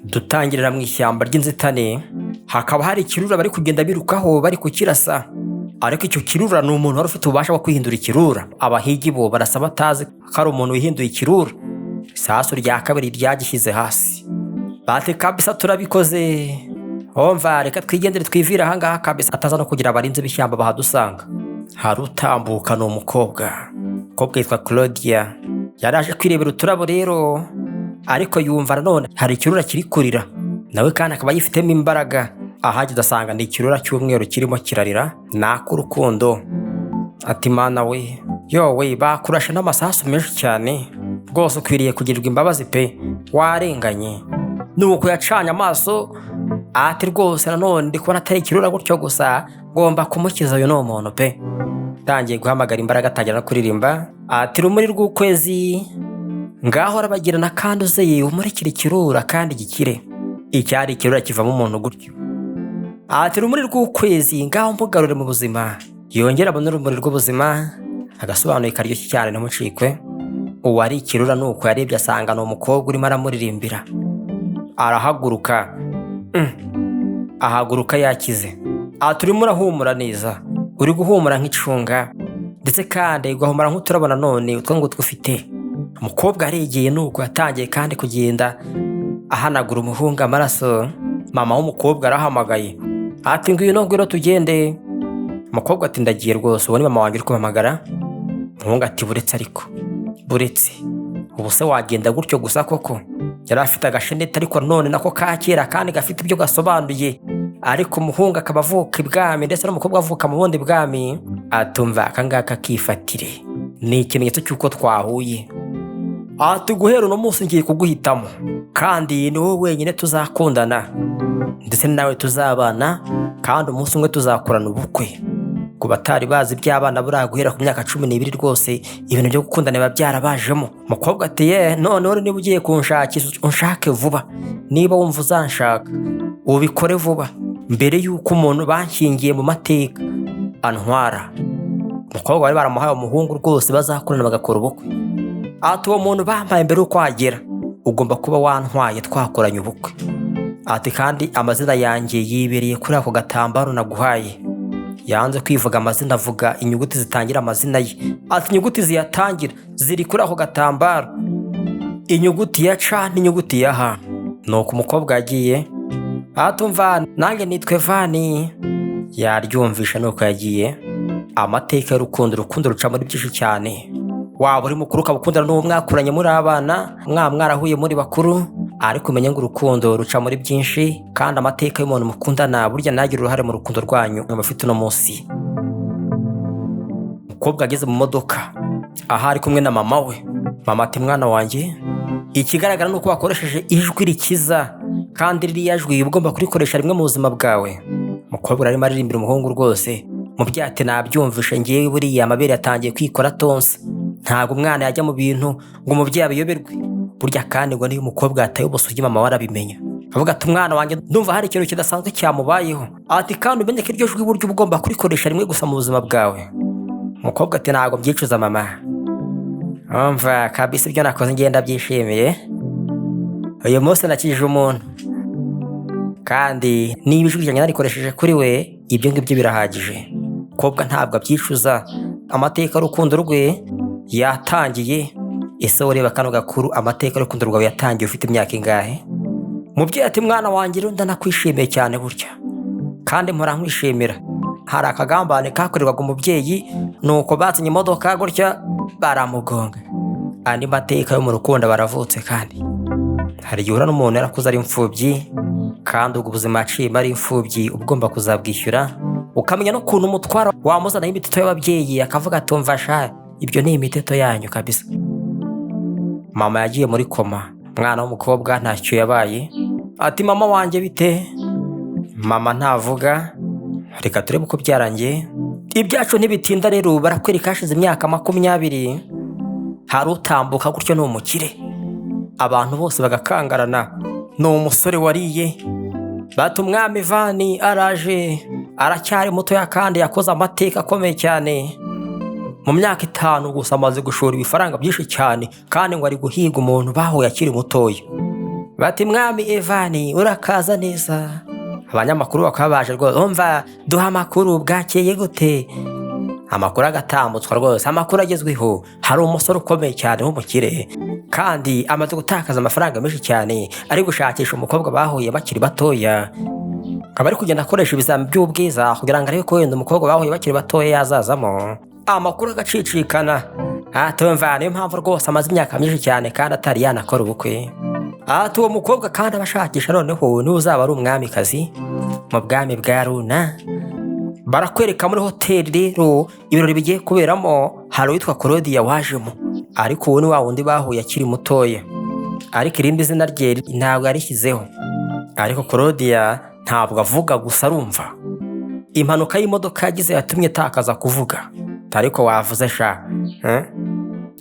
Dutangirira mu ishyamba ry'inzitane, hakaba hari ikirura bari kugenda birukaho bari kukirasa, ariko icyo kirura ni umuntu wari ufite ububasha bwo kwihindura ikirura. Abahigi bo barasa batazi ko ari umuntu wihinduye ikirura. Isasu rya kabiri ryagishyize hasi, bati kabisa turabikoze, umva reka twigendere twivire ahangaha kabisa ataza no kugira abarinzi b'ishyamba bahadusanga. Hari utambuka ni umukobwa yitwa Claudia, yaraje kwirebera uturabo rero, ariko yumva nanone hari ikirura kiri kurira, nawe kandi akaba yifitemo imbaraga. Ahageze asanga ni ikirura cy'umweru kirimo kirarira, n'ak'urukundo. Ati mana we, yowe bakurashe n'amasasu menshi cyane, rwose ukwiriye kugirirwa imbabazi pe, warenganye. Nuko yacanye amaso, ati rwose nanone ndi kubona atari ikirura gutyo gusa, ngomba kumukiza uyu ni umuntu pe. Tangiye guhamagara imbaraga, atangira no kuririmba, ati rumuri rw'ukwezi ngaho arabagirana kandi uzeye umurikira ikirura kandi gikire. Icyari ikirura kivamo umuntu gutyo. Ati rumuri rw'ukwezi ngaho mbugarure mu buzima, yongera abona urumuri rw'ubuzima. Agasobanuye karyoshye cyane ntimucikwe. Uwari ikirura nuko yarebye asanga ni umukobwa urimo aramuririmbira. Arahaguruka, ahaguruka yakize. Ati urimo urahumura neza, uri guhumura nk'icunga, ndetse kandi ugahumura nk'uturabona none utwo ngutwo ufite. Umukobwa aregeye nuko yatangiye kandi kugenda ahanagura umuhungu amaraso. Mama w'umukobwa arahamagaye, ati ngwino tugende. Umukobwa ati ndagiye rwose, uwo ni mama wanjye uri kumpamagara. Umuhungu ati buretse ubu se wagenda gutyo gusa koko? Yari afite agasheneti ariko none nako ka kera kandi gafite ibyo gasobanuye, ariko umuhungu akaba avuka ibwami ndetse n'umukobwa avuka mu bundi bwami. Atumva akangaka kifatire, ni ikimenyetso cy'uko twahuye. Ati guhera uno munsi ngiye kuguhitamo, kandi ni wowe wenyine tuzakundana ndetse nawe tuzabana, kandi umunsi umwe tuzakorana ubukwe. Ku batari bazi iby'abana buriya guhera ku myaka 12 rwose ibintu byo gukundana biba byarabajemo. Umukobwa ati none niba ugiye kunshakisha unshake vuba, niba wumva uzanshaka ubikore vuba mbere y'uko umuntu banshyingiye mu mateka antwara. Umukobwa bari baramuhaye umuhungu rwose bazakorana bagakora ubukwe. Ati uwo muntu bampaye mbere uko agera ugomba kuba wantwaye twakoranye ubukwe. Ati kandi amazina yanjye yibereye kuri ako gatambaro naguhaye. Yanze kwivuga amazina, avuga inyuguti zitangira amazina ye. Ati inyuguti ziyatangira ziri kuri ako gatambaro, inyuguti ya C n'inyuguti ya H. Nuko umukobwa yagiye. Atumva nanjye nitwe Vani. Yaryumvisha nuko yagiye. Amateka y'urukundo ruca muri byinshi cyane. Waba uri mukuru ukabukundana n'uwo mwakuranye muri abana, mwarahuye muri bakuru, ariko umenye ngo urukundo ruca muri byinshi, kandi amateka y'umuntu mukundana burya nagira uruhare mu rukundo rwanyu mufite uno munsi. Umukobwa ageze mu modoka, aha ari kumwe na mama we. Mama ati mwana wanjye, ikigaragara nuko wakoresheje ijwi rikiza, kandi ririya jwi ugomba kurikoresha rimwe mu buzima bwawe. Umukobwa arimo aririmbira umuhungu rwose, mu byate nabyumvishe ngiye buriya amabere yatangiye kwikora tonsa. Ntabwo umwana yajya mu bintu ngo umubyeyi abiyoberwe. Burya kandi ngo niyo umukobwa yataye ubusugi mama warabimenya. Avuga ati umwana wanjye ndumva hari ikintu kidasanzwe cyamubayeho. Ati kandi umenye ko iryo jwi buryo ugomba kurikoresha rimwe gusa mu buzima bwawe. Umukobwa ati ntabwo mbyicuza mama, umva kabisa ibyo nakoze ngenda byishimiye. Uyu munsi nakijije umuntu, kandi niba ijwi ryanjye narikoresheje kuri we ibyo ngibyo birahagije. Umukobwa ntabwo abyicuza, amateka y'urukundo rwe yatangiye. Ese ureba kano gakuru, amateka y'urukundo rwawe yatangiye ufite imyaka ingahe? Mubyeyi ati mwana wanjye rero ndanakwishimiye cyane burya, kandi mpora nkwishimira. Hari akagambane kakorerwaga umubyeyi, nuko bazanye imodoka gutya baramugonga. Andi mateka yo mu rukundo baravutse. Kandi hari igihe urana n'umuntu yarakuze ari imfubyi, kandi ubwo ubuzima yaciyemo ari imfubyi ugomba kuzabwishyura. Ukamenya no kuntu umutwara wamuzanaho imiteto y'ababyeyi, akavuga ati umva sha ibyo ni imiteto yanyu kabisa. Mama yagiye muri koma, umwana w'umukobwa ntacyo yabaye. Ati mama wanjye bite? Mama ntavuga. Reka turebe uko byarangiye. Ibyacu ntibitinda rero, barakwereka hashize imyaka 20. Hari utambuka gutyo ni umukire, abantu bose bagakangarana. Ni umusore wariye. Bati umwami Vani araje, aracyari mutoya kandi yakoze amateka akomeye cyane. Mu myaka 5 gusa amaze gushora ibifaranga byinshi cyane, kandi ngo ari guhiga umuntu bahuye akiri mutoya. bati mwami Evani urakaza neza. Abanyamakuru bakaba baje rwose, umva duha amakuru bwakeye gute. Amakuru agatambutswa rwose, amakuru agezweho, hari umusore ukomeye cyane w'umukire kandi amaze gutakaza amafaranga menshi cyane, ari gushakisha umukobwa bahuye bakiri batoya, akaba ari kugenda akoresha ibizami by'ubwiza kugira ngo arebe ko wenda umukobwa bahuye bakiri batoya yazazamo. Amakuru agacicikana, atumva niyo mpamvu rwose amaze imyaka myinshi cyane kandi atari yanakora ubukwe. Uwo mukobwa kandi abashakisha noneho niwe uzaba ari umwamikazi mu bwami bwa Runa. Barakwereka muri hoteli rero ibirori bigiye kuberamo, hari uwitwa Claudia wajemo, ariko uwo ni wa wundi bahuye akiri mutoya, ariko irindi zina rye ntabwo yarishyizeho. Ariko Claudia ntabwo avuga gusa, arumva impanuka y'imodoka yagize yatumye atakaza kuvuga. Ariko wavuze sha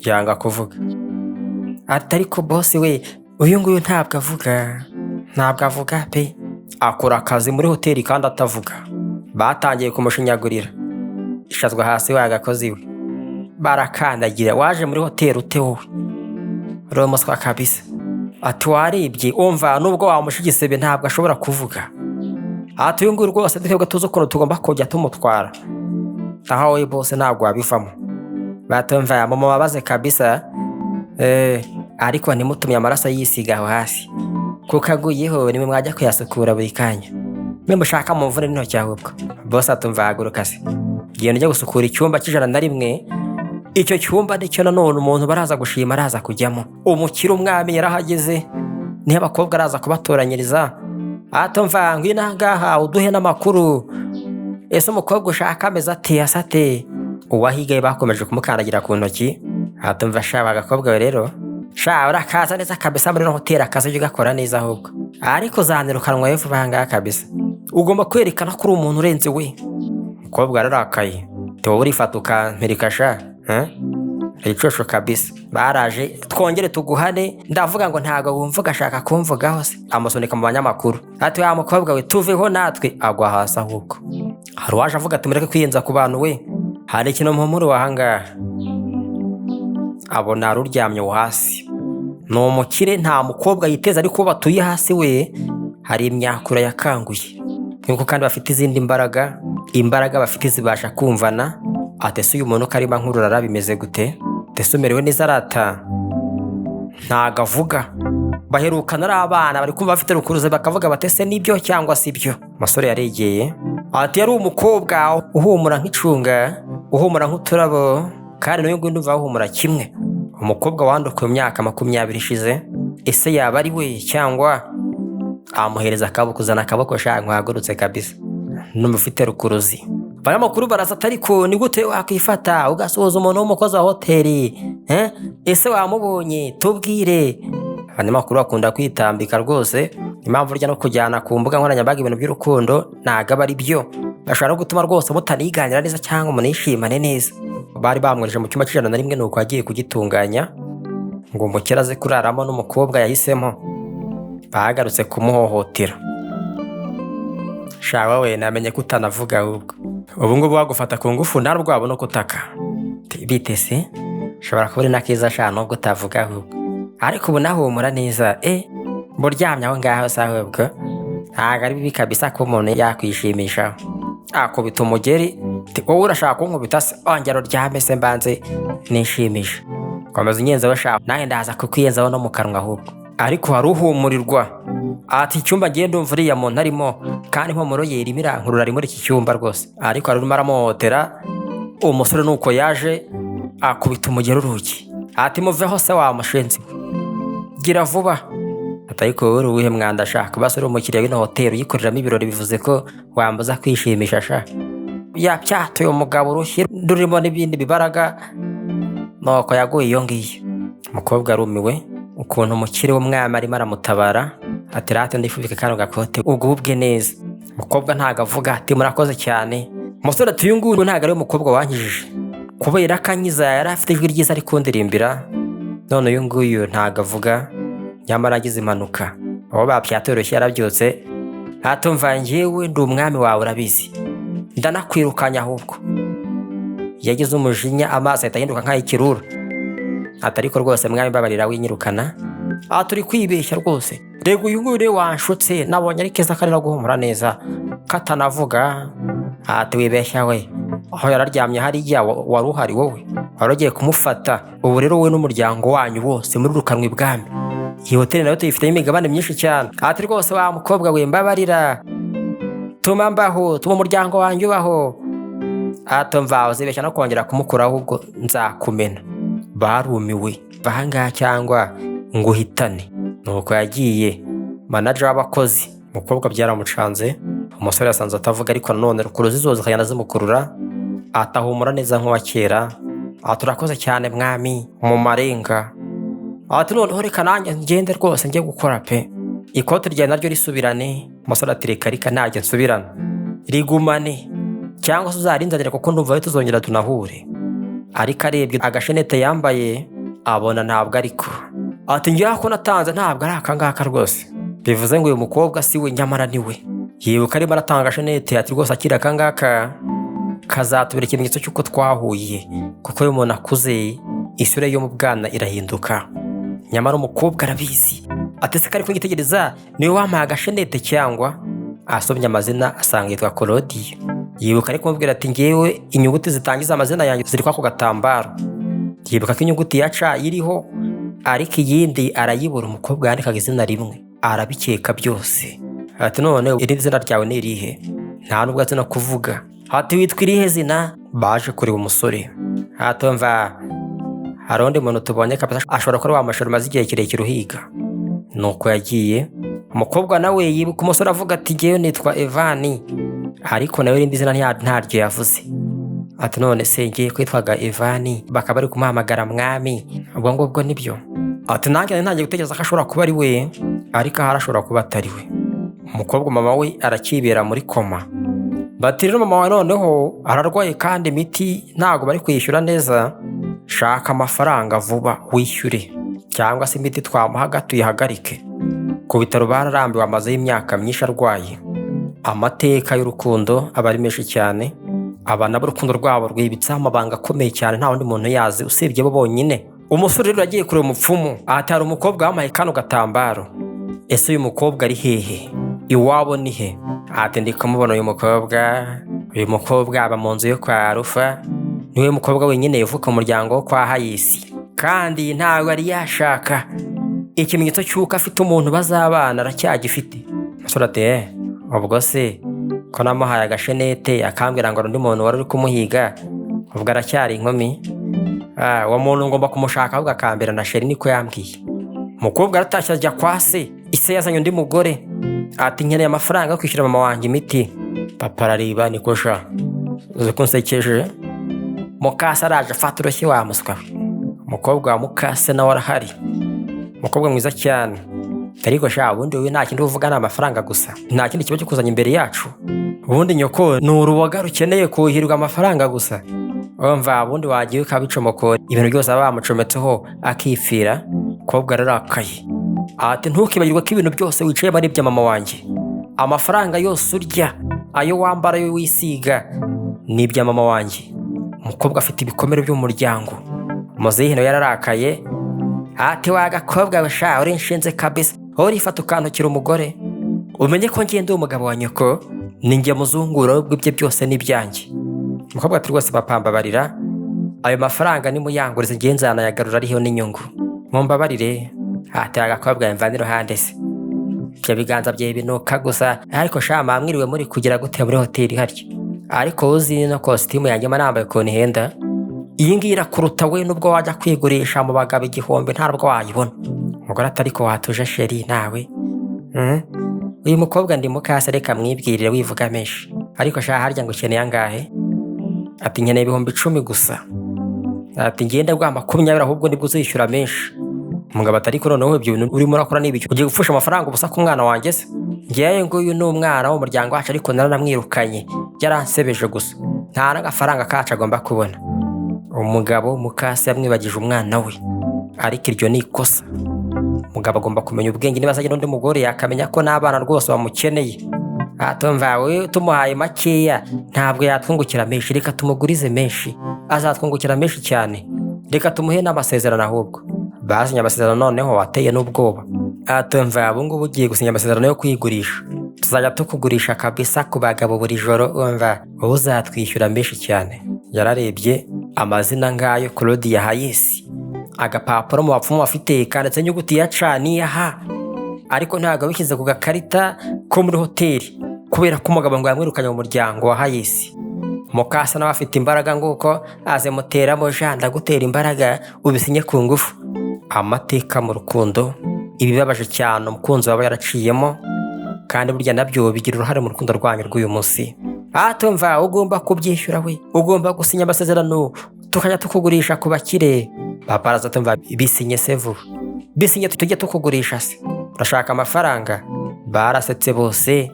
yanga kuvuga. Ariko boss we uyu nguyu ntabwo avuga pe, akora akazi muri hoteli kandi atavuga. Batangiye kumushinyagurira, ishazwa hasi wagakozi we, barakandagira. Waje muri hoteli ute wowe? Romuswa kabisa. Ati waribye, umva nubwo wamushigisebe ntabwo ashobora kuvuga. Uyu nguyu rwose twebwe tuzi ukuntu tugomba kujya tumutwara. Aho we bose ntabwo wabivamo. Batumva mumubabaze kabisa. Ariko nimutumye amaraso yisiga aho hasi, kuko aguyeho nimwe mwajya kuyasukura buri kanya. Mwe mushaka mumvune n'intoki ahubwo. Boss atumva haguruka se, genda ujya gusukura icyumba cy'101. Icyo cyumba nicyo nanone umuntu baraza gushima araza kujyamo. Umukire umwami yarahageze, niho abakobwa araza kubatoranyiriza. Atumva ngwino ahangaha uduhe n'amakuru. Ese umukobwa ushaka ameze ate asate? Uwahigaye bakomeje kumukandagira ku ntoki. Atumva shaba agakobwa we rero, sha urakaza neza kabisa muri hoteli, akazi ujya ugakora neza ahubwo. Ariko uzanirukanwa yefu banga kabisa. Ugomba kwerekana ko uri umuntu urenze we. Umukobwa ararakaye, tewe urifata ukampirika sha. Icosho kabisa. Baraje twongere tuguhane, ndavuga ngo ntago wumva ugashaka kumvugaho se. Amusunika mu banyamakuru. Ati wa mukobwa we tuveho natwe, agwa hasi ahubwo. Hari waje avuga ati mureke kwiyenza ku bantu we, hari ikintu mpumuro wahangaha. Abona ruryamye hasi. Ni umukire, nta mukobwa yiteza, ariko batuye hasi we hari imyakura yakanguye. Nkuko kandi bafite izindi imbaraga bafite zibasha kumvana. Atese uyu muntu karima nkurura bimeze gute? Tese umerewe neza arata? Ntago avuga. Baherukana ari abana bari kumva bafite rukuruze bakavuga batese nibyo cyangwa si byo. Masore yaregeye ati yari umukobwa uhumura nk'icunga, uhumura nk'uturabo, kandi n'uyu nguyu ndumva ahumura kimwe. Umukobwa wandukuye imyaka 20 ishize. Ese yaba ari we cyangwa amuhereza akaboko, kuzana akaboko shanka hagurutse kabisa. Numufite rukuruzi. Abanyamakuru baraza atariko ni gute wakwifata ugasuhuza umuntu w'umukozi wa hoteli? Ese wamubonye tubwire. Abanyamakuru bakunda kwitambika rwose, impamvu rya no kujyana ku mbuga nkoranyambaga ibintu by'urukundo ntago ari byo. Bashobora no gutuma rwose mutaniganira neza cyangwa munishimane neza. Bari bamwereje mu cyumba cy'101 nuko agiye kugitunganya ngo umukira aze kuraramo n'umukobwa yahisemo. Bahagarutse kumuhohotera. Shawa we namenye kutanavuga ahubwo. Ubu ngubu wagufata ku ngufu narwabo no kutaka. Bite se? Shobora kubura nakiza sha nubwo utavuga ahubwo. Ariko ubu nahumura neza. Buryamye aho ngaho sahubwo. Ntago ari bibi kabisa ko umuntu yakwishimisha. Akubita umugeri, wowe urashaka kunkubita se? Ongera uryame se mbanze nishimisha. Komeza unyenze bashaka, nawe ndaza kukwiyenzaho no mu kanwa ahubwo. Ariko hari uhumurirwa. Ati icyumba ngiye ndumva uriya muntu arimo, kandi impumuro ye irimo irankurura ari muri iki cyumba rwose. Ariko arimo aramuhohotera. Umusore nuko yaje akubita umugeri urugi. Ati muveho se wa mushenzi, gira vuba. Ariko wowe uruhe mwanda ashaka? Basore umukiriya w'ino hoteli uyikoreramo ibirori bivuze ko wambuza kwishimisha sha. Yapyatuye umugabo urushyi rurimo n'ibindi bibaraga, nuko yaguye iyo ngiyo. Umukobwa arumiwe ukuntu umukire w'umwami arimo aramutabara. Ati rate ndifubike kano gakote ugubwe neza. Umukobwa ntago avuga. Ati murakoze cyane. Umusore ati uyu nguyu ntago ari umukobwa wankijije, kubera akanyiza yari afite ijwi ryiza ari kundirimbira. None uyu nguyu ntago avuga, nyamara agize impanuka. Aho bapyatoroshye yarabyutse. Atumva njyewe ndi umwami wawe urabizi, ndanakwirukanya ahubwo. Yagize umujinya, amaso ahita ahinduka nk'ay'ikirura. Atariko rwose mwami babarira winyirukana. Turi kwibeshya rwose, rega uyu nguyu rero wanshutse nabonye ari keza karira guhumura neza katanavuga. Ati wibeshya we, aho yararyamye hariya wari uhari wowe, wari ugiye kumufata. Ubu rero wowe n'umuryango wanyu bose muri rukanwa ibwami. Iyi hoteli nayo tuyifitemo imigabane myinshi cyane. Ati rwose wa mukobwa we mbabarira, tuma mbaho, tuma umuryango wanjye ubaho. Ati mva uzibeshya no kongera kumukuraho ahubwo nzakumena. Barumiwe bahangaha cyangwa ngo uhitane. Nuko yagiye manager w'abakozi. Umukobwa byaramucanze, umusore yasanze atavuga ariko nanone rukuruzi zose zikagenda zimukurura. Atahumura neza nk'uwa kera. Turakoze cyane mwami mu marenga. Ati noneho reka nanjye ngende rwose njye gukora pe. Ikote ryawe naryo risubirane. Umusore ati reka ntajye nsubirana, rigumane cyangwa se uzarinzanire kuko ndumva tuzongera tunahure. Ariko arebye agashenete yambaye abona ntabwo ariko. Ati njya ko natanze ntabwo ari akangaka rwose. Bivuze ngo uyu mukobwa si we nyamara ni we. Yibuka arimo aratanga agashenete. Ati rwose akira akangaka kazatubera ikimenyetso cy'uko twahuye, kuko iyo umuntu akuze isura yo mu bwana irahinduka. Nyamara umukobwa arabizi. Ati se kari kunyitegereza niwe wampaye agashenete cyangwa? Asomye amazina asanga yitwa Claudia. Yibuka ari kumubwira ati ngewe inyuguti zitangiza amazina yanjye ziri kwa ako gatambaro. Yibuka ko inyuguti ya ca iriho ariko iyindi arayibura. Umukobwa yandikaga izina rimwe arabikeka byose. Ati none irindi zina ryawe ni irihe? Nta nubwo azi no kuvuga. Ati witwa irihe zina? Baje kureba umusore. Ati mva hari undi muntu tubonye kabisa ashobora kuba wamashuri maze igihe kirekire uhiga. Nuko yagiye. Umukobwa nawe yibuka umusore avuga ati ngewe nitwa Evani, ariko nawe irindi zina ntaryo yavuze. Ati none se ngiye kwitwaga Evani bakaba bari kumuhamagara mwami, ubwo ngubwo nibyo? Ati nanjye ntangiye gutekereza ko ashobora kuba ari we, ariko ahari ashobora kuba atari we. Umukobwa mama we arakibera muri koma. Bati rero mama we noneho ararwaye kandi imiti ntabwo bari kwishyura neza, shaka amafaranga vuba wishyure cyangwa se imiti twamuhaga tuyihagarike. Ku bitaro bararambiwe amaze y'imyaka myinshi arwaye. Amateka y'urukundo aba ari menshi cyane. Abana b'urukundo rwabo rwibitseho amabanga akomeye cyane nta wundi muntu yazi usibye bo bonyine. Umusore rero yagiye kureba umupfumu. Ati hari umukobwa wamaye kano gatambaro. Ese uyu mukobwa ari hehe? Iwabo ni he? Ati ndi kumubona uyu mukobwa. Uyu mukobwa aba mu nzu yo kwa Rufa. Niwe mukobwa wenyine uvuka mu muryango wo kwa Hayisi, kandi ntabwo ari yashaka. Ikimenyetso cy'uko afite umuntu bazabana aracyagifite. Umusore ati ubwo se ko namuhaye agashenete akambwira ngo undi muntu wari uri kumuhiga, ubwo aracyari inkumi? Uwo muntu ngomba kumushaka ahubwo akambera na sheri, niko yambwiye. Umukobwa aratashye ajya kwa se. Ise yazanye undi mugore. Ati nkeneye amafaranga yo kwishyura mama wanjye imiti. Papa arareba niko sha uzi ko nsekeje. Mukase araje afata urushyi wa muswa. Umukobwa wa Mukase nawe arahari. Umukobwa mwiza cyane. Ariko sha ubundi wowe nta kindi uvuga ni amafaranga gusa, nta kindi kiba kikuzanye imbere yacu. Ubundi nyoko ni uruboga rukeneye kuhirwa amafaranga gusa. Umva ubundi wagiye ukabicomokora ibintu byose aba bamucometseho akifira. Umukobwa ararakaye. Ati ntukibagirwe ko ibintu byose wicaye ari ibya mama wanjye. Amafaranga yose urya, ayo wambara, ayo wisiga, ni ibya mama wanjye. Umukobwa afite ibikomere by'umuryango. Muzehe nawe yararakaye. Ati wagakobwa we sha uri inshinze kabisa, urifata ukantokira umugore. Umenye ko ngende umugabo wa nyoko, ninjye muzungura ubwo byose n'ibyanjye. Umukobwa ati rwose bapambabarira, ayo mafaranga ni muyangurize ngiye nzanayagarura ariho n'inyungu, mumbabarire. Ati agakobwa mvanira iruhande se, ibyo biganza bye binuka gusa. Ariko sha mwiriwe muri kugira gute muri hoteli harya? Ariko uzi no kositimu yanjye nambaye ukuntu ihenda, iyi ngiyi irakuruta we nubwo wajya kwigurisha mu bagabo igihumbi ntabwo wayibona. Umugore ati ariko watuje sheri nawe. Uyu mukobwa ndi Mukase reka mwibwirire wivuga menshi. Ariko sha harya ngo ukeneye angahe? Ati nkeneye 10,000 gusa. Ati ngende bwa 20 ahubwo nibwo uzishyura menshi. Umugabo ati ariko noneho ibyo bintu urimo urakora n'ibiki? Ugiye gufusha amafaranga ubusa ku mwana wanjye se? Ngiye nguyu ni umwana wo muryango wacu ariko naramwirukanye, yaransebeje gusa, nta n'agafaranga kacu agomba kubona. Umugabo Mukase yamwibagije umwana we, ariko iryo ni ikosa. Umugabo agomba kumenya ubwenge, niba azanye n'undi mugore yakamenya ko n'abana rwose bamukeneye. Atumva we tumuhaye makeya ntabwo yatwungukira menshi, reka tumugurize menshi, azatwungukira menshi cyane. Reka tumuhe n'amasezerano ahubwo. Basinye amasezerano noneho ateye n'ubwoba. atumva ubu ngubu ugiye gusinya amasezerano yo kwigurisha, tuzajya tukugurisha kabisa ku bagabo buri joro, umva wowe uzatwishyura menshi cyane. Yararebye amazina ngayo Claudia Hayes, agapapuro mu bapfumu afite kanditse inyuguti ya C n'iya H, ariko ntabwo bishyize ku gakarita ko muri hoteli kubera ko umugabo ngo yamwirukanye mu muryango wa Hayes. Mukasa nawe afite imbaraga nguko azimuteramo, ndagutera imbaraga ubisinye ku ngufu. Amateka mu rukundo, ibibabaje cyane umukunzi waba yaraciyemo, kandi burya nabyo bigira uruhare mu rukundo rwanyu rw'uyu munsi. Atumva ugomba kubyishyura we, ugomba gusinya amasezerano tukajya tukugurisha ku bakire. Babaraza tumva bisinye sevu, bisinye tujye tukugurisha se, urashaka amafaranga? Barasetse bose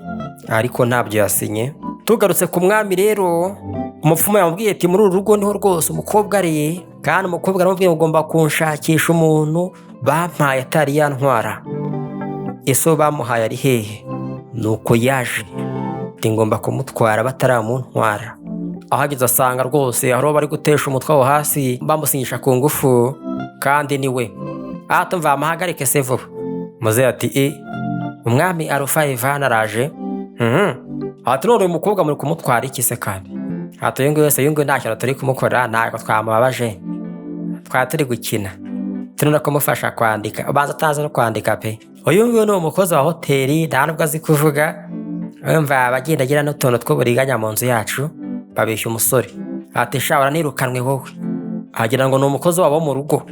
ariko ntabyo yasinye. Tugarutse ku mwami rero, umupfumu yamubwiye ati muri uru rugo niho rwose umukobwa ari, kandi umukobwa aramubwiye ugomba kunshakisha umuntu bampaye atari yantwara. Ese bamuhaye ari hehe? Nuko yaje ngomba kumutwara bataramuntwara. Ahageze asanga rwose hari bari gutesha umutwe wo hasi bamusinyisha ku ngufu, kandi niwe. Atumva amahagarike se vuba. Muze ati umwami Alpha Ivan araje. Ati none uyu mukobwa muri kumutwara iki se kandi? Ati uyu nguyu wese nta kintu turi kumukora, ntabwo twamubabaje, twari turi gukina, turi no kumufasha kwandika. Ubanza atazi no kwandika pe. Uyu nguyu ni umukozi wa hoteli, nta nubwo azi kuvuga. Umva abagenda agira n'utuntu tw'uburiganya mu nzu yacu, babeshya umusore. Ati shawara nirukanwe wowe, agira ngo ni umukozi wabo mu rugo.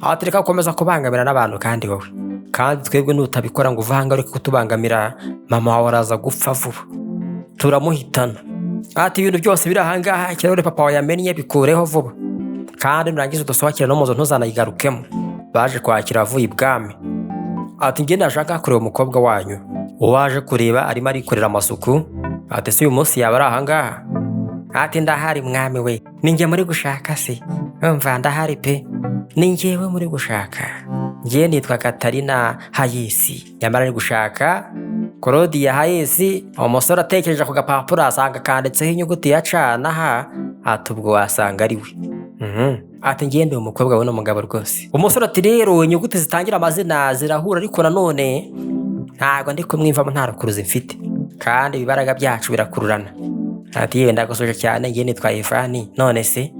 Ati reka gukomeza kubangamira n'abantu kandi wowe, kandi twebwe nutabikora ngo uvanga ariko kutubangamira, mama wawe araza gupfa vuba, turamuhitana. Ati ibintu byose biri ahangaha ikirahuri papa wawe yamennye bikureho vuba, kandi nurangiza udusohokere no mu nzu ntuzanayigarukemo. Baje kwakira avuye ibwami. Ati njye nashaka kureba umukobwa wanyu, uwaje kureba arimo arikorera amasuku. Ati se uyu munsi yaba ari ahangaha? Ati ndahari mwami we, ni njye muri gushaka se? Umva ndahari pe, ni njyewe muri gushaka. Njye nitwa Katarina Hayes, nyamara ari gushaka Claudia Hayes. Umusore atekereje ku gapapuro asanga kanditseho inyuguti ya C na H. Ati ubwo wasanga ari we. Ati ngende umukobwa we n'umugabo rwose. Umusore ati rero inyuguti zitangira amazina zirahura, ariko nanone ntabwo ndi kumwimvamo, nta rukuruzi mfite, kandi ibibaraga byacu birakururana. Ati yewe ndagusuje cyane, ngiye nitwa Ivan. None se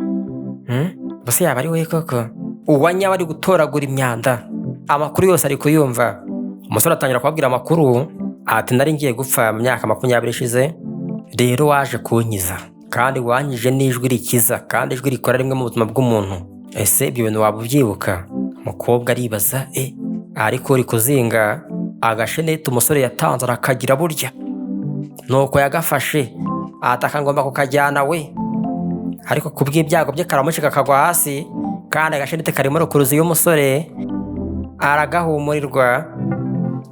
bose yaba ari we koko? Uwanya wari gutoragura imyanda, amakuru yose ari kuyumva. Umusore atangira kubabwira amakuru. Ati nari ngiye gupfa mu myaka 20 ishize, rero waje kunkiza, kandi wanyije n'ijwi rikiza, kandi ijwi rikora rimwe mu buzima bw'umuntu. Ese ibyo bintu waba ubyibuka? Umukobwa aribaza ariko uri kuzinga agashenete umusore yatanze arakagira burya, nuko yagafashe ataka ngomba kukajyana we, ariko kubw'ibyago bye karamushika kagwa hasi, kandi agashenete karimo rukuruzi y'umusore. Aragahumurirwa.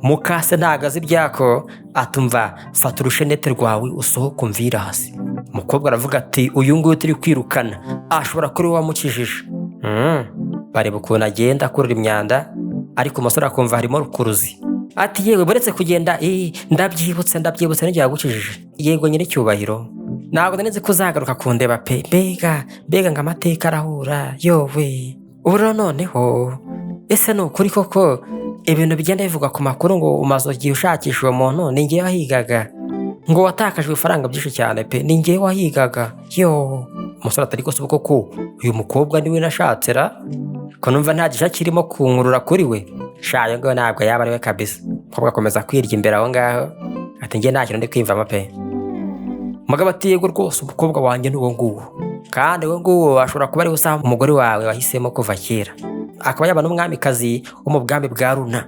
Mukase ntagazi ibyako. Atumva fata urushenete rwawe usohoke umvira hasi. Umukobwa aravuga ati uyu nguyu turi kwirukana ashobora kuri wamukijije. Bareba ukuntu agenda akurura imyanda, ariko umusore akumva harimo rukuruzi. Ati yewe buretse kugenda ndabyibutse n'igihe yagukijije. Yego nyine cyubahiro, ntabwo nzi ko uzagaruka kundeba pe. Mbega ngo amateka arahura yowe. Ubu noneho ese ni ukuri koko ibintu bigenda bivuga ku makuru ngo umaze igihe ushakisha uwo muntu? Ni njye wahigaga, ngo watakaje ifaranga byinshi cyane pe, ni njye wahigaga yo. Umusore atari gusa koko uyu mukobwa niwe nashatsera, ko numva nta gisha kirimo kunkurura kuri we. Shayo ngo ntabwo yaba ari we kabisa. Umukobwa akomeza kwirya imbere aho ngaho. Ati njye nta kintu ndi kwimvamo pe. Umugabo ati yego rwose umukobwa wanjye ni uwo nguwo, kandi uwo nguwo ashobora kuba ari usa umugore wawe wahisemo kuva kera, akaba yaba n'umwamikazi wo mu bwami bwa Runa.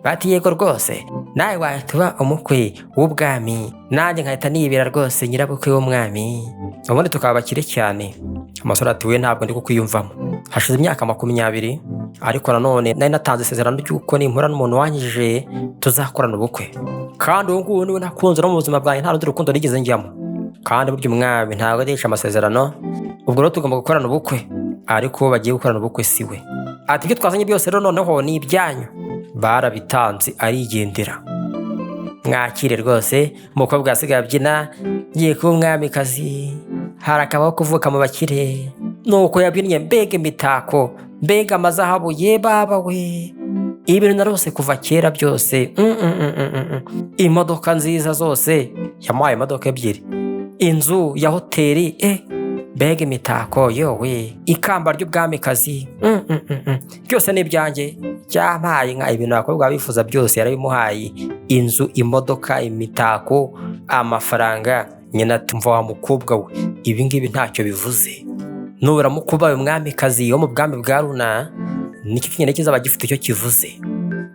Bati yego rwose nawe wahita uba umukwe w'ubwami, nanjye nkahita nibera rwose nyirabukwe w'umwami, ubundi tukaba bakire cyane. Umusore ati we ntabwo ndi kukwiyumvamo, hashize imyaka 20, ariko nanone nari natanze isezerano ry'uko nimpura n'umuntu wanyijije tuzakorana ubukwe, kandi uwo nguwo niwe nakunze no mu buzima bwanjye, nta rundi rukundo nigeze njyamo, kandi burya umwami ntabwo adesha amasezerano. Ubwo rero tugomba gukorana ubukwe, ariko bagiye gukorana ubukwe si we. Ati ibyo twazanye byose rero noneho ni ibyanyu. Barabitanze arigendera. Mwakire rwose. Umukobwa asigaye abyina ngiye kuba umwamikazi, harakabaho kuvuka mu bakire. Nuko yabyinnye mbega imitako, mbega amazahabu ye baba we. ibintu narose kuva kera byose. Imodoka nziza zose, yamuhaye imodoka ebyiri, inzu ya hoteli, mbega imitako yowe, ikamba ry'ubwamikazi, byose ni ibyanjye. Byampaye nka ibintu abakobwa bifuza byose yarabimuhaye, inzu, imodoka, imitako, amafaranga. Nyina ati mva wa mukobwa we, ibi ngibi ntacyo bivuze. Nuramuka ubaye umwamikazi wo mu bwami bwa runa, nicyo kinyene kizaba gifite icyo kivuze,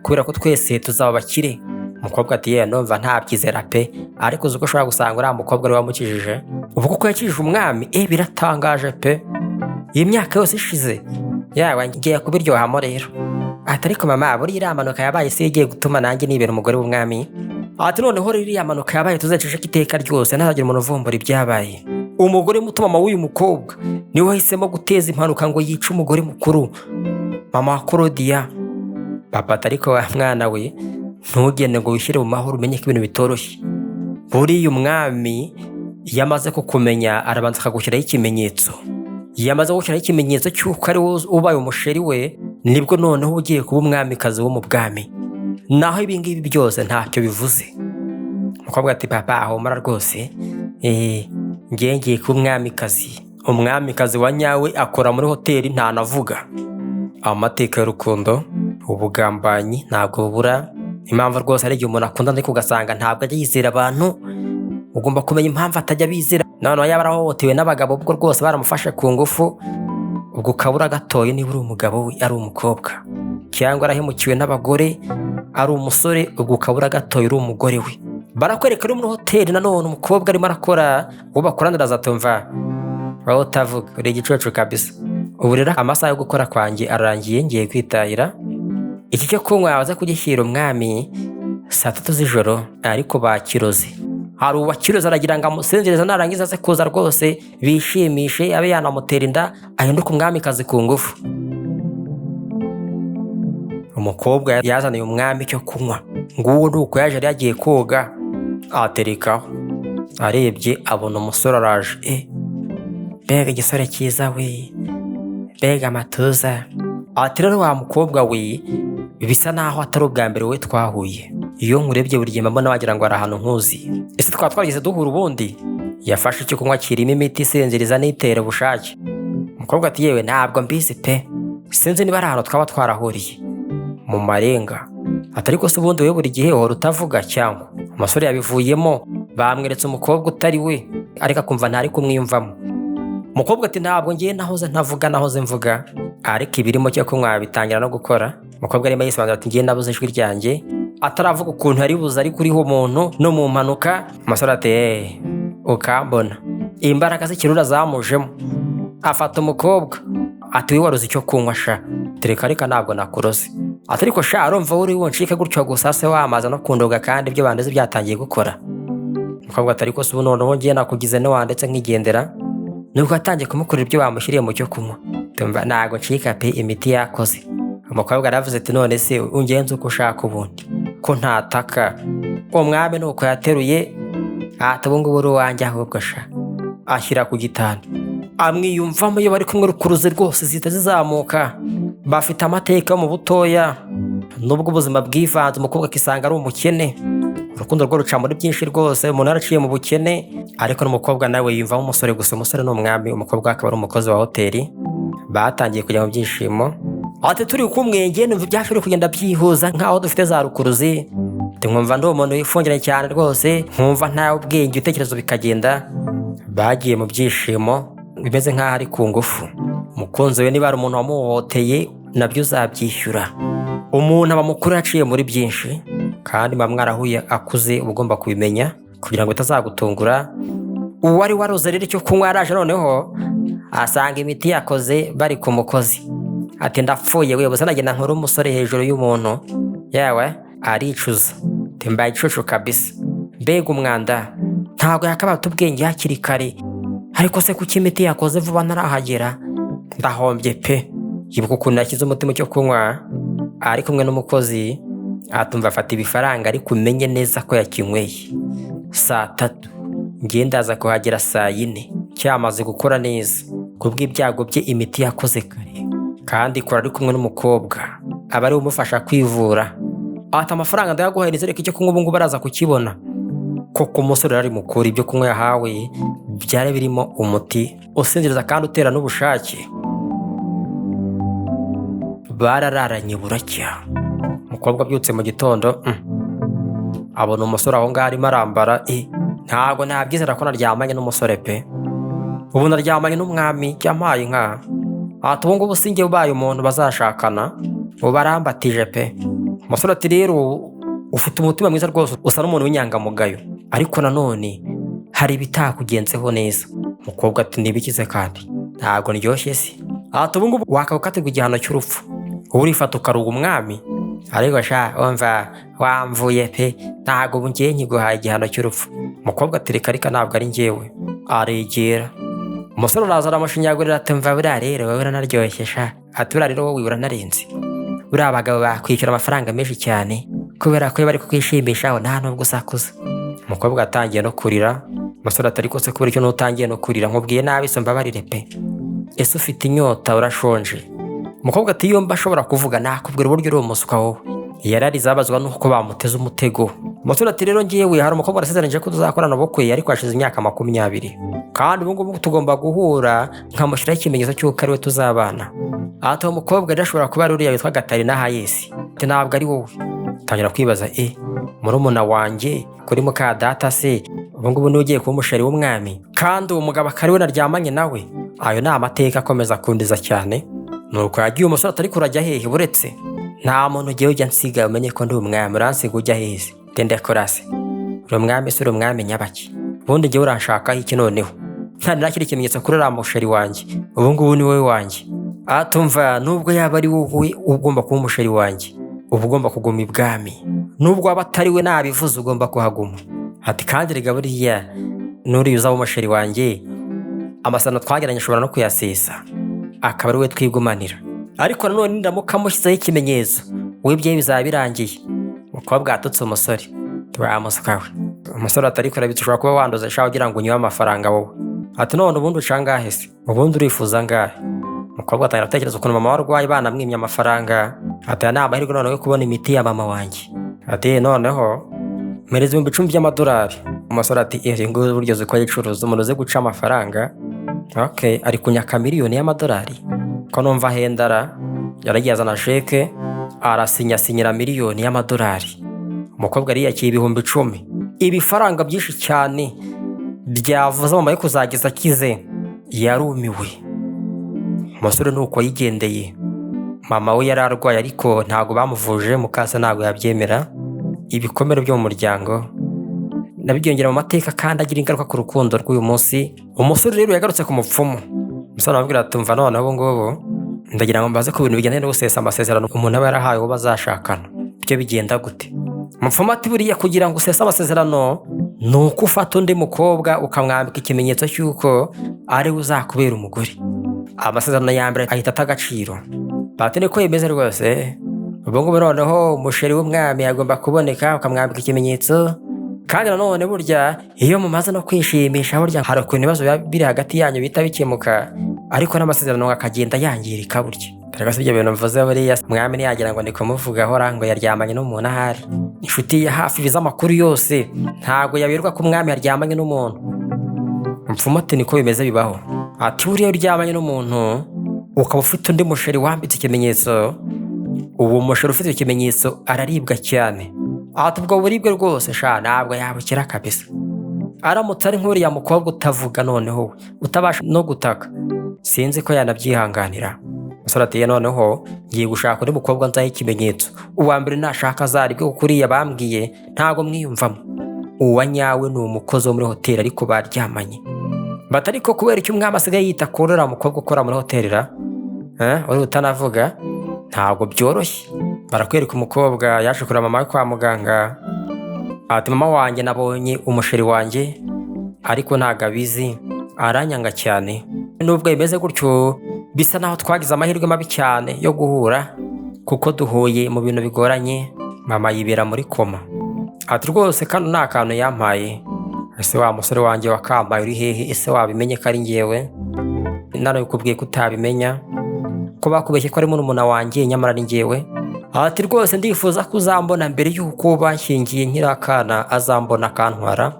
kubera ko twese tuzaba bakire. Umukobwa ati yewe numva ntabyizera pe, ariko uzi ko ushobora gusanga uriya mukobwa ari wamukijije. Ubu kuko yakijije umwami, biratangaje pe. Iyi myaka yose ishize yawe ngiye kubiryohamo rero. Ati ariko mama, buriya iriya mpanuka yabaye se igiye gutuma nanjye nibera umugore w'umwami? Ati noneho rero iriya mpanuka yabaye tuzacisheko iteka ryose, ntazagira umuntu uvumbura ibyabaye. Umugore muto mama w'uyu mukobwa niwe wahisemo guteza impanuka ngo yice umugore mukuru, mama wa Claudia. Papa ati ariko wa mwana we, ntugende ngo wishyire mu mahoro, umenye ko ibintu bitoroshye. Buriya umwami yamaze kukumenya arabanza akagushyiraho ikimenyetso. Yamaze gushyiraho ikimenyetso cy'uko ari wowe ubaye umusheri we, nibwo noneho ugiye kuba umwamikazi wo mu bwami. Naho ibi ngibi byose ntacyo bivuze. Umukobwa ati papa ahomara rwose, ngiye kuba umwamikazi. Umwamikazi wa nyawe akora muri hoteli ntanavuga. Amateka y'urukundo, ubugambanyi ntabwo bubura. Impamvu rwose ari igihe umuntu akunda ariko ugasanga ntabwo ajya yizera abantu. Ugomba kumenya impamvu atajya bizera. Noneho yaba arahohotewe n'abagabo ubwo rwose baramufashe ku ngufu, ubwo ukabura gatoye niba uri umugabo we ari umukobwa, cyangwa arahemukiwe n'abagore ari umusore, ubwo ukabura gatoye uri umugore we. Barakwereka uri muri hoteli nanone umukobwa arimo arakora, uwo bakoranira azatumva wowe utavuga, uri igicucu kabisa. Ubu rero amasaha yo gukora kwanjye arangiye, ngiye kwitahira. Iki cyo kunywa waza kugishyira umwami 3:00 z'ijoro, ariko bakiroze. Hari uwakiroze aragira ngo amusinzirize, narangiza aze kuza rwose bishimishe, abe yanamutera inda ahinduka umwamikazi ku ngufu. Umukobwa yazaniye umwami cyo kunywa, nguwo nuko yaje yari yagiye koga, aterekaho. Arebye abona umusore araje, mbega igisore cyiza we, mbega amatuza. Ati rero wa mukobwa we, bisa naho atari ubwa mbere we twahuye. Iyo nkurebye buri gihe mbona wagira ngo ari ahantu nkuzi. Ese twageze duhura ubundi? Yafashe icyo kunywa kirimo imiti isinziriza n'itera ubushake. Umukobwa ati yewe ntabwo mbizi pe, sinzi niba ari ahantu twaba twarahuriye mu marenga. Ati ariko se ubundi we buri gihe uhora utavuga cyangwa? Umusore yabivuyemo, bamweretse umukobwa utari we, ariko akumva ntari kumwiyumvamo. Umukobwa ati ntabwo ngiye nahoze ntavuga, nahoze mvuga, ariko ibirimo cyo kunywa bitangira no gukora. Umukobwa arimo yisobanura ati ngiye nabuze ijwi ryanjye, ataravuga ukuntu ari buze ari kuriho umuntu no mu mpanuka. Umusore ati ukambona imbaraga z'ikirura zamujemo, afata umukobwa ati we waruzi icyo kunywa sha, tereka reka ntabwo nakuroze. Ati ariko sha arumva uri wonshike gutyo gusa se wamaza no kundoga kandi ibyo bandeze byatangiye gukora. Umukobwa ati ariko se ubu noneho ngiye nakugize ne wandetse nkigendera, nubwo atangiye kumukorera ibyo bamushyiriye mu cyo kunywa. Tumva ntabwo ncika pe, imiti yakoze. Umukobwa aravuze ati none se ungenze uko ushaka ubundi ko ntataka. Umwami nuko yateruye, ati ubu ngubu uri uwanjye ahubwo sha, ashyira ku gitanda. Amwiyumvamo iyo bari kumwe rukuruze rwose zihita zizamuka. Bafite amateka yo mu butoya, nubwo ubuzima bwivanze. Umukobwa akisanga ari umukene, urukundo rwo ruca muri byinshi rwose. Umuntu yaraciye mu bukene, ariko n'umukobwa nawe yiyumvamo umusore gusa. Umusore ni umwami, umukobwa akaba ari umukozi wa hoteli. Batangiye kujya mu byishimo. Ati turi kumwenge numva ibyacu biri kugenda byihuza nkaho dufite za rukuruzi. Nkumva ndi umuntu wifungiranye cyane rwose, nkumva nta ubwenge, ibitekerezo bikagenda. Bagiye mu byishimo bimeze nk'aho ari ku ngufu. Umukunzi we niba ari umuntu wamuhohoteye, nabyo uzabyishyura. Umuntu aba mukuru yaciye muri byinshi, kandi mba mwarahuye akuze, uba ugomba kubimenya kugira ngo bitazagutungura. Uwari waroze rero icyo kunywa yaraje noneho asanga imiti yakoze bari ku mukozi. Ati ndapfuye we, busa nagenda nkora umusore hejuru y'umuntu, yewe aricuza. Mbaye icucu kabisa, mbega umwanda, ntabwo yakabata ubwenge hakiri kare. Ariko se kuki imiti yakoze vuba ntarahagera? Ndahombye pe. Yibuka ukuntu yashyize umutima cyo kunywa ari kumwe n'umukozi. Atumva afata ibifaranga, ariko umenye neza ko yakinyweye 3:00. Ngiye ndaza kuhagera 4:00, cyamaze gukora neza. Kubw'ibyago bye imiti yakoze kare, kandi kora ari kumwe n'umukobwa aba ari umufasha kwivura. Ati amafaranga ndayaguhaye nizereka icyo kunywa ubu ngubu araza kukibona. Koko umusore ari mukuru, ibyo kunywa yahawe byari birimo umuti usinziriza kandi utera n'ubushake. Barararanye buracya. Umukobwa abyutse mu gitondo abona umusore aho ngaho arimo arambara. Ntabwo nabyizera ko naryamanye n'umusore pe, ubu naryamanye n'umwami yampaye inka. Ati ubu ngubu sinjye ubaye umuntu bazashakana, ubu arambatije pe. Umusore ati rero ufite umutima mwiza rwose, usa n'umuntu w'inyangamugayo, ariko nanone hari ibitakugenzeho neza. Umukobwa ati nibikize kandi ntabwo ndyoshye se. Ati ubu ngubu wakagukatirwa igihano cy'urupfu, ubu urifata ukaruga umwami. Ariko sha umva wamvuye pe, ntabwo ubu ngiye nkiguhaye igihano cy'urupfu. Umukobwa ati reka ntabwo ari njyewe. Aregera umusore araza aramushinyagurira ati mva buriya rero wowe uranaryoshye sha. Ati buriya rero wowe uranarenze, buriya abagabo bakwishyura amafaranga menshi cyane kubera ko iyo bari kukwishimishaho nta nubwo usakuza. Umukobwa atangiye no kurira. Umusore ati ariko se kubera icyo n'utangiye no kurira, nkubwiye nabi se mbabarire pe, ese ufite inyota urashonje? Umukobwa ati iyo mba ashobora kuvuga nakubwira uburyo uri umuswa wowe. Yararize abazwa nuko bamuteze umutego. Umusore ati rero ngiyewe hari umukobwa arasezeranyije ko tuzakorana ubukwe ariko hashize imyaka 20, kandi ubu ngubu tugomba guhura nkamushyiraho ikimenyetso cy'uko ari we tuzabana. Ati uwo mukobwa rero ashobora kuba ari uriya witwa Gatarina Hayesi. Ati ntabwo ari wowe. Tangira kwibaza murumuna wanjye kuri muka data se ubu ngubu niwe ugiye kuba umusheri w'umwami, kandi uwo mugabo akari we naryamanye nawe? Ayo ni amateka akomeza kundiza cyane. Nuko yagiye umusore atari kurajya hehe buretse nta muntu ugiye ujya nsiga umenye ko ndi umwami, uransiga ujya heze dende korase. Uri umwami se uri umwami nyabaki? Ubundi ngiye uranshakaho iki noneho? Nta nakiri ikimenyetso kuri uriya musheri wanjye, ubu ngubu ni wowe wanjye. Atumva nubwo yaba ari wowe ugomba kuba umusheri wanjye, uba ugomba kuguma ibwami, nubwo waba atari we nabivuze ugomba kuhaguma. Ati kandi rega buriya nuriya uzaba umusheri wanjye amasano twagiranye ashobora no kuyasesa akaba ari we twigumanira, ariko nanone ndamuka mushyizeho ikimenyetso wibye bizaba birangiye. Umukobwa atutse umusore turamusukawe. Umusore atari kora bitushobora kuba wanduza shaho ugira ngo unywe amafaranga wowe. Ati none ubundi ucangahe se, ubundi urifuza ngahe? Umukobwa atangira gutekereza ukuntu mama warwaye banamwimye amafaranga. Ati nta mahirwe noneho yo kubona imiti ya mama wanjye. Ati noneho mpereza 10,000 by'amadolari. Umusore ati ngo uburyo ziko yicuruza umuntu uze guca amafaranga. Okay, ari kunyaka miliyoni y'amadolari ko numva hendara. Yaragiye azana sheke arasinyira miliyoni y'amadolari. Umukobwa ari yakiye 10,000, ibifaranga byinshi cyane byavuze mama yo kuzageza akize. Yarumiwe. Umusore nuko yigendeye. Mama we yararwaye ariko ntago bamuvuje, mukase ntago yabyemera. Ibikomere byo mu muryango nabyongera mu mateka kandi agira ingaruka ku rukundo rw'uyu munsi. Umusore rero yagarutse ku mupfumu. Umusore arabwira ati mva none ubu ngubu ndagira ngo mbaze ku bintu bijyanye no gusesa amasezerano umuntu aba yarahaye uwo bazashakana, byo bigenda gute? Umupfumu ati buriya kugira ngo usese amasezerano nuko ufata undi mukobwa ukamwambika ikimenyetso cy'uko ari we uzakubera umugore. Amasezerano ya mbere ahita atagaciro. Bati niko yemeze rwose. Ubwo ngubu noneho umusheri w'umwami agomba kuboneka ukamwambika ikimenyetso. Kandi nanone burya iyo mumaze no kwishimisha burya hari ukuntu ibibazo biri hagati yanyu bita bikemuka, ariko n'amasezerano akagenda yangirika burya. Karega se ibyo bintu mvuze buriya umwami ntiyagira ngo ndikumuvuga ahora ngo yaryamanye n'umuntu ahari. Inshuti ya hafi biza amakuru yose ntabwo yabirwa ko umwami yaryamanye n'umuntu. Umupfumu ati niko bimeze bibaho. Ati buriya uryamanye n'umuntu ukaba ufite undi musheri wambitse ikimenyetso, ubu musheri ufite ikimenyetso araribwa cyane. Ati ubwo buribwe rwose sha ntabwo yabukira kabisa. Aramutse ari nk'uriya mukobwa utavuga noneho utabasha no gutaka, sinzi ko yanabyihanganira. Umusore ati noneho ngiye gushaka undi mukobwa nzaho ikimenyetso, uwa mbere nashaka azaribwe kuriya bambwiye ntabwo mwiyumvamo. Uwa nyawe ni umukozi wo muri hoteli ariko baryamanye. Batari ko kubera icyo umwami asigaye yita kurora mukobwa ukora muri hoteli ra uri utanavuga ntabwo byoroshye. Barakwereka umukobwa yaje kureba mama we kwa muganga. Ati mama wanjye nabonye umusheri wanjye ariko ntago abizi, aranyanga cyane. Nubwo bimeze gutyo bisa naho twagize amahirwe mabi cyane yo guhura, kuko duhuye mu bintu bigoranye. Mama yibera muri koma. Ati rwose kandi nta kantu yampaye. Ese wa musore wanjye wakampaye uri hehe? Ese wabimenye ko ari njyewe? Nano bikubwiye ko utabimenya, ko bakubeshye ko ari murumuna wanjye nyamara ari njyewe. ati rwose ndifuza ko uzambona mbere y'uko banshyingiye nkiri akana azambona akantwara.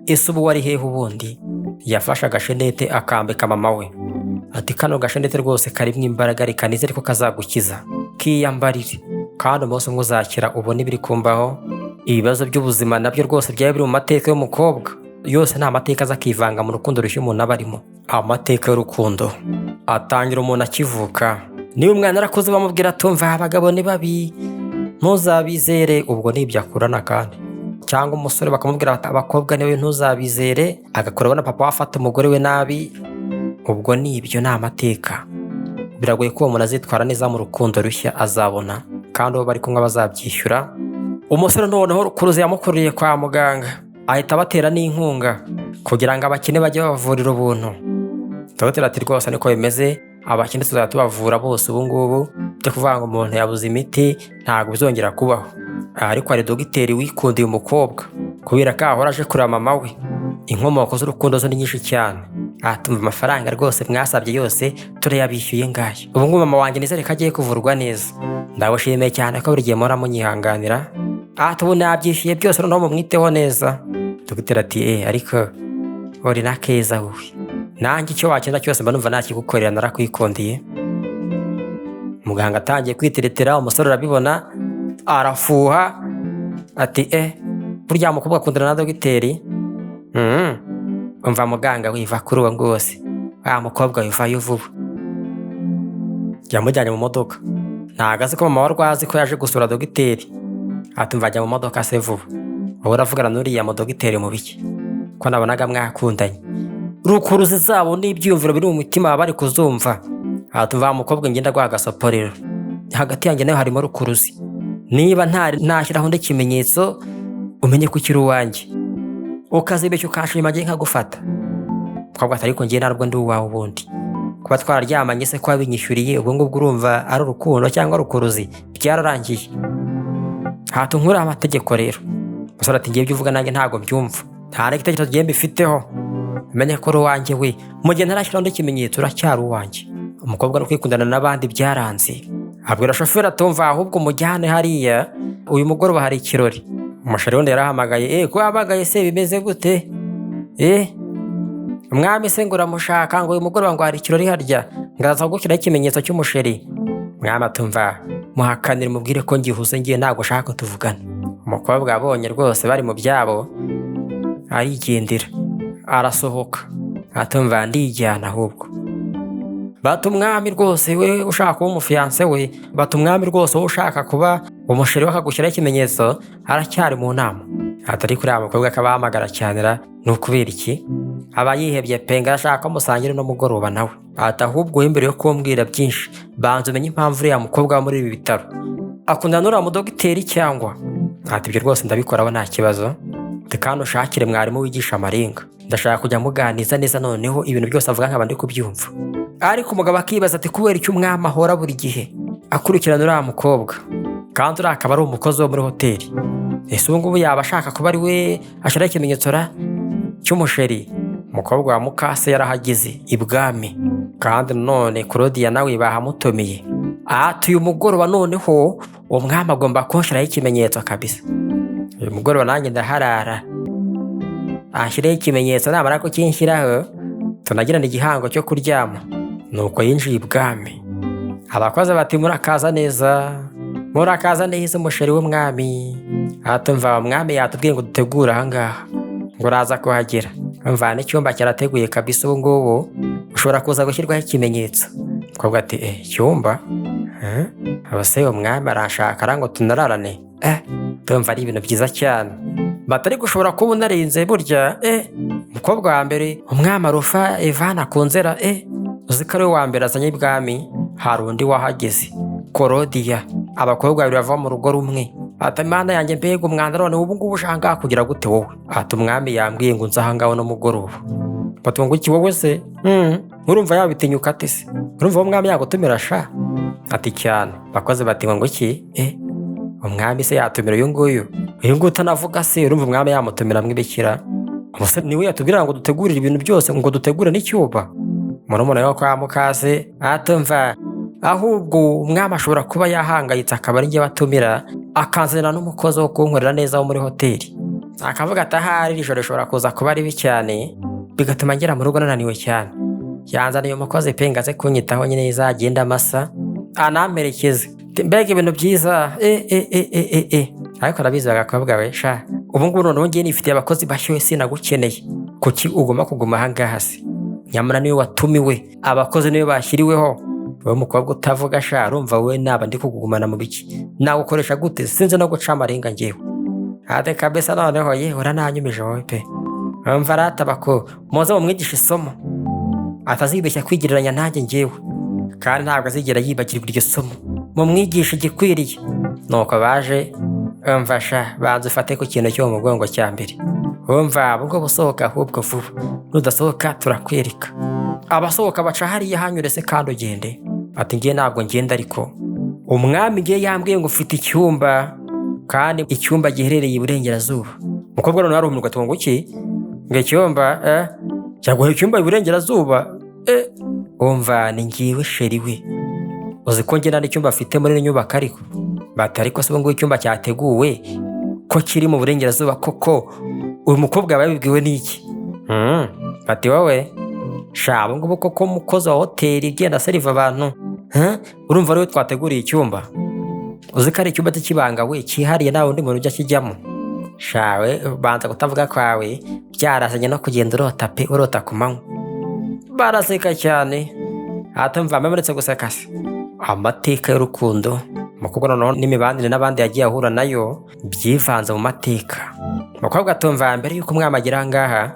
Ese ubu wari hehe ubundi? Yafashe agashenete akambika mama we. Ati kano gashenete rwose karimo imbaraga, reka nizere ko kazagukiza. Kiyambarire kandi umunsi umwe uzakira ubone ibiri kumbaho. Ibibazo by'ubuzima nabyo rwose byari biri mu mateka y'umukobwa. Yose nta mateka aza akivanga mu rukundo rushya umuntu aba arimo. Amateka y'urukundo atangira umuntu akivuka. Niba umwana arakuze bamubwira atumva abagabo ni babi ntuzabizere, ubwo nibyo akurana kandi. Cyangwa umusore bakamubwira ati abakobwa niwe ntuzabizere, agakora abona papa wafata umugore we nabi, ubwo nibyo ni amateka. Biragoye ko uwo muntu azitwara neza mu rukundo rushya azabona, kandi uwo bari kumwe bazabyishyura. Umusore noneho rukuruzi yamukururiye kwa muganga, ahita abatera n'inkunga kugira ngo abakene bajye babavurira ubuntu. Dogiteri ati rwose niko bimeze, abakene tuzajya tubavura bose ubu ngubu, byo kuvuga ngo umuntu yabuze imiti ntabwo bizongera kubaho. Ariko hari dogiteri wikundiye umukobwa kubera ko ahora aje kureba mama we. Inkomoko z'urukundo zo ni nyinshi cyane. Atumva amafaranga rwose mwasabye yose turayabishyuye ngayo. Ubu ngubu mama wanjye nizere ko agiye kuvurwa neza. Ndagushimiye cyane ko buri gihe muhora munyihanganira. Ubu nabyishyuye byose noneho mumwiteho neza. Dogiteri ati ariko uri na keza wowe. Nanjye icyo wakenera cyose mba numva nakigukorera, narakwikundiye. Muganga atangiye kwiteretera, umusore arabibona arafuha ati burya mukobwa akundana na dogiteri. Umva muganga wiva kuri uwo rwose, wa mukobwa wivayo vuba. Yamujyanye mu modoka, ntago azi ko mama we arwazi ko yaje gusura dogiteri. Atumva ajya mu modoka se vuba, wowe uravugana n'uriya mu dogiteri mu biki ko nabonaga mwakundanye. Rukuruzi zabo n'ibyiyumviro biri mu mutima bari kuzumva. Atumva mukobwa ngenda guha agasoporero, hagati yanjye nawe harimo rukuruzi. Niba ntashyiraho undi kimenyetso umenye ko ukiri uwanjye, ukazibeshya ukashima ngiye nkagufata. Mukobwa ati ariko ngiye ntabwo ndi uwawe ubundi, kuba twararyamanye se ko wabinyishyuriye ubwo ngubwo urumva ari urukundo cyangwa rukuruzi? Byararangiye. Nkuriho amategeko rero. Umusore ati ngiye ibyo uvuga nanjye ntabwo mbyumva, nta n'igitekerezo ngiye mbifiteho. Menye ko uri uwanjye we, mu gihe ntarashyiraho undi kimenyetso uracyari uwanjye. Umukobwa no kwikundana n'abandi byaranze, abwira shoferi atumva ahubwo umujyane hariya, uyu mugoroba hari ikirori. Umushari wundi yarahamagaye, ko yahamagaye se bimeze gute? Umwami se ngo uramushaka, ngo uyu mugoroba ngo hari ikirori harya, ngaza gushyiraho ikimenyetso cy'umusheri. Umwami atumva muhakanire mubwire ko ngihuse ngiye ntabwo ushaka tuvugana. Umukobwa abonye rwose bari mu byabo arigendera, arasohoka. Atumva ndijyana ahubwo. Bata umwami rwose we ushaka kuba umufiyanse we, bata umwami rwose wowe ushaka kuba umusheri we akagushyiraho ikimenyetso aracyari mu nama. Atari kuri mukobwa akabahamagara cyanira, ni ukubera iki? Aba yihebye penga ashaka ko musangira no mugoroba nawe. Ati ahubwo imbere yo kumbwira byinshi banza umenye impamvu uriya mukobwa muri ibi bitaro akundana n'uriya mu dogiteri cyangwa? Ati ibyo rwose ndabikoraho nta kibazo, kandi ushakire mwarimu wigisha amarenga. Ndashaka kujya muganiza neza noneho ibintu byose avuga nkaba ndi kubyumva. Ariko umugabo akibaza ati kubera icyo umwami ahora buri gihe akurikirana uriya mukobwa, kandi uriya akaba ari umukozi wo muri hoteli? Ese ubu ngubu yaba ashaka kuba ari we ashyiraho ikimenyetso cy'umusheri? Umukobwa wa mukase yarahageze ibwami, kandi none Claudia nawe bahamutomeye. Ati uyu mugoroba noneho uwo mwami agomba kunshyiraho ikimenyetso kabisa. Uyu mugoroba nanjye ndaharara ashyireho ikimenyetso, namara ko kinshyiraho tunagirana igihango cyo kuryama. Nuko yinjiye ibwami. Abakozi bati murakaza neza, murakaza neza umusheri w'umwami. Atumva umwami yatubwiye ngo dutegure ahangaha, ngo uraza kuhagera. Mvana icyumba cyarateguye kabisa, ubu ngubu ushobora kuza gushyirwaho ikimenyetso. Mukobwa ati icyumba? Abase umwami arashaka arango tunararane. Tumva ari ibintu byiza cyane. Batari gushobora kuba unarinze burya. Umukobwa wa mbere umwami arufa Ivana akunzera. Uzi ko ari we wa mbere azanye ibwami, hari undi wahageze Claudia. Abakobwa babiri bava mu rugo rumwe. Ati Imana yanjye mbega umwanda none ubu ngubu ushaka kugira gute wowe? Ati umwami yambwiye ngo nze ahangaho no mugoroba. Bati ngo iki wowe se? Urumva yabitinyuka ate se? Urumva uwo mwami yagutumira sha? Ati cyane. Bakoze bati ngo iki? Umwami se yatumira uyu nguyu? Uyu nguyu utanavuga se urumva umwami yamutumira mwibikira? Umusore niwe yatubwira ngo dutegurire ibintu byose, ngo dutegure n'icyuba. Murumuna we kwa mukase atumva ahubwo umwami ashobora kuba yahangayitse akaba ari njye batumira, akanzanira n'umukozi wo kunkorera neza wo muri hoteli. Akavuga ati ahari iri joro rishobora kuza kuba ribi cyane, bigatuma ngera mu rugo nananiwe cyane. Yanzaniye umukozi pe ngo aze kunyitaho nyine izagenda amasa anamperekeze. Mbega ibintu byiza. Ariko arabizi bagakobwa we sha, ubu ngubu noneho ngiye nifitiye abakozi bashyuwe sinagukeneye. Kuki ugomba kuguma aha ngaha se? Nyamara niwe watumiwe, abakozi niwe bashyiriweho. Wowe mukobwa utavuga sha, urumva wowe naba ndi kugumana mu biki? Nagukoresha gute? Sinzi no guca amarenga ngewe. Ade kabisa noneho ye urananyumije wowe pe. Umva arataba ko muze mumwigisha isomo, atazibeshya kwigereranya nanjye ngewe, kandi ntabwo azigera yibagirwa iryo somo. Mumwigisha igikwiriye. Nuko baje, umva sha, banza ufate ku kintu cyo mu mugongo cya mbere. Umva ubwo busohoka ahubwo vuba, nudasohoka turakwereka. Abasohoka baca hariya hanyure se kandi ugende. Ati ngiye ntabwo ngenda, ariko umwami ngiye yambwiye ngo ufite icyumba, kandi icyumba giherereye iburengerazuba. Umukobwa none arumirwa ati ngo iki? Ngo icyumba cyaguha icyumba iburengerazuba? Umva ni ngiwe sheri we, uzi ko njye nta n'icyumba afite muri nyubako ariko. Bati ariko se ngo icyumba cyateguwe ko kiri mu burengerazuba koko uyu mukobwa yabibwiwe n'iki? Bati wowe sha, ubu ngubu koko umukozi wa hoteli igenda seriva abantu, urumva rero twateguriye icyumba? Uzi ko ari icyumba cy'ibanga we cyihariye nta wundi muntu ujya kijyamo. Shawe banza kutavuga kwawe byarasanye no kugenda urota pe, urota ku manywa. Baraseka cyane. Atumva amemuretse guseka se. Amateka y'urukundo umukobwa noneho n'imibanire n'abandi yagiye ahura nayo byivanze mu mateka. Umukobwa atumva mbere yuko umwami agera ngaha,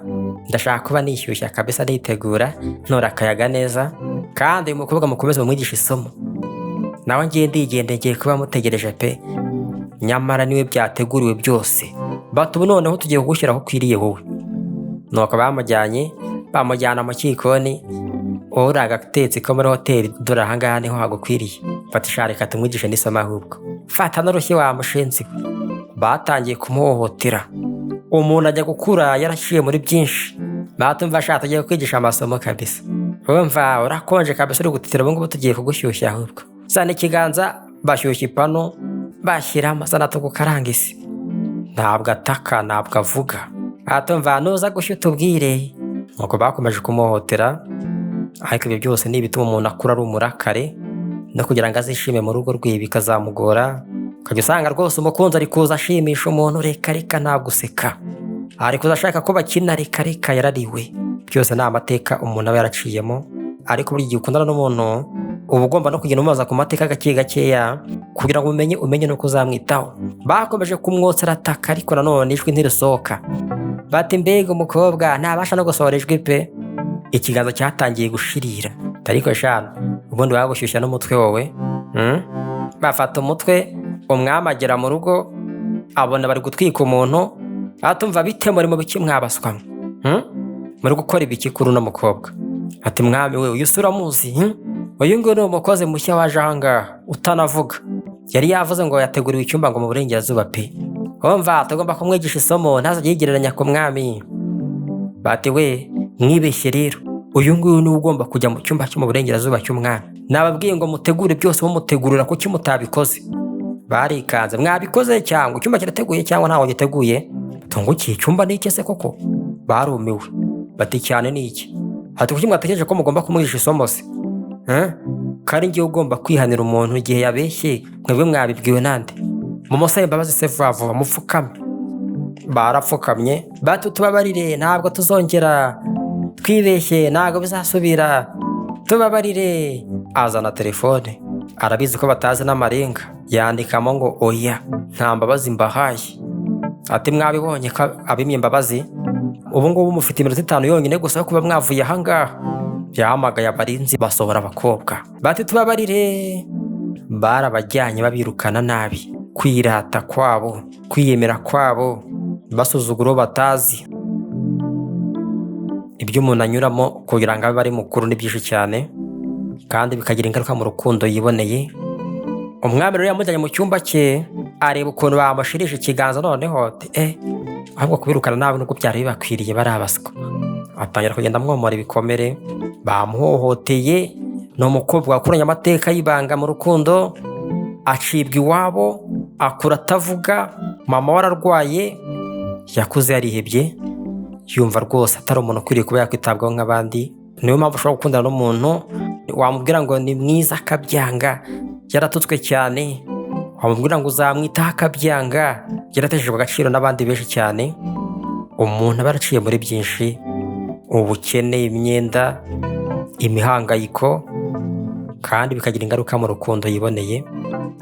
ndashaka kuba nishyushya kabisa nitegura ntora akayaga neza, kandi uyu mukobwa mukomeze mumwigisha isomo. Nawe ngiye ndigende ngiye kuba mutegereje pe, nyamara niwe byateguriwe byose. Bati ubu noneho tugiye kugushyiraho ukwiriye wowe. Nuko bamujyana mu kikoni. Wowe uri agatetsi ko muri hoteli, dore aha ngaha niho hagukwiriye. Fata sha, reka tumwigishe n'isomo ahubwo. Fata n'urushyi wa mushenzi we. Batangiye kumuhohotera. Umuntu ajya gukura yarashiye muri byinshi. Batumva sha, tugiye kwigisha amasomo kabisa. Umva urakonje kabisa, uri gutitira, ubu ngubu tugiye kugushyushya ahubwo. Zana ikiganza, bashyushya ipanu, bashyiramo zana tugukaranga isi. Ntabwo ataka, ntabwo avuga. Atumva nuza gushya utubwire. Nuko bakomeje kumuhohotera. Ariko ibyo byose ni ibituma umuntu akura ari umurakare, no kugira ngo azishime mu rugo rwe bikazamugora. Ukajya usanga rwose umukunzi ari kuza ashimisha umuntu, reka ntabwo useka. Ari kuza ashaka ko bakina, reka yarariwe. Byose ni amateka umuntu aba yaraciyemo. Ariko buri gihe ukundana n'umuntu uba ugomba no kugenda umubaza ku mateka gake gakeya, kugira ngo umenye nuko uzamwitaho. Bakomeje kumwotsa arataka, ariko nanone ijwi ntirisohoka. Bati mbega umukobwa ntabasha no gusohora ijwi pe. Ikiganza cyatangiye gushirira. Ariko shana, ubundi bagushyushya n'umutwe wowe. Bafata umutwe, umwami agera mu rugo, abona bari gutwika umuntu. Atumva bite muri mu biki mwabaswamo? Muri gukora ibiki kuri uno mukobwa? Ati mwami we, uyu sura muzi? Uyu nguyu ni umukozi mushya waje aha ngaha utanavuga. Yari yavuze ngo yateguriwe icyumba ngo mu burengerazuba pe. Umva tugomba kumwigisha isomo, ntazajye yigereranya ku mwami. Bati we mwibeshye rero, uyu nguyu niwe ugomba kujya mu cyumba cyo mu burengerazuba cy'umwami. Nababwiye ngo mutegure byose, mumutegurira kuki mutabikoze? Barikanze, mwabikoze cyangwa icyumba kirateguye cyangwa ntawe giteguye? Tungukiye icyumba ni iki se koko? Barumiwe. Bati cyane ni iki? Ati kuki mwatekereje ko mugomba kumwigisha isomo se? Kari ngiye ugomba kwihanira umuntu igihe yabeshye, mwebwe mwabibwiwe nande? Mumusabe imbabazi se vuba mupfukame. Barapfukamye. Bati tubabarire, ntabwo tuzongera, twibeshye ntabwo bizasubira, tubabarire. Azana telefone, arabizi ko batazi n'amarenga, yandikamo ngo oya nta mbabazi mbahaye. Ati mwabibonye ko abimye imbabazi? Ubu ngubu mufite iminota 5 yonyine gusa yo kuba mwavuye aha ngaha. Yahamagaye abarinzi basohora abakobwa. Bati tubabarire. Barabajyanye babirukana nabi. Kwirata kwabo, kwiyemera kwabo, basuzuguro batazi. Ibyo umuntu anyuramo kugira ngo abe ari mukuru ni byinshi cyane, kandi bikagira ingaruka mu rukundo yiboneye. Umwami rero yamujyanye mu cyumba cye, areba ukuntu bamushirisha ikiganza, noneho ahubwo kubirukana nabi nubwo byari bibakwiriye barabaswa. Atangira kugenda amwomora ibikomere, bamuhohoteye ni umukobwa wakuranye amateka y'ibanga mu rukundo, acibwa iwabo, akura atavuga, mama we ararwaye, yakuze yarihebye, yumva rwose atari umuntu ukwiriye kuba yakwitabwaho nk'abandi. Niyo mpamvu ushobora gukundana n'umuntu wamubwira ngo ni mwiza akabyanga, yaratutswe cyane, wamubwira ngo uzamwitaho akabyanga, yarateshejwe agaciro n'abandi benshi cyane. Umuntu aba yaraciye muri byinshi, ubukene, imyenda, imihangayiko, kandi bikagira ingaruka mu rukundo yiboneye.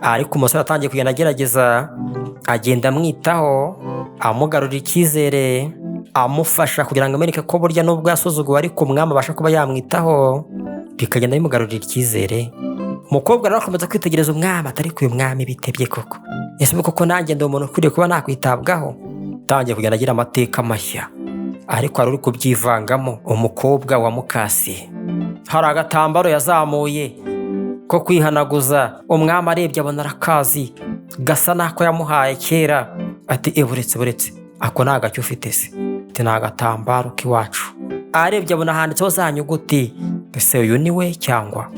Ariko umusore atangiye kugenda agerageza, agenda amwitaho, amugarurira icyizere, amufasha kugira ngo amenyeke ko burya nubwo yasuzuguwe ariko umwami abasha kuba yamwitaho, bikagenda bimugarurira icyizere. Umukobwa rero akomeza kwitegereza umwami, atari uyu mwami bitebye koko, ese koko nanjye ndi umuntu ukwiriye kuba nakwitabwaho? Atangiye kugenda agira amateka mashya, ariko hari uri kubyivangamo. Umukobwa wa mukasi hari agatambaro yazamuye ko kwihanaguza, umwami arebye abona arakazi, gasa n'ako yamuhaye kera. Ati buretse ako ni agacyo ufite se? Ati ni agatambaro k'iwacu. Arebye abona handitseho za nyuguti, ese uyu ni we cyangwa?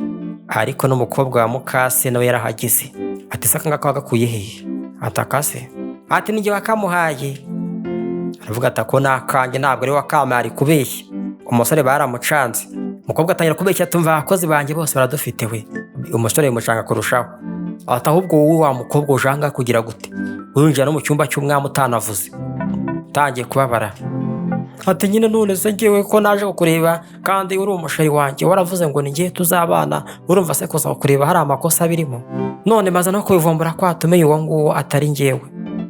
Ariko n'umukobwa wa mukase nawe yarahageze. Ati se aka ngaka wagakuye hehe? Ati akase? Ati ni jye wakamuhaye. Aravuga ati ako ni akanjye, ntabwo ari we wakamuhaye, ari kubeshya. Umusore baramucanze. Umukobwa atangira kubeshya, tumva abakozi banjye bose baradufite we. Umusore bimucanga kurushaho. Ati ahubwo wowe wa mukobwa ujanga kugira gute? Winjira no mu cyumba cy'umwami utanavuze. Tangiye kubabara. Ati nyine none se ngewe ko naje kukureba kandi uri umusheri wanjye, waravuze ngo ni ngiye tuzabana, urumva se kuza kukureba hari amakosa birimo? None maze no kubivumbura ko watumeye uwo nguwo atari ngewe.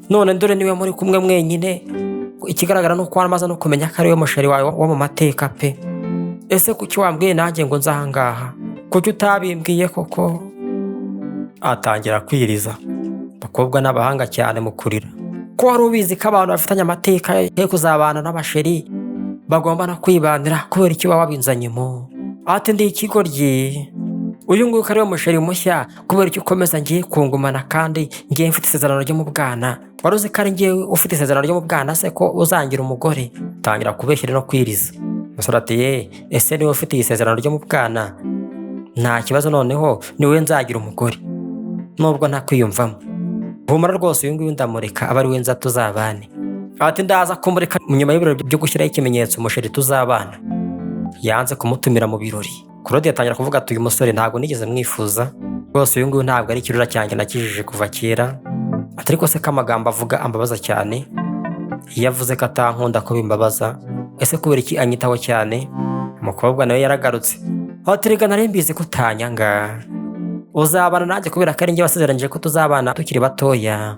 None dore niwe muri kumwe mwenyine, ikigaragara ni uko wamaze no kumenya ko ari we musheri wawe wo mu mateka pe. Ese kuki wambwiye nanjye ngo nza ahangaha? Kuki utabimbwiye koko? Atangira kwiriza. Abakobwa n'abahanga cyane mu kurira. Ko wari ubizi ko abantu bafitanye amateka yo kuzabana n'abasheri bagomba no kwibanira, kubera icyo baba babinzanyemo? Ati ndi ikigoryi, uyu nguyu ko ari we musheri mushya, kubera icyo ukomeza ngiye kungumana kandi ngiye mfite isezerano ryo mu bwana? Wari uzi ko ari ngiye ufite isezerano ryo mu bwana se ko uzangira umugore? Tangira kubeshyira no kwiriza. Umusore ati ese niwe ufite isezerano ryo mu bwana? Nta kibazo, noneho niwe nzagira umugore nubwo ntakwiyumvamo. Humura rwose uyu nguyu ndamureka aba ari we nza tuzabane. Ati ndaza kumureka nyuma y'ibirori byo gushyiraho ikimenyetso umusheri tuzabana. Yanze kumutumira mu birori. Claude yatangira kuvuga ati uyu musore ntabwo nigeze mwifuza rwose, uyu nguyu ntabwo ari ikirura cyanjye nakijije kuva kera. Ati ariko se ko amagambo avuga ambabaza cyane, iyo avuze ko atankunda ko bimbabaza, ese kubera iki anyitaho cyane? Umukobwa nawe yaragarutse. Ati rega nari mbizi ko utanyanga, uzabana nanjye kubera ko ari njye wasezeranyije ko tuzabana tukiri batoya.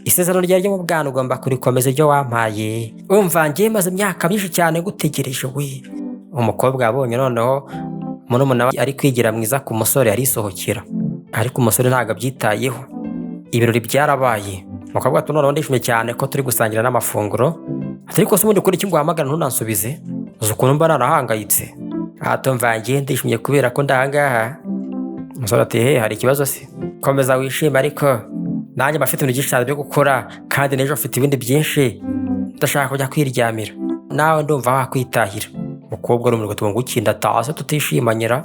Isezerano ryawe ryo mu bwana ugomba kurikomeza ibyo wampaye. Umva ngiye maze imyaka myinshi cyane gutegereje we. Umukobwa yabonye noneho murumuna we ari kwigira mwiza ku musore, arisohokera. Ariko umusore ntabwo abyitayeho. Ibirori byarabaye. Umukobwa ati noneho ndishimye cyane ko turi gusangira n'amafunguro. Ati ariko se ubundi kuri iki ngo uhamagara ntunansubize? Uzi ukuntu mba narahangayitse. Ati mva ngiye ndishimye kubera ko ndahangaha. Umusore ati hari ikibazo se? Komeza wishime, ariko nanjye mba mfite ibintu byinshi cyane byo gukora, kandi n'ejo mfite ibindi byinshi, ndashaka kujya kwiryamira, nawe ndumva wakwitahira. Umukobwa arumirwa ati ngo ukinda tase tutishimanyira.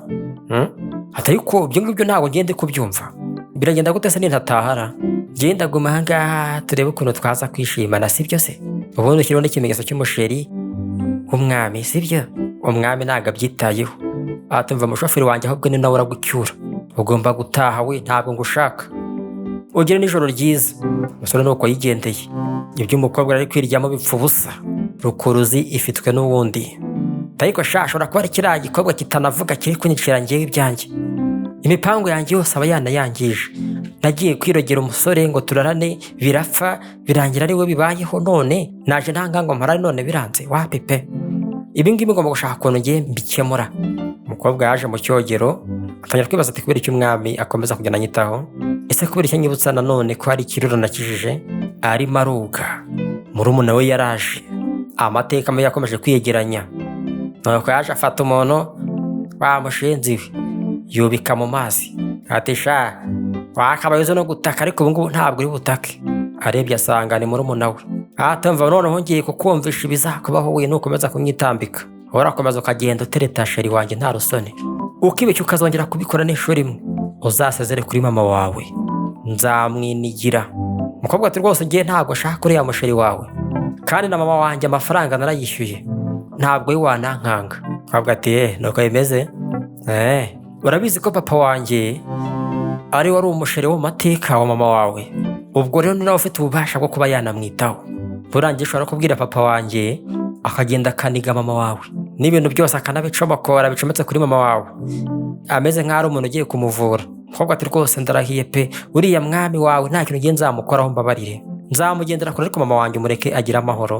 Ati ariko ibyo ngibyo ntabwo ngende kubyumva. Biragenda gute se nintatahara? Genda guma ahangaha turebe ukuntu twaza kwishimana, sibyo se? Ubundi ushyiraho n'ikimenyetso cy'umusheri w'umwami, sibyo? Umwami ntabwo abyitayeho. Ati mva mushoferi wanjye ahubwo ni nawe uragucyura, ugomba gutaha we, ntabwo ngushaka. Ugire n'ijoro ryiza. Umusore nuko yigendeye. Ibyo umukobwa ari kwiryamo bipfa ubusa. Rukuruzi ifitwe n'uwundi. Ariko shashobora kuba ari kiriya gikobwa kitanavuga kiri kunyicira ngewe ibyanjye. Imipango yanjye yose aba yanayangije. Nagiye kwirogera umusore ngo turarane, birapfa birangira ari we bibayeho, none naje ntangango mparari none biranze, wapi pe. Ibi ngibi ngomba gushaka ukuntu ngiye mbikemura. Umukobwa yaje mu cyogero, atangira kwibaza ati kubera icyo umwami akomeza kugenda anyitaho? Ese kubera icyo nyibutsa nanone ko hari ikirura nakijije? Arimo aruga. Murumuna we yaraje. Amateka mabi yakomeje kwiyegeranya. Nuko yaje afata umuntu wamushinze iwe, yubika mu mazi. Ati sha wakabaye uzi no gutaka, ariko ubu ngubu ntabwo uri butake. Arebye asanga ni murumuna we. Ati mva noneho ngiye kukumvisha ibizakubaho we nukomeza kunyitambika. Urakomeza ukagenda utereta sheri wanjye nta rusoni. ukibeshya ukazongera kubikora n'inshuro imwe, uzasezere kuri mama wawe, nzamwinigira. Umukobwa ati rwose ngiye ntabwo nshaka uriya musheri wawe, kandi na mama wanjye amafaranga narayishyuye, ntabwo we wanankanga. Umukobwa ati nuko bimeze. Urabizi ko papa wanjye ari wari umusheri wo mu mateka wa mama wawe, ubwo rero ni nawe ufite ububasha bwo kuba yanamwitaho. Burangiye ushobora kubwira papa wanjye akagenda akaniga mama wawe, n'ibintu byose akanabicomokora bicometse kuri mama wawe, ameze nk'aho ari umuntu ugiye kumuvura. Umukobwa ati rwose ndarahiye pe, uriya mwami wawe nta kintu ngiye nzamukoraho, mbabarire, nzamugendera kure ariko mama wanjye umureke agira amahoro.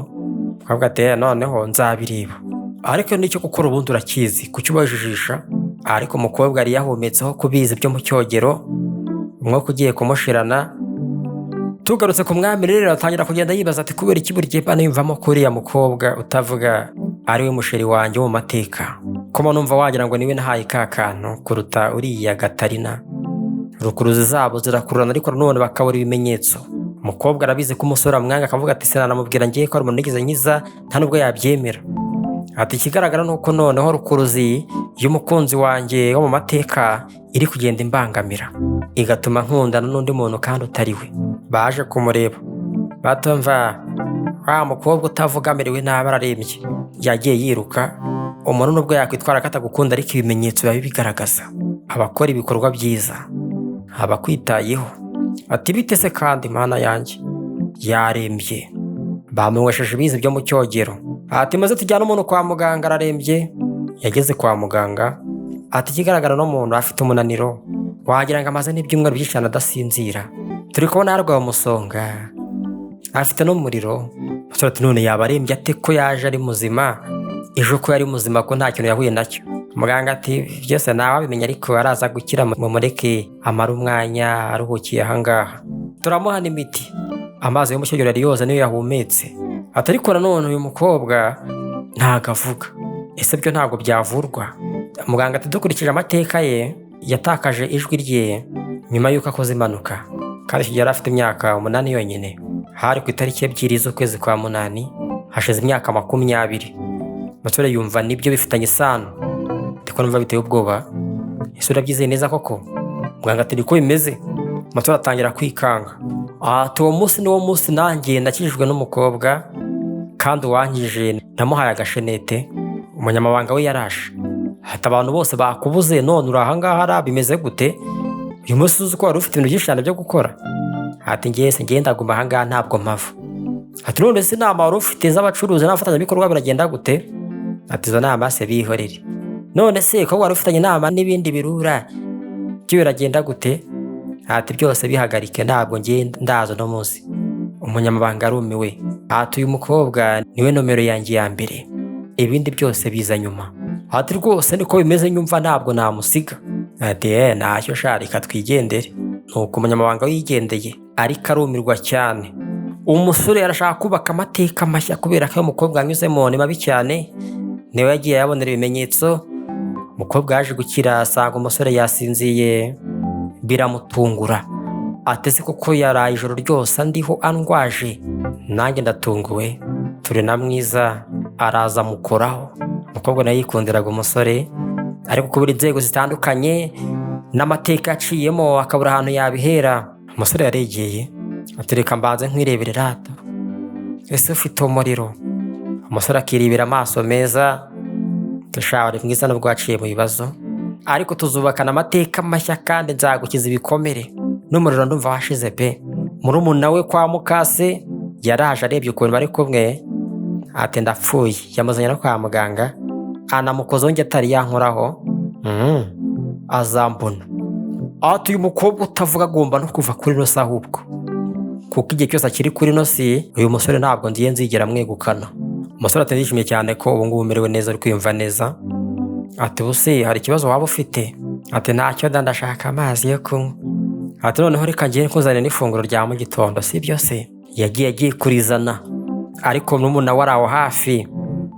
Umukobwa ati noneho nzabireba, ariko nicyo gukora ubundi urakizi, kuki ubajijisha? Ariko umukobwa yari yahumetseho kubizi byo mu cyogero, umwuka ugiye kumushirana. Tugarutse ku mwami rero atangira kugenda yibaza ati kubera iki buri gihe yumvamo ko uriya mukobwa utavuga ari we musheri wanjye wo mu mateka, ko numva wagira ngo niwe nahaye ka kantu kuruta uriya Gatarina. Rukuruzi zabo zirakururana ariko none bakabura ibimenyetso. Umukobwa arabizi ko umusore amwanga, akavuga ati sinanamubwira ngiye ko ari umuntu nigeze nkiza, nta nubwo yabyemera. Ati ikigaragara nuko noneho rukuruzi y'umukunzi wanjye wo mu mateka iri kugenda imbangamira, igatuma nkundana n'undi muntu kandi utari we. Baje kumureba batumva wa mukobwa utavuga amerewe nabi ararembye, yagiye yiruka. Umuntu nubwo yakwitwara katagukunda ariko ibimenyetso biba bigaragaza abakora ibikorwa byiza, abakwitayeho. Ati bite se kandi mana yanjye yarembye, bamunywesheje ibizi byo mu cyogero. Ati maze tujyana umuntu kwa muganga ararembye. Yageze kwa muganga, ati ikigaragara no muntu afite umunaniro, wagira ngo amaze n'ibyumweru byinshi cyane adasinzira, turi kubona yarwaye umusonga, afite n'umuriro. Umusore ati none yaba arembye ate ko yaje ari muzima, ejo ko yari muzima ko nta kintu yahuye nacyo? Muganga ati byose ntawabimenya ariko araza gukira, mumureke amara umwanya aruhukiye ahangaha, turamuha n'imiti. Amazi yo mu cyogero yari yoza niyo yahumetse. Ati ariko nanone uyu mukobwa ntago avuga, ese byo ntabwo byavurwa? Muganga ati dukurikije amateka ye yatakaje ijwi rye nyuma y'uko akoze impanuka, kandi icyo gihe yari afite imyaka 8 yonyine. Hari ku itariki 2 z'ukwezi kwa 8, hashize imyaka 20. Umusore yumva nibyo bifitanye isano, ndiko numva biteye ubwoba. Ese urabyizeye neza koko? Muganga ati niko bimeze. Umusore atangira kwikanga. Ati uwo munsi ni wo munsi nanjye nakijijwe n'umukobwa, kandi uwankije namuhaye agashenete, umunyamabanga we yarashe. Ati abantu bose bakubuze none uri ahangaha bimeze gute? Uyu munsi uzi ko wari ufite ibintu byinshi cyane byo gukora? Ati ngiye se ngenda guma ahangaha ntabwo mpava. Ati none se inama wari ufite z'abacuruzi n'abafatanyabikorwa biragenda gute? Ati izo nama se bihorere. None se ko wari ufitanye inama n'ibindi birura byo biragenda gute? Ati byose bihagarike ntabwo ngenda ndazo no munsi. Umunyamabanga arumiwe. Ati uyu mukobwa niwe nomero yanjye ya mbere, ibindi byose biza nyuma. Ati rwose niko bimeze nyumva ntabwo namusiga. Ati ntacyo sharika twigendere. Nuko umunyamabanga wigendeye ariko arumirwa cyane. Umusore arashaka kubaka amateka mashya kubera ko umukobwa anyuzemo ni mabi cyane. Niwe yagiye yabonera ibimenyetso. Umukobwa yaje gukira asanga umusore yasinziye, biramutungura. Atese kuko yaraye ijoro ryose andiho andwaje, nanjye ndatunguwe. Turi na mwiza araza mukoraho. Umukobwa nawe yikundiraga umusore, ariko kubura inzego zitandukanye n'amateka aciyemo akabura ahantu yabihera. Umusore yaregeye atereka mbanze nkwirebere rata, ese ufite umuriro? Umusore akirebera amaso meza. Tushawari mwiza nubwo waciye mu bibazo, ariko tuzubakana amateka mashya kandi nzagukiza ibikomere. N'umuriro ndumva washize pe. Murumuna we kwa mukase yaraje arebye ukuntu bari kumwe, ati ndapfuye. Yamuzanye no kwa muganga, anamukoze onge atari yankoraho. Azambona. Ati uyu mukobwa utavuga agomba no kuva kuri no ahubwo, kuko igihe cyose akiri kuri no si uyu musore ntabwo ndiye nzigera mwegukana. Umusore ati ndishimye cyane ko ubu ngubu umerewe neza, uri kwiyumva neza. Ati buse hari ikibazo waba ufite? Ati ntacyo ndashaka amazi yo kunywa. Ati noneho reka ngiye kuzanira n'ifunguro rya mu gitondo, si byo se? Yagiye kurizana, ariko n'umuntu nawe araho hafi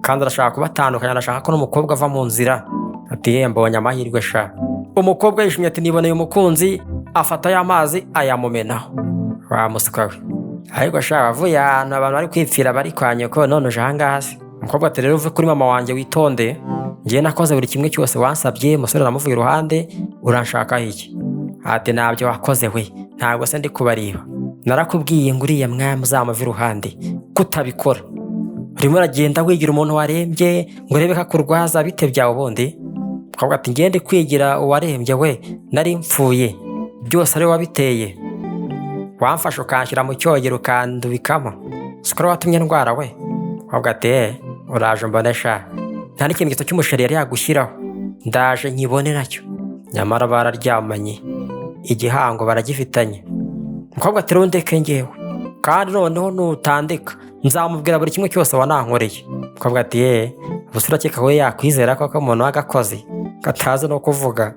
kandi arashaka kubatandukanya, arashaka ko n'umukobwa ava mu nzira. Ati mbonye amahirwe sha. Umukobwa yishimye ati niboneye umukunzi, afata ya mazi ayamumenaho. Wa musika we, ariko sha avuye ahantu abantu bari kwipfira bari kwa nyoko, none uje ahangaha se? Umukobwa ati rero uve kuri mama wanjye witonde, njye nakoze buri kimwe cyose wansabye. Umusore aramuvuye iruhande, uranshakaho iki? Ati ntabyo wakoze we, ntabwo se ndi kubareba, narakubwiye ngo uriya mwami uzamuva iruhande kutabikora. Urimo uragenda wigira umuntu warembye ngo urebe ko akurwaza, bite byawe ubundi? Umukobwa ati ngende kwigira uwarembye we, nari mpfuye, byose ari wabiteye. Wamfashe ukanshyira mu cyogero ukandubikamo, sikora watumye ndwara we? Umukobwa ati uraje mbone sha, nta n'ikimenyetso cy'umusheri yari yagushyiraho, ndaje nkibone nacyo. Nyamara bararyamanye, igihango baragifitanye. Umukobwa ati rundeke ngewe, kandi noneho nutandika nzamubwira buri kimwe cyose wanankoreye. Umukobwa ati ubuse urakeka we yakwizera ko umuntu w'agakozi katazi no kuvuga?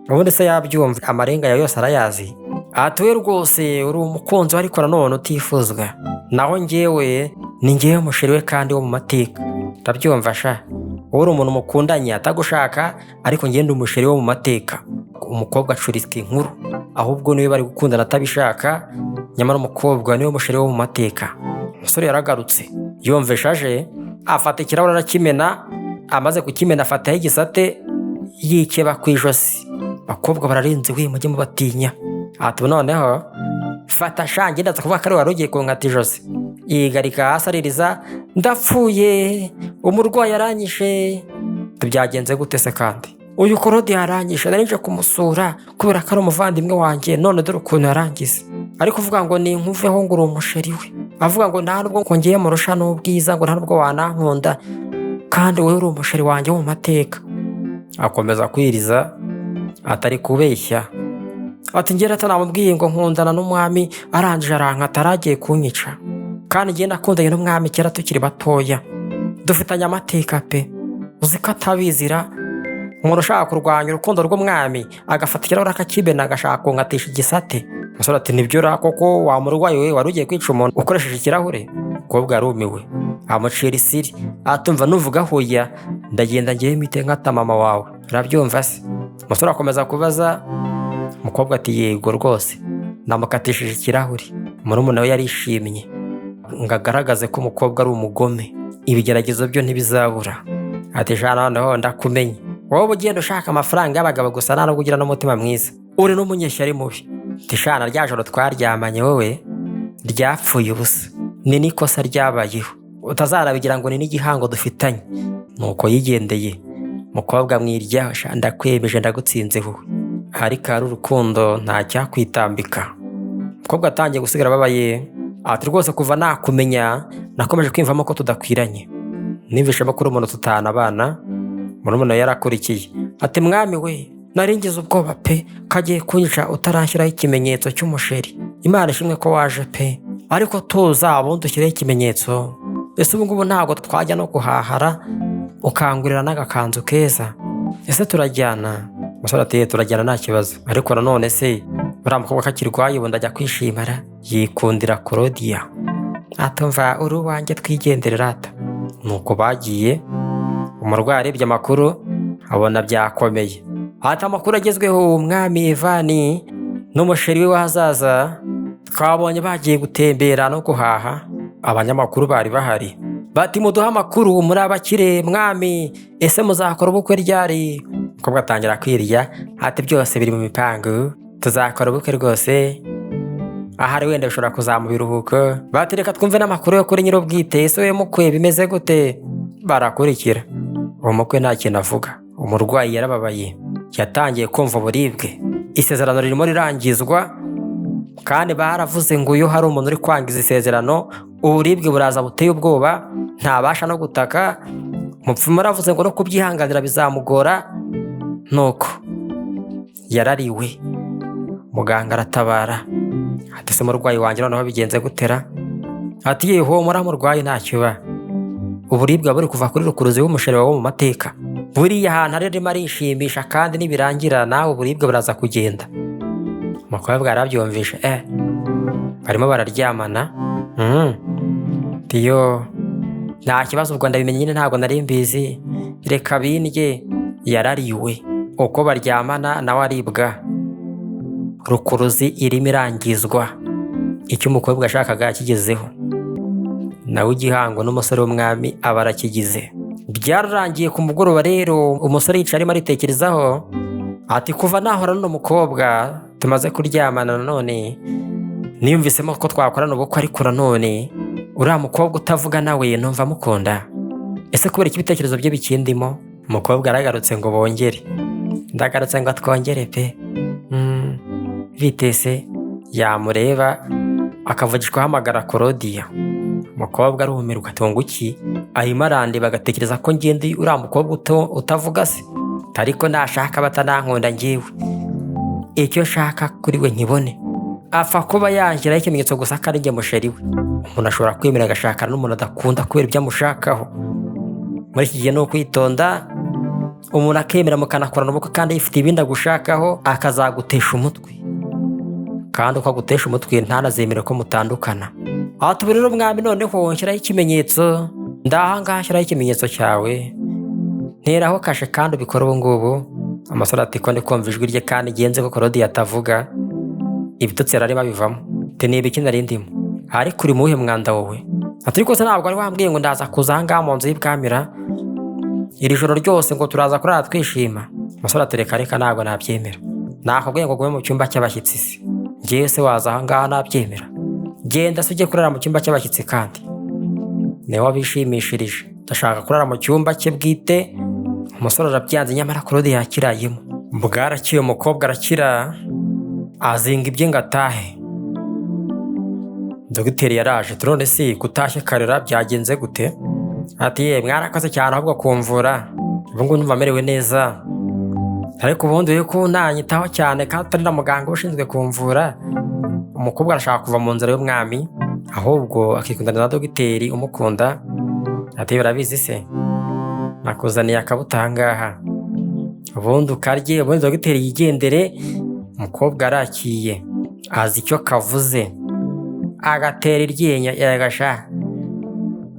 Ubundi se yabyumva amarenga yawe yose arayazi? Ati we rwose uri umukunzi ariko nanone utifuzwa, naho ngewe ni ngewe musheri we kandi wo mu mateka. Ndabyumva sha, uri umuntu mukundanye atagushaka, ariko ngewe ndi umusheri wo mu mateka. Umukobwa acuriswe inkuru, ahubwo niwe bari gukundana atabishaka, nyamara umukobwa niwe musheri wo mu mateka. Umusore yaragarutse, yumvisha aje, afata ikirahure arakimena, amaze kukimena afataho igisate yikeba ku ijosi. Abakobwa bararinze we, mujye mubatinya. Ati noneho fata shange, ndaza kuvuga ko ari wari ugiye kunkata ijosi. Yigarika hasi aririza, ndapfuye, umurwayi yaranyishe. Byagenze gute se kandi? Uyu Korode yaranyishe, nari nje kumusura kubera ko ari umuvandimwe wanjye, none dore ukuntu yarangize. Ariko uvuga ngo ni nkuveho ngo uri umusheri we, avuga ngo nta nubwo ngiye murusha n'ubwiza, ngo nta nubwo wanankunda, kandi wowe uri umusheri wanjye wo mu mateka. Akomeza kwiriza atari kubeshya. Ati ngera atanamubwiye ngo nkundana n'umwami, arangije arankata, aragiye kunyica, kandi ngiye nakundanye n'umwami kera tukiri batoya, dufitanye amateka pe. Uzi ko atabizira umuntu ushaka kurwanya urukundo rw'umwami agafata ikirahure akakimena agashaka kunkatisha igisate? Umusore ati nibyo ra koko wa murwayi we, wari ugiye kwica umuntu ukoresheje ikirahure? Umukobwa yarumiwe, amucira isiri. Atumva nuvuga hoya, ndagenda ngiye mite nkata mama wawe, urabyumva se? Umusore akomeza kubaza. Umukobwa ati yego rwose, namukatishije ikirahure. Murumuna we yarishimye ngo agaragaze ko umukobwa ari umugome, ibigeragezo byo ntibizabura. Ati jana noneho ndakumenye, wowe ugenda ushaka amafaranga y'abagabo gusa, nta nubwo ugira n'umutima mwiza, uri n'umunyeshyari mubi. Ati shana rya joro twaryamanye wowe ryapfuye ubusa, ni n'ikosa ryabayeho, utazarabigira ngo ni n'igihango dufitanye. Nuko yigendeye. Umukobwa mwiryaho, ndakwemeje ndagutsinze wowe, ariko ari urukundo nta cyakwitambika. Umukobwa atangiye gusigara ababaye. Ati rwose kuva nakumenya nakomeje kwiyumvamo ko tudakwiranye, nimvishemo kuri umuntu tutana abana. Murumuna we yarakurikiye. Ati mwami we, naringize ubwoba pe, kagiye kunyica utaranshyiraho ikimenyetso cy'umusheri. Imana ishimwe ko waje pe, ariko tuza ubundi ushyireho ikimenyetso. Ese ubu ngubu ntabwo twajya no guhahara ukangurira n'agakanzu keza? Ese turajyana? Umusore ati turajyana nta kibazo, ariko nanone se buriya mukobwa kakirwaye ubundi ajya kwishimara, yikundira Korodiya. Atumva uri uwanjye twigendere rata. Nuko bagiye. Umurwayi arebye amakuru abona byakomeye. Ati amakuru agezweho, umwami Ivani n'umusheri we w'ahazaza twabonye bagiye gutembera no guhaha. Abanyamakuru bari bahari. Bati muduha amakuru, muri abakire mwami, ese muzakora ubukwe ryari? Umukobwa atangira kwirya. Ati byose biri mu mipango, tuzakora ubukwe rwose, ahari wenda bishobora kuzamura iruhuko. Bati reka twumve n'amakuru yo kuri nyir'ubwite, ese we mukwe bimeze gute? Barakurikira. Uwo mukwe nta kintu avuga. Umurwayi yarababaye, yatangiye kumva uburibwe. Isezerano ririmo rirangizwa, kandi baravuze ngo iyo hari umuntu uri kwangiza isezerano, uburibwe buraza buteye ubwoba, ntabasha no gutaka. Umupfumu aravuze ngo no kubyihanganira bizamugora. Nuko yarariwe. Muganga aratabara. Ati se umurwayi wanjye noneho bigenze gutera? Ati yeho muramurwayi ntacyo ba, uburibwe buri kuva kuri rukuruzi w'umusheri wo mu mateka. Buriya ahantu arimo arishimisha, kandi nibirangira nawe uburibwe buraza kugenda. Umukobwa arabyumvisha. Barimo bararyamana. Tiyo nta kibazo, ubwo ndabimenye nyine, ntabwo nari mbizi, reka bindye. Yarariwe. Uko baryamana nawe aribwa. Rukuruzi irimo irangizwa. Icyo umukobwa ashakaga kigezeho. nawe igihango n'umusore w'umwami aba arakigize. Byararangiye ku mugoroba rero umusore yicaye arimo aritekerezaho ati kuva nahora n'uno mukobwa tumaze kuryamana nanone niyumvisemo ko twakorana ubukwe, ariko nanone uriya mukobwa utavuga nawe numva mukunda. Ese kubera iki ibitekerezo bye bikindimo? Umukobwa aragarutse ngo bongere. Ndagarutse ngo twongere pe. Vitese yamureba akavugishwa ahamagara Claudia. Umukobwa arumirwa atunguki arimo arandeba agatekereza ko ngendi uriya mukobwa utavuga se, ariko nashaka batanankunda njyewe icyo shaka kuri we nkibone. Apfa kuba yangira ikimenyetso gusa ko ari njye musheri we. Umuntu ashobora kwemera agashakana n'umuntu adakunda kubera ibyo amushakaho. Muri iki gihe ni ukwitonda, umuntu akemera mukanakorana ubukwe kandi yifite ibindi agushakaho akazagutesha umutwe, kandi uko agutesha umutwe ntanazemere ko mutandukana. Aha tubiri rero mwami noneho nshyiraho ikimenyetso, ndahangaha nshyiraho ikimenyetso cyawe, nteraho kashe kandi ubikora ubu ngubu. Amasore ati ko ndi kumva ijwi rye kandi genze ko Claudia atavuga, ibitutsi yararimo abivamo. Ati niba iki nari ndimo, ariko uri muwuhe mwanda wowe? Ati ariko se ntabwo wari wambwiye ngo ndaza kuza ahangaha mu nzu y'ibwamira iri joro ryose ngo turaza kurara twishima? Amasore ati reka ntabwo nabyemera, nakubwiye ngo gume mu cyumba cy'abashyitsi se njyewe se waza ahangaha nabyemera? Genda se ujye kurara mu cyumba cy'abashyitsi kandi niwe wabishimishirije, ndashaka kurara mu cyumba cye bwite. Umusore arabyanze nyamara Claudia yakirayemo. Bwarakiye umukobwa arakira azinga ibye ngo atahe. Dogiteri yaraje, turone si kutashye karera byagenze gute? Ati ye mwarakoze cyane ahubwo kumvura, ubu ngubu numva merewe neza, ariko ubundi we ko nanyitaho cyane kandi atari na muganga ushinzwe kumvura. Umukobwa arashaka kuva mu nzira y'umwami ahubwo akikundana na dogiteri umukunda. Ati barabizi se nakuzaniye akabuto ahangaha ubundi ukarye, ubundi dogiteri yigendere. Umukobwa arakiye azi icyo kavuze, agatera iryinyo yagasha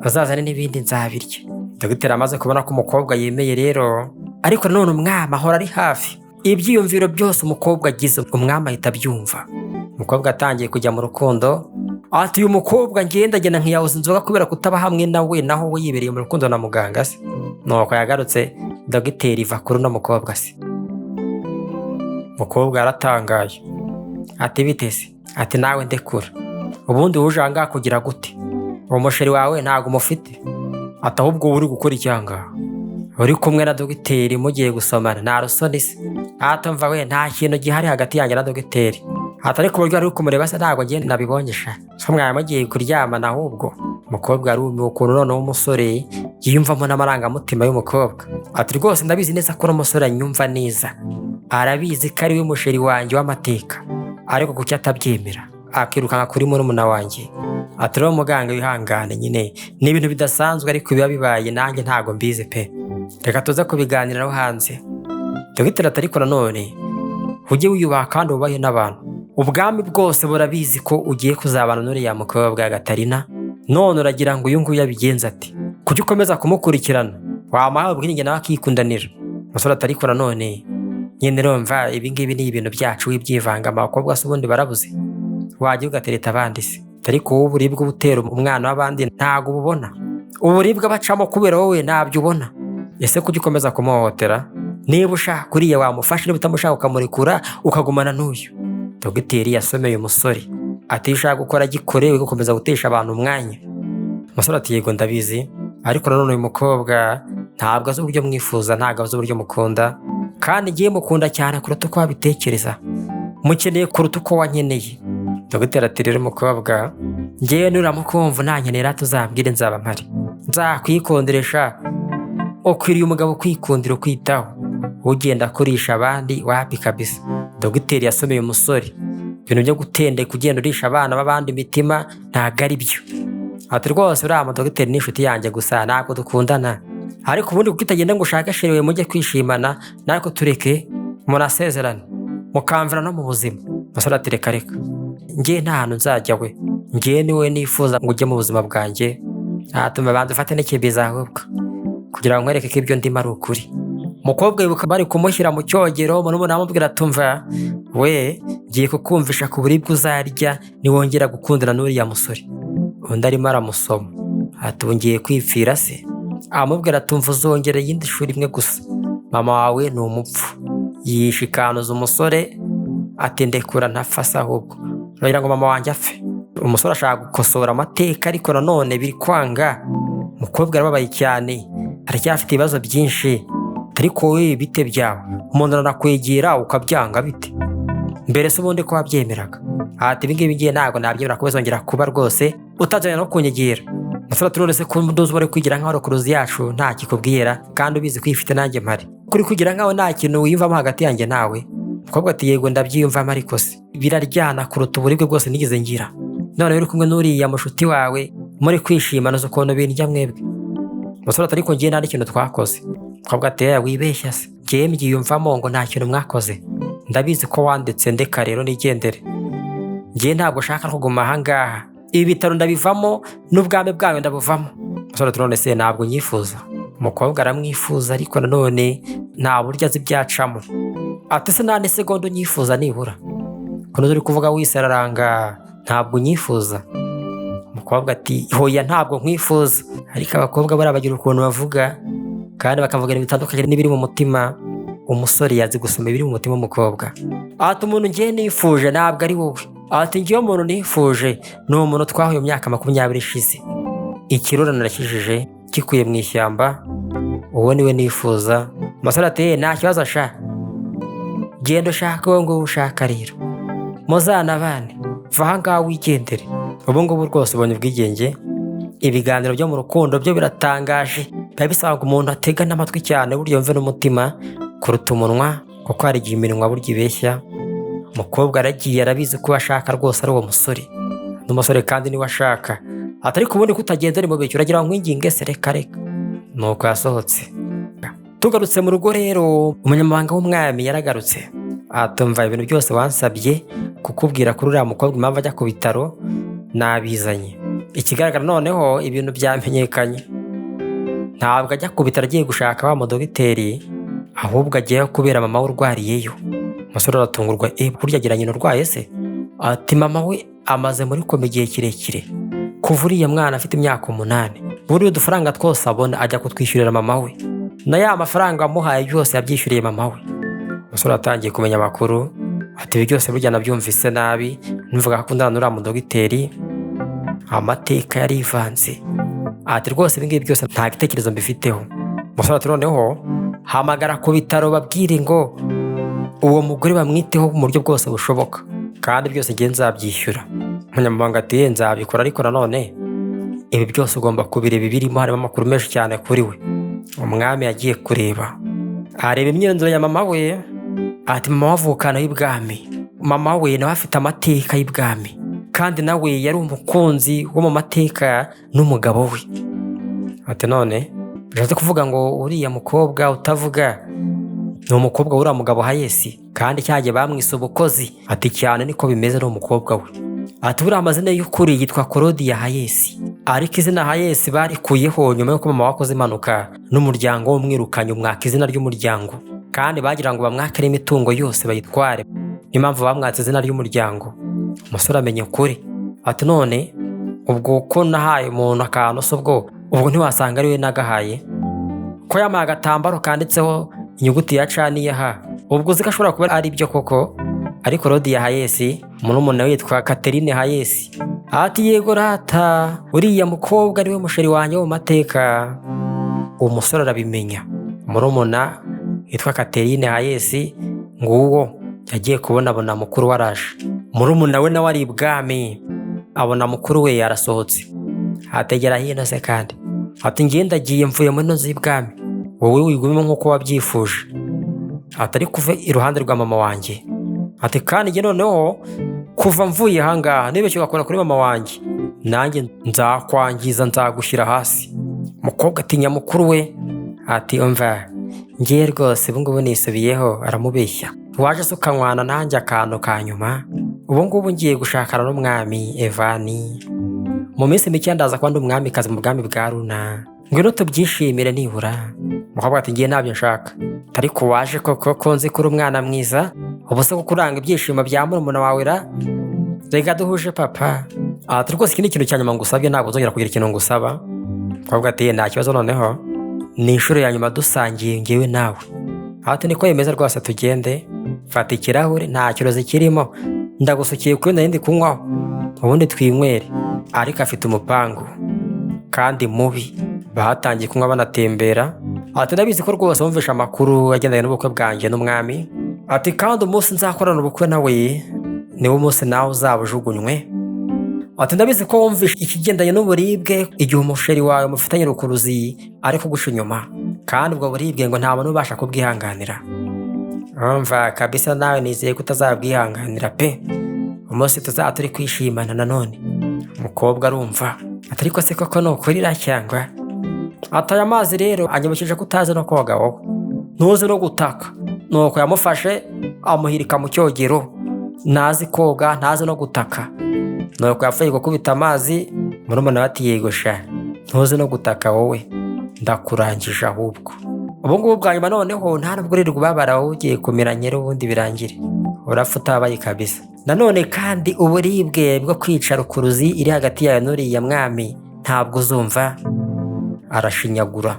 azazane n'ibindi nzabirya. Dogiteri amaze kubona ko umukobwa yemeye rero, ariko none umwami ahora ari hafi. Ibyiyumviro byose umukobwa agize umwami ahita abyumva. Umukobwa atangiye kujya mu rukundo. Ati uyu mukobwa ngendagenda nkiyahuza inzoga kubera kutaba hamwe nawe, naho we yibereye mu rukundo na muganga se. Nuko yagarutse dogiteri iva kuri uno mukobwa se. Umukobwa yaratangaye ati bitese, ati nawe ndekura, ubundi wuje ahangaha kugira gute? Uwo musheri wawe ntabwo umufite? Ati ahubwo uri gukora icyangaha uri kumwe na dogiteri mugiye gusomana, nta rusoni se? Ati mva we nta kintu gihari hagati yanjye na dogiteri. Ati ariko uburyo ari kumureba se ntabwo ngiye nabibonyesha so mwari mugiye kuryamana ahubwo. Umukobwa arumiwe ukuntu noneho umusore yiyumvamo n'amarangamutima y'umukobwa. Ati rwose ndabizi neza ko umusore anyumva neza, arabizi ko ari we musheri wanjye w'amateka, ariko kuki atabyemera akirukanka kuri murumuna wanjye? Ati rero muganga wihangane, nyine ni ibintu bidasanzwe ariko biba bibaye, nanjye ntabwo mbizi pe, reka tuze kubiganiraho hanze. Dogiteri ati ariko nanone ujye wiyubaha kandi wubahe n'abantu. Ubwami bwose burabizi ko ugiye kuzabana n'uriya mukobwa Gatarina, none uragira ngo uyu nguyu abigenza ati? Kuki ukomeza kumukurikirana? Wamuhaye ubwenge nawe akikundanira. Umusore ati ariko nanone nyine urumva ibi ngibi ni ibintu byacu w'ibyivanga, abakobwa se ubundi barabuze, wajya ugatereta abandi se? Ariko wowe uburibwe ubutera umwana w'abandi ntabwo ububona, uburibwe bacamo kubera wowe ntabyo ubona. Ese kuki ukomeza kumuhohotera? Niba ushaka kuriya wamufasha, niba utamushaka ukamurekura ukagumana n'uyu. Dogiteri yasomeye umusore ati iyo ushaka gukora gikore, we gukomeza gutesha abantu umwanya. Umusore ati yego ndabizi, ariko nanone uyu mukobwa ntabwo azi uburyo mwifuza, ntabwo azi uburyo mukunda, kandi ngiye mukunda cyane kuruta uko wabitekereza, mukeneye kuruta uko wankeneye. Dogiteri ati rero umukobwa ngewe nuramukumva nankenera tuzambwire nzaba mpari, nzakwikonderesha. Ukwiriye umugabo kwikundira ukwitaho, ugenda akurisha abandi wapi kabisa. Dogiteri yasomeye umusore ibintu byo gutende kugenda urisha abana b'abandi imitima ntabwo ari byo. Ati rwose uriya dogiteri ni inshuti yanjye gusa ntabwo dukundana, ariko ubundi kuko itagenda ngo ushake sheriwe mujye kwishimana, nariko tureke munasezerane mukamvira no mu buzima. Umusore ati reka njye nta hantu nzajya we, njye niwe nifuza ngo ujye mu buzima bwanjye. Atuma banza ufate n'ikibiza ahubwo kugira ngo nkwereke ko ibyo ndimo ari ukuri. Umukobwa yibuka bari kumushyira mu cyogero, murumuna amubwira atumva we ngiye kukumvisha ku buribwe uzarya niwongera gukundana n'uriya musore. Undi arimo aramusoma ati ubu ngiye kwipfira se? Amubwira ati umva uzongera iyindi shuri imwe gusa, mama wawe ni umupfu. Yishikanuza umusore ati ndekura ntapfa se ahubwo uragira ngo mama wanjye apfe? Umusore ashaka gukosora amateka ariko nanone biri kwanga. Umukobwa arababaye cyane, aracyafite ibibazo byinshi. Ariko wowe bite byawe? Umuntu aranakwegera ukabyanga bite? Mbere se ubundi ko wabyemeraga? Ati ibi ngibi ngiye ntabwo nabyemera ko bizongera kuba rwose utajyanye no kunyegera. Umusore ati none se ko nduzi bari kwigira nk'aho rukuruzi yacu nta kikubwira kandi ubizi ko ifite nanjye mpari, kuri kugira nk'aho nta kintu wiyumvamo hagati yanjye nawe? Umukobwa ati yego ndabyiyumvamo ariko se biraryana kuruta uburibwe bwose nigeze ngira. None uri kumwe n'uriya mushuti wawe muri kwishimana zo ukuntu bindya mwebwe. Umusore ati ariko ngiye nta n'ikintu twakoze. Umukobwa ati wibeshya se, ngiye mbyiyumvamo ngo nta kintu mwakoze. Ndabizi ko wanditse ndeka rero nigendere. Ngiye ntabwo ushaka kuguma ahangaha, ibi bitaro ndabivamo n'ubwami bwawe ndabuvamo. Umusore ati none se ntabwo nyifuza? Umukobwa aramwifuza ariko nanone nta buryo azi ibyacamo. Ati se nta n'isegonda unyifuza nibura? Kuno uri kuvuga wisararanga ntabwo unyifuza? Umukobwa ati hoya ntabwo nkwifuza. Ariko abakobwa barabagira ukuntu bavuga kandi bakavuga ibintu bitandukanye n'ibiri mu mutima. Umusore yazi gusoma ibiri mu mutima w'umukobwa. Ati umuntu ngiye nifuje ntabwo ari wowe. Ati ngiye umuntu nifuje ni umuntu twahuye mu myaka 20 ishize. Ikirura narakijije gikuye mu ishyamba, uwo niwe nifuza. Umusore ati nta kibazo asha, genda ushaka uwo ngo ushaka rero muzana bane va ahangaha wigendere. Ubu ngubu rwose ubonye ubwigenge. Ibiganiro byo mu rukundo byo biratangaje, biba bisaba ngo umuntu atega n'amatwi cyane buryo yumve n'umutima kuruta umunwa, kuko hari igihe iminwa burya ibeshya. Umukobwa aragiye arabizi ko ashaka rwose ari uwo musore, n'umusore kandi niwe ashaka. Atari kubundi kutagenda ari mu bicyo uragira ngo nkwinginge se reka reka. Nuko yasohotse. Tugarutse mu rugo rero umunyamabanga w'umwami yaragarutse. Atumva ibintu byose wansabye kukubwira kuri uriya mukobwa impamvu ajya ku bitaro nabizanye. Ikigaragara noneho ibintu byamenyekanye. Ntabwo ajya ku bitaro agiye gushaka wa mudogiteri, ahubwo agiye kubera mama we urwariyeyo. Umusore aratungurwa, burya agira nyina urwaye se? Ati mama we amaze muri koma igihe kirekire, kuva uriya mwana afite imyaka 8. Buriya udufaranga twose abona ajya kutwishyurira mama we, na ya mafaranga amuhaye byose yabyishyuriye mama we. Umusore atangiye kumenya amakuru. Ati ibi byose burya nabyumvise nabi, numvaga ko akundana n'uriya mudogiteri, amateka yarivanze. Ati rwose ibi ngibi byose nta gitekerezo mbifiteho. Umusore ati noneho hamagara ku bitaro babwire ngo uwo mugore bamwiteho mu buryo bwose bushoboka, kandi byose ngiye nzabyishyura. Umunyamabanga ati nzabikora ariko nanone ibi byose ugomba kubireba birimo harimo amakuru menshi cyane kuri we. Umwami yagiye kureba, areba imyirondoro ya mama we. Ati mama wavukana y'ibwami, mama we nawe afite amateka y'ibwami kandi nawe yari umukunzi wo mu mateka n'umugabo we. Ati none bishatse kuvuga ngo uriya mukobwa utavuga ni umukobwa w'uriya mugabo Hayesi kandi cyagiye bamwise ubukozi? Ati cyane niko bimeze n'umukobwa we. Ati buriya amazina y'ukuri yitwa Claudia Hayesi, ariko izina Hayesi barikuyeho nyuma y'uko mama wakoze impanuka n'umuryango w'umwirukanye umwaka izina ry'umuryango, kandi bagira ngo bamwakire imitungo yose bayitware, impamvu bamwatse izina ry'umuryango. Umusore amenya ukuri. Ati none ubwo ko nahaye umuntu akantu se ubwo ntiwasanga ari we nagahaye? Ko yamaye agatambaro kanditseho inyuguti ya C n'iya H, ubwo uzi ko ashobora kuba ari byo koko? Ariko Claudia Hayesi murumuna we yitwa Catherine Hayesi. Ati yego rata, uriya mukobwa ariwe musheri wanjye mu mateka. Uwo musore arabimenya. Murumuna yitwa Catherine Hayesi nguwo yagiye abona mukuru waraje. Murumuna we nawe ari ibwami, abona mukuru we yarasohotse. Ategera hino se kandi. Ati ngenda agiye mvuye muri nzu y'ibwami, wowe wigumemo nk'uko wabyifuje. Atari kuva iruhande rwa mama wanjye. Ati kandi nge noneho kuva mvuye ahangaha nibeshye ugakora kuri mama wanjye, nanjye nzakwangiza nzagushyira hasi. Umukobwa atinya mukuru we. Ati umva ngiye rwose ubu ngubu nisubiyeho, aramubeshya. Waje se ukanywana nanjye akantu ka nyuma, ubu ngubu ngiye gushakana n'umwami Evani. Mu minsi mike ndaza kuba ndi umwamikazi mu bwami bwa Runa, ngwino tubyishimire nibura. Umukobwa ati ngiye ntabyo nshaka. Ariko waje koko nzi kuri umwana mwiza, ubu se kukuranga ibyishimo bya murumuna wawe ra? Reka duhuje papa. Ati rwose iki ni ikintu cya nyuma ngusabye, ntabwo nzongera kugira ikintu ngusaba. umukobwa ati nta kibazo, noneho ni inshuro ya nyuma dusangiye ngewe nawe. Ati niko yemeza rwose, tugende, fata ikirahure nta kirozi kirimo, ndagusukiye kuri nari ndi kunywaho, ubundi twinywere. Ariko afite umupangu kandi mubi. Batangiye kunywa banatembera. Ati ndabizi ko rwose wumvisha amakuru agendanye n'ubukwe bwanjye n'umwami. Ati kandi umunsi nzakorana ubukwe nawe niwo munsi nawe uzabujugunywe. Ati ndabizi ko wumvisha ikigendanye n'uburibwe igihe umusheri wawe mufitanye rukuruzi ari kugusha inyuma, kandi ubwo buribwe ngo nta muntu ubasha kubwihanganira. Urumva kabisa nawe nizeye ko utazabwihanganira pe, umunsi tuzaba turi kwishimana nanone. Umukobwa arumva ati ariko se koko ni ukurira cyangwa? Ati aya mazi rero anyibukije ko utazi no koga wowe, ntuzi no gutaka. Nuko yamufashe amuhirika mu cyogero, ntazi koga ntazi no gutaka. Nuko yapfuye gukubita amazi, murumuna we ati yego sha, ntuzi no gutaka wowe, ndakurangije ahubwo. Ubu ngubu bwa nyuma noneho nta nubwo uri kubabara wowe ugiye kumera nyere ubundi birangire, urapfa utabaye kabisa. Nanone kandi uburibwe bwo kwica rukuruzi iri hagati yawe n'uriya mwami ntabwo uzumva. Arashinyagura.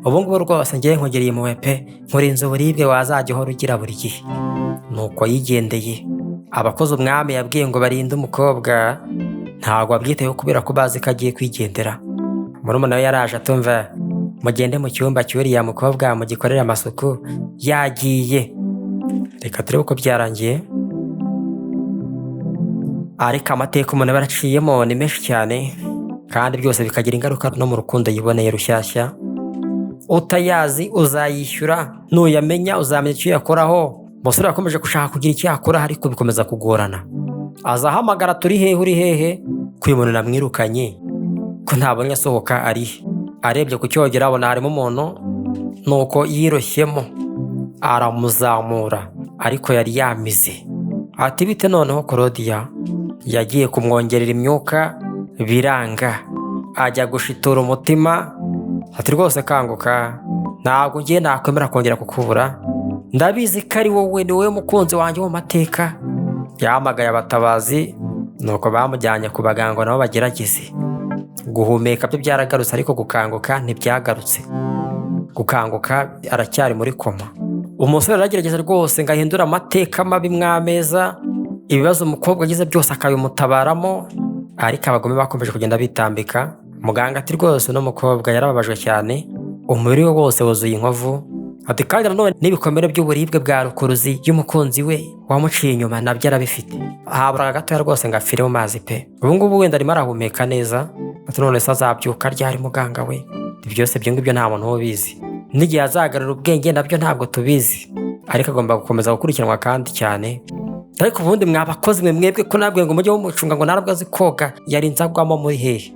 Ubu ngubu rwose ngiye nkugereye impuhwe pe, nkurinze uburibwe wazajya uhora ugira buri gihe. Nuko yigendeye. Abakozi umwami yabwiye ngo barinde umukobwa ntabwo abyitayeho kubera ko bazi ko agiye kwigendera. Murumuna we yaraje atumva, mugende mu cyumba cy'uriya mukobwa mugikorere amasuku, yagiye. Reka turebe uko byarangiye. Ariko amateka umuntu aba yaraciyemo ni menshi cyane, kandi byose bikagira ingaruka no mu rukundo yiboneye rushyashya. Utayazi uzayishyura, nuyamenya uzamenya icyo yakoraho. Umusore yakomeje gushaka kugira icyo yakora ariko bikomeza kugorana. Azahamagara turi hehe uri hehe, ko uyu muntu namwirukanye, ko ntabonye asohoka ari. Arebye ku cyogera abona harimo umuntu, nuko yiroshyemo aramuzamura, ariko yari yamize. Ati bite noneho Claudia? Yagiye kumwongerera imyuka biranga, ajya gushitura umutima. Ati rwose kanguka, ntabwo ngiye nakwemera kongera kukubura, ndabizi ko ari wowe, ni wowe mukunzi wanjye mu mateka. Yahamagaye abatabazi, nuko bamujyanye ku baganga nabo bagerageze. Guhumeka byo byaragarutse ariko gukanguka ntibyagarutse. Gukanguka aracyari muri koma. Umusore aragerageza rwose ngo ahindure amateka mabi mwameza, ibibazo umukobwa agize byose akabimutabaramo, ariko abagome bakomeje kugenda bitambika. Muganga ati rwose no mukobwa yarababajwe cyane, umubiri we wose wuzuye inkovu. Ati kandi nanone n'ibikomere by'uburibwe bwa rukuruzi y'umukunzi we wamuciye inyuma nabyo arabifite. Haburaga gatoya rwose ngo apfire mu mazi pe. Ubu ngubu wenda arimo arahumeka neza. Ati none se azabyuka ryari muganga we? Byose ibyo ngibyo nta muntu ubizi, n'igihe azagarura ubwenge nabyo ntabwo tubizi, ariko agomba gukomeza gukurikiranwa kandi cyane. Ariko ubundi mwabakozi mwebwe ko nabwiye ngo mujye mumucunga ngo ntabwo azi koga, yari nzagwamo muri hehe?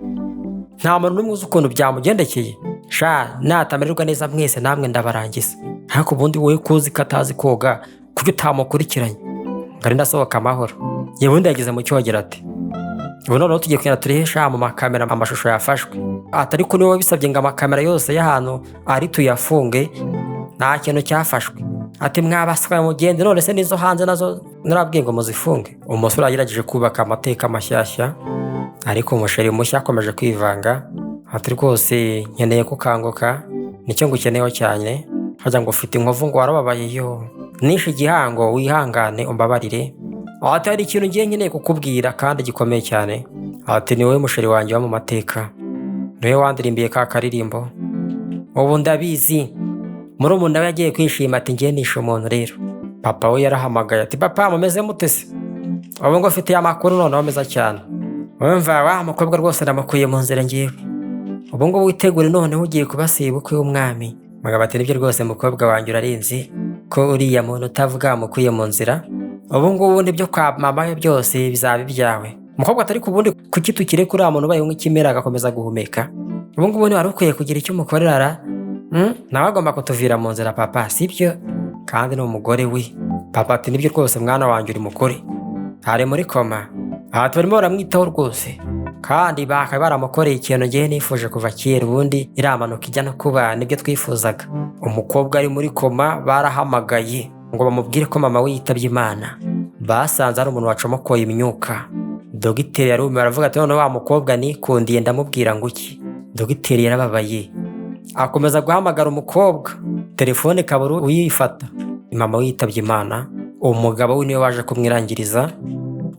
Nta muntu n'umwe uzi ukuntu byamugendekeye. Sha natamererwa neza mwese namwe ndabarangiza. Ariko ubundi wowe kuzi ko atazi koga, kuko utamukurikiranye ngari ndasohoka amahoro. Yebundi yageze mu cyogera ati ubu noneho tugiye kugenda turihesha mu makamera amashusho yafashwe. Ati ariko niwe wabisabye ngo amakamera yose y'ahantu ari tuyafunge, nta kintu cyafashwe. Ati mwabaswa mugende, none se nizo hanze nazo narabwiye ngo muzifunge. Umusore yagerageje kubaka amateka mashyashya, ariko umusheri mushya akomeje kwivanga. Ati rwose nkeneye kukanguka, nicyo ngukeneyeho cyane. Hajya ngo ufite inkovu ngo warababaye yo, nishe igihango wihangane umbabarire. Ati hari ikintu ngiye nkeneye kukubwira kandi gikomeye cyane. Ati ni wowe musheri wanjye wo mu mateka, niwe wandirimbiye ka karirimbo. Ubu ndabizi. Murumuna we yagiye kwishima ati ngiye nishe umuntu rero. Papa we yarahamagaye ati papa mumeze mute se? Ubu ngo afite amakuru noneho meza cyane. Wumva wa mukobwa rwose ndamukuye mu nzira ngiye. Ubu ngo witegure noneho ugiye kubasiba ukwe w'umwami. Mugabo ati nibyo rwose mukobwa wanjye urarinzi ko uriya muntu utavuga mukuye mu nzira. Ubu ngubu nibyo kwa mama we byose bizaba ibyawe. Umukobwa atari kubundi kuki tukire kuri muntu ubaye nk'ikimera agakomeza guhumeka. Ubu ngubu ni wari ukwiye kugira icyo umukorera. Nawe agomba kutuvira mu nzira papa, sibyo? Kandi ni umugore we. Papa ati nibyo rwose mwana wanjye uri mukore, ari muri koma. Aha barimo baramwitaho rwose, kandi bakaba baramukoreye ikintu ngiye nifuje kuva kera, ubundi iramanuka ijya no kuba nibyo twifuzaga. Umukobwa ari muri koma barahamagaye ngo bamubwire ko mama we yitabye Imana. Basanze ari umuntu wacomokoye imyuka. Dogiteri yarumiwe aravuga ati none wa mukobwa nikundiye ndamubwira ngo iki? Dogiteri yarababaye akomeza guhamagara umukobwa, telefone ikabura uyifata. Mama we yitabye Imana, umugabo we niwe waje kumwirangiriza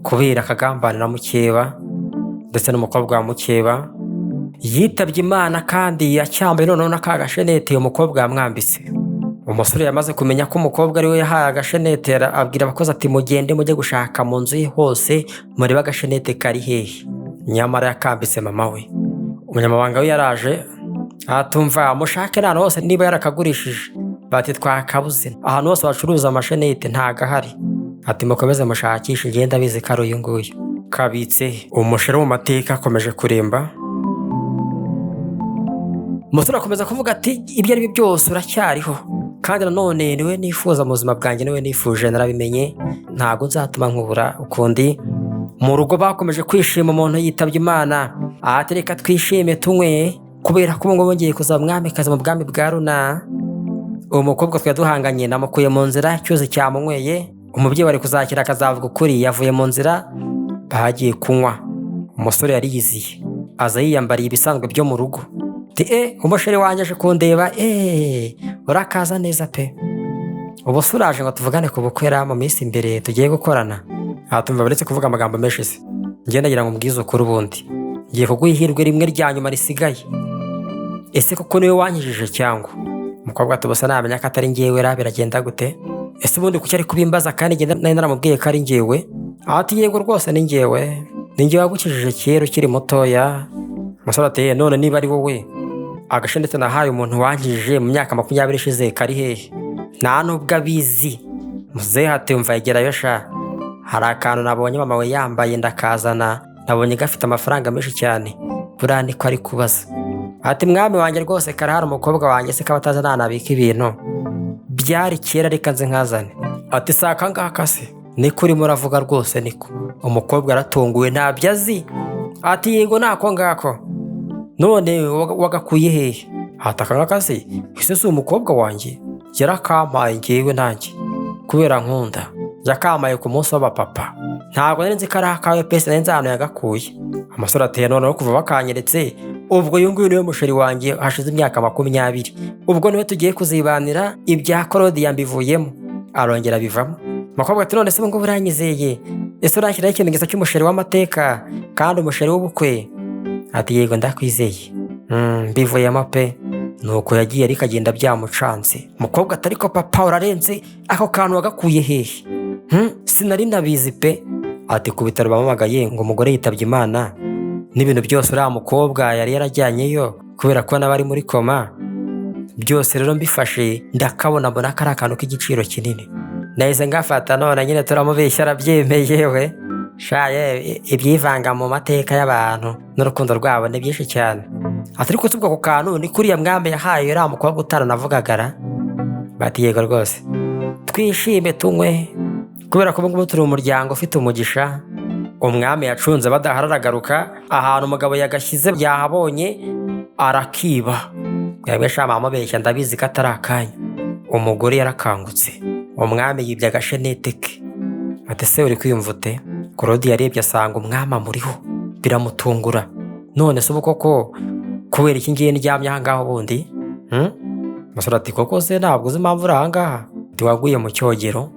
kubera akagambanira mukeba ndetse n'umukobwa wa mukeba yitabye Imana, kandi yacyambaye noneho n'akagashenete umukobwa yamwambitse. Umusore yamaze kumenya ko umukobwa ari we yahaye agashenete, abwira abakozi ati mugende mujye gushaka mu nzu ye hose murebe agashenete kari hehe. Nyamara yakambitse mama we. Umunyamabanga we yaraje atumva mushake n'ahantu hose niba yarakagurishije. Bati twakabuze, ahantu hose bacuruza amashenete ntagahari. Ati mukomeze mushakishe, ngenda bizi ko ari uyu nguyu. Kabitse. Umusheri mu mateka akomeje kuremba. Umusore akomeza kuvuga ati ibyo ari byo byose uracyariho, kandi nanone niwe nifuza mu buzima bwanjye, niwe nifuje, narabimenye, ntabwo nzatuma nkubura ukundi. Mu rugo bakomeje kwishima, umuntu yitabye Imana. Ati reka twishime tunywe kubera ko ngo bongeye kuzaba umwamikazi mu bwami bwa Runa. Uwo mukobwa twari duhanganye namukuye mu nzira, icyuzi cyamunyweye. Umubyeyi wari kuzakira akazavuga ukuri yavuye mu nzira, bagiye kunywa. Umusore yari yiziye, aza yiyambariye ibisanzwe byo mu rugo. Ati umusheri wanjye aje kundeba, urakaza neza pe. Ubu se uraje ngo tuvugane ku bukwera mu minsi imbere tugiye gukorana? Atumva baretse kuvuga amagambo menshi se. Njye ndagira ngo mbwize ukuri ubundi. Ngiye kuguha ihirwe rimwe rya nyuma risigaye. Ese koko niwe wankijije cyangwa? Umukobwa ati bose namenya ko atari njyewe ra, biragenda gute? Ese ubundi kuki ari kubimbaza kandi njye nari naramubwiye ko ari njyewe? Ati yego rwose ni njyewe. Ni njye wagukijije kera ukiri mutoya. Umusore ati none niba ari wowe, agashenete nahaye umuntu wankijije mu myaka 20 ishize kari hehe? Nta nubwo abizi. Muzehe ati umva yegerayo sha, hari akantu nabonye mama we yambaye ndakazana, nabonye gafite amafaranga menshi cyane, buriya niko ari kubaza. Ati mwami wanjye rwose karahari umukobwa wanjye se kabataza nanabika ibintu, byari kera reka nze nkazane. Ati saka ngaka se, niko urimo uravuga rwose niko. Umukobwa aratunguwe ntabyo azi. Ati yego nako ngako. None wagakuye hehe? Ati aka ngaka se, ese si umukobwa wanjye? Yarakampaye njyewe nanjye kubera nkunda, yakamaye ku munsi w'abapapa. Ntabwo nari nzi ko ari akawe pese, nari nzi ahantu yagakuye. Amasore ateye noneho kuva bakanyeretse, ubwo uyu nguyu niwe musheri wanjye hashize imyaka 20. Ubwo niwe tugiye kuzibanira, ibya korodi yambivuyemo. Arongera bivamo. Umukobwa ati none se ngo buranyizeye, ese uranshyiraho ikimenyetso cy'umusheri w'amateka kandi umusheri w'ubukwe? Ati yego ndakwizeye. Mbivuyemo pe. Nuko yagiye ariko agenda byamucanze. Umukobwa ati ariko papa urarenze, ako kantu wagakuye hehe? Sinari nabizi pe. Ati ku bitaro bamamagaye ngo umugore yitabye Imana, n'ibintu byose uriya mukobwa yari yarajyanyeyo kubera ko n'abari muri koma. Byose rero mbifashe ndakabona mbona ko ari akantu k'igiciro kinini. Nahise ngafata none nyine turamubeshya arabyemeye we. Shaye ibyivanga mu mateka y'abantu n'urukundo rwabo ni byinshi cyane. Ati ariko tubwo ku kantu ni kuriya mwambe yahaye uriya mukobwa utaranavugagara? Bati yego rwose. Twishime tunywe kubera ko ngubu turi umuryango ufite umugisha. Umwami yacunze badahararagaruka, ahantu umugabo yagashyize yahabonye arakiba. Yabwe shama amubeshya ndabizi ko atari akanya. Umugore yarakangutse. Umwami yibye agashenete ke. Ati se uri kwiyumva ute? Korodi yarebye asanga umwami amuriho, biramutungura. None se ubu koko kubera iki ngiye ndyamye aha ngaho bundi? Umusore ati koko se ntabwo uzi impamvu uri aha ngaha? Waguye mu cyogero?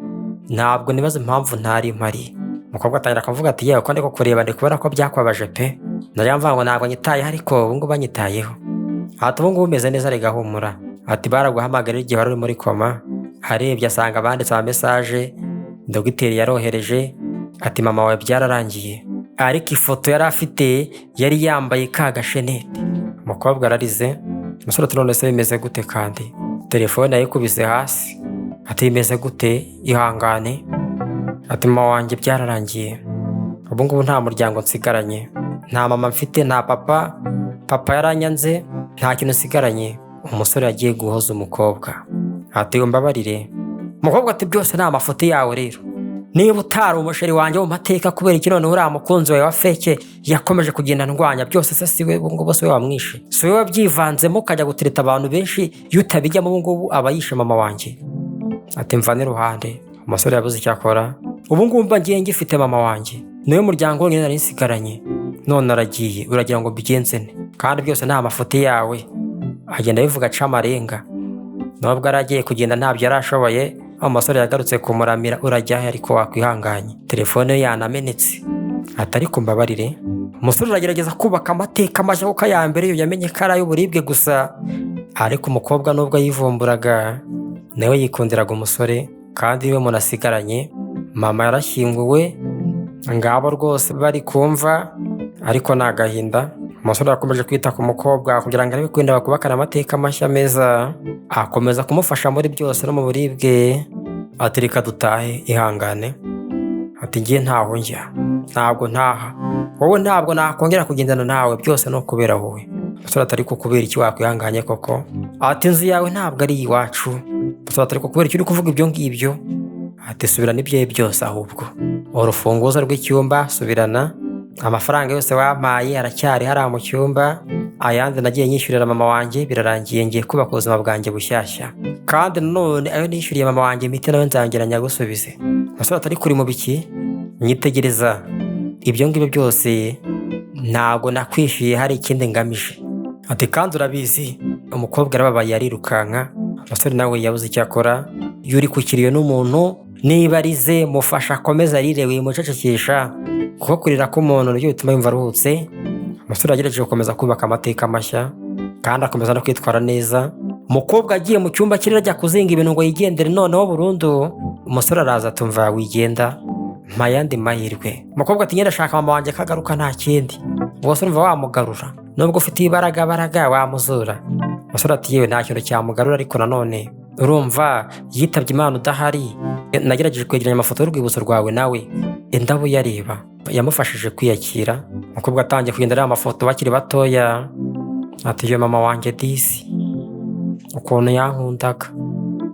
Ntabwo nibaza impamvu ntari mpari. Umukobwa atangira akavuga ati yewe ko ndiko kureba ndi kubera ko byakwabaje pe. Nariyamva ngo ntabwo nyitayeho ariko ubu ngubu banyitayeho. Ati ubu ngubu umeze neza rigahumura. Ati baraguhamagara igihe wari uri muri koma. Harebye asanga banditse ama message dogiteri yarohereje. Ati mama wawe byararangiye, ariko ifoto yari afite yari yambaye ka gashenete. Umukobwa ararize. Umusore ati none se bimeze gute kandi? Telefone yayikubise hasi. Ati bimeze gute? Ihangane. Ati mama wanjye byararangiye, ubu ngubu nta muryango nsigaranye, nta mama mfite, nta papa. Papa yaranyanze, nta kintu nsigaranye. Umusore yagiye guhoza umukobwa. Ati mbabarire. Umukobwa ati byose ni amafoto yawe rero. Niba utari umusheri wanjye mu mateka kubera iki none uriya mukunzi wawe wa feke yakomeje kugenda ndwanya byose, se siwe ubu ngubu se wamwishe? Siwe wabyivanzemo ukajya gutereta abantu benshi, iyo utabijyamo ubu ngubu aba yishe mama wanjye. Ati mva n'iruhande. Umusore yabuze icyo akora. Ubu ngubu mba ngiye ngifite mama wanjye, niwe muryango wonyine nari nsigaranye, none aragiye, uragira ngo mbigenze ne? kandi byose ni amafuti yawe. Agenda abivuga aca amarenga. Nubwo yari agiye kugenda ntabyo yari ashoboye, umusore yagarutse kumuramira, urajya he ariko wakwihanganye, telefone ye yanamenetse. Atari kumbabarire. Umusore aragerageza kubaka amateka mashya kuko aya mbere yo yamenye ko ari ay'uburibwe gusa, ariko umukobwa nubwo yivumburaga nawe yikundiraga umusore kandi niwe muntu asigaranye. Mama yarashyinguwe, ngabo rwose bari kumva, ariko ni agahinda. Umusore yakomeje kwita ku mukobwa kugira ngo arebe ko wenda bakubakana amateka mashya meza, akomeza kumufasha muri byose no mu buribwe. Ati reka dutahe, ihangane. Ati ngiye ntaho njya, ntabwo ntaha, wowe ntabwo nakongera kugendana nawe, byose no kubera wowe. Umusore atari kukubera iki wakwihanganye koko? Ati inzu yawe ntabwo ari iwacu. Umusore atari kukubera iki uri kuvuga ibyo ngibyo? Ati subirana ibyawe byose, ahubwo urufunguzo rw'icyumba subirana, amafaranga yose wampaye aracyari hariya mu cyumba, ayandi nagiye nyishyurira mama wanjye birarangiye, ngiye kubaka ubuzima bwanjye bushyashya, kandi nanone ayo nishyuriye mama wanjye imiti nawe nzangira nyagusubize. Umusore atari kuri mu biki? Nyitegereza, ibyo ngibyo byose ntabwo nakwishyuye hari ikindi ngamije. Ati kandi urabizi. Umukobwa arababaye arirukanka. Umusore nawe yabuze icyo akora. Iyo uri kukiriyo n'umuntu niba arize mufasha akomeza arire, wimucecekesha kuko kurira k'umuntu nibyo bituma yumva aruhutse. Umusore yagerageje gukomeza kubaka amateka mashya kandi akomeza no kwitwara neza. Umukobwa agiye mu cyumba kirira ajya kuzinga ibintu ngo yigendere noneho burundu. Umusore araza atumva wigenda, mpa yandi mahirwe. Umukobwa ati ngenda shaka mama wanjye kagaruka nta kindi. Ubwo urumva wamugarura, nubwo ufite imbaraga wamuzura. Umusore ati yewe nta kintu cyamugarura, ariko nanone urumva yitabye Imana udahari. Nagerageje kwegeranya amafoto y'urwibutso rwawe nawe indabo yareba, yamufashije kwiyakira. Umukobwa atangiye kugenda areba amafoto bakiri batoya. Ati yo mama wanjye disi ukuntu yankundaga.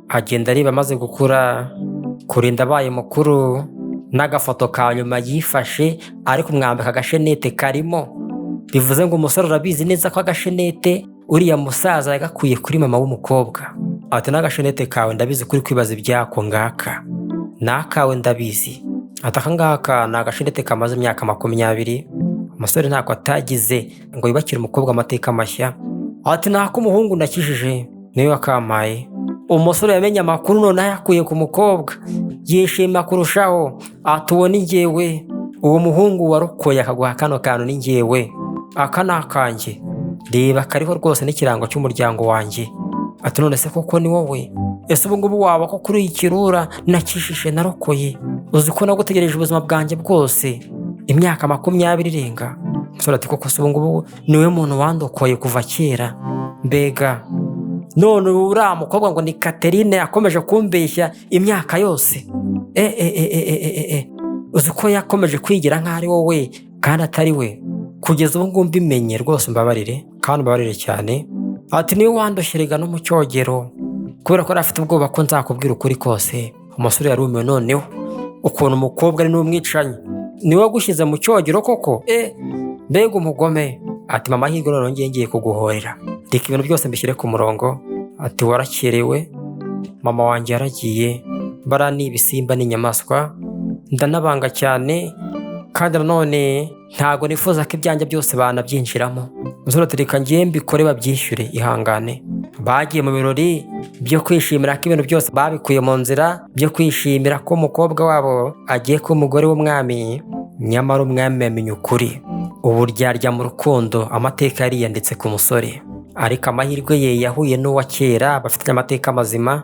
Agenda areba amaze gukura, kurinda abaye mukuru, n'agafoto ka nyuma yifashe ari kumwambika agashenete karimo. Bivuze ngo umusore urabizi neza ko agashenete uriya musaza yagakuye kuri mama w'umukobwa. Ati n'agashenete kawe ndabizi kuri kwibaza ibyako ngaka, n'akawe ndabizi. Ati aka ngaka ni agashenete kamaze imyaka 20. Umusore ntako atagize ngo yubakire umukobwa amateka mashya. Ati nako umuhungu ndakijije niwe wakampaye. Umusore yamenye amakuru none yakuye ku mukobwa, yishima kurushaho. Ati uwo ni njyewe, uwo muhungu warokoye akaguha kano kantu ni njyewe, aka ni akanjye, reba kariho rwose n'ikirango cy'umuryango wanjye. Ati none se koko ni wowe? Ese ubu ngubu waba ko kuri ikirura nakishishe narokoye? Uzi ko nagutegereje ubuzima bwanjye bwose imyaka 20 irenga. Umusore ati koko se ubu ngubu niwe muntu wandokoye kuva kera? Mbega none uriya mukobwa ngo ni Catherine yakomeje kumbeshya imyaka yose? Uzi ko yakomeje kwigira nk'aho ari wowe kandi atari we? Kugeza ubu ngubu mbimenye rwose, mbabarire kandi mbabarire cyane. Ati niwe wandoshyerega no mu cyogero kubera ko afite ubwoba ko nzakubwira ukuri kose. Umusore yarumiwe noneho ukuntu umukobwa ari n'umwicanyi, niwe wagushyize mu cyogero koko? Mbega umugome. Ati mama hirwa none ngiye kuguhorera, reka ibintu byose mbishyire ku murongo. Ati warakerewe, mama wanjye yaragiye, bara ni ibisimba n'inyamaswa, ndanabanga cyane kandi nanone ntago nifuza ko ibyanjye byose banabyinjiramo. Umusore ati reka ngiye mbikore babyishyure, ihangane. Bagiye mu birori byo kwishimira ko ibintu byose babikuye mu nzira, byo kwishimira ko umukobwa wabo agiye kuba umugore w'umwami. Nyamara umwami yamenye ukuri, uburyarya mu rukundo, amateka yari yanditse ku musore. Ariko amahirwe ye yahuye n'uwa kera bafite amateka mazima.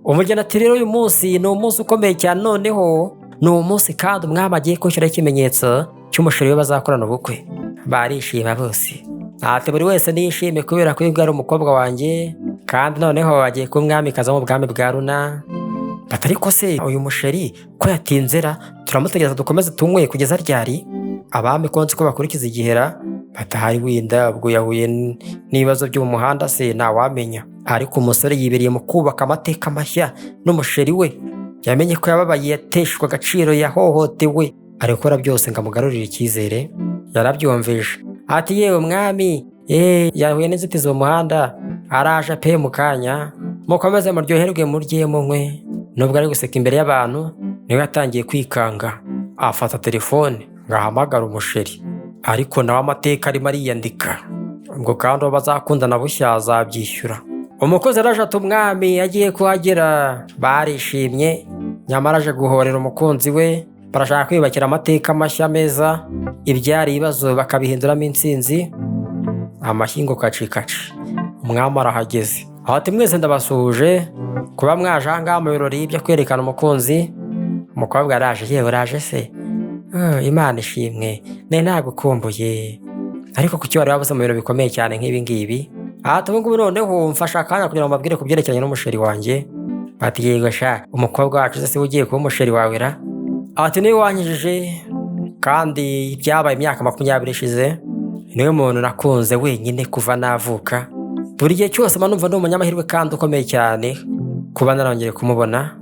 Umugeni ati rero uyu munsi ni umunsi ukomeye cyane, noneho ni umunsi kandi umwami agiye kwishyuraho ikimenyetso cy'umusheri we bazakorana ubukwe. Barishima bose. Ati buri wese niyishime kubera ko ari umukobwa wanjye kandi noneho agiye kuba umwamikazi mu bwami bwa Runa. Batari ko se uyu musheri ko yatinzera turamutegereza dukomeze tunywe kugeza ryari? Abami konzi ko bakurikiza igihera batahari, wenda ubwo yahuye n'ibibazo byo mu muhanda se ntawamenya. Ariko umusore yibereye mu kubaka amateka mashya n'umusheri we. Yamenye ko yababaye, yateshwa agaciro, yahohotewe, ari gukora byose ngo amugarurire icyizere. Yarabyumvije. Ati yewe mwami, yahuye n'inzitizi mu muhanda, araje pe mu kanya, mukomeze muryoherwe murye munywe. Nubwo ari guseka imbere y'abantu, niwe yatangiye kwikanga. Afata telefone ngo ahamagare umusheri, ariko nawe amateka arimo ariyandika. ngo kandi uwo bazakundana bushya azabyishyura. Umukozi yaraje ati umwami yagiye kuhagera, barishimye, nyamara aje guhorera umukunzi we, barashaka kwiyubakira amateka mashya meza, ibyari ibibazo bakabihinduramo intsinzi. Amashyi kacikaci, umwami arahageze. Ati mwese ndabasuhuje kuba mwaje aha ngaha mu birori byo kwerekana umukunzi. Umukobwa araje, yewe uraje se? Imana ishimwe, nagukumbuye, ariko kuki wari wabuze mu bintu bikomeye cyane nk'ibi ngibi? Ati ubu ngubu noneho mfasha akanya kugira ngo mbabwire ku byerekeranye n'umusheri wanjye. Ati yego sha, umukobwa wacu se ugiye kuba umusheri wawe ra? Ati niwe wanyijije kandi byabaye imyaka 20 ishize, niwe muntu nakunze wenyine kuva navuka. Buri gihe cyose mba numva ndi umunyamahirwe kandi ukomeye cyane kuba narongeye kumubona.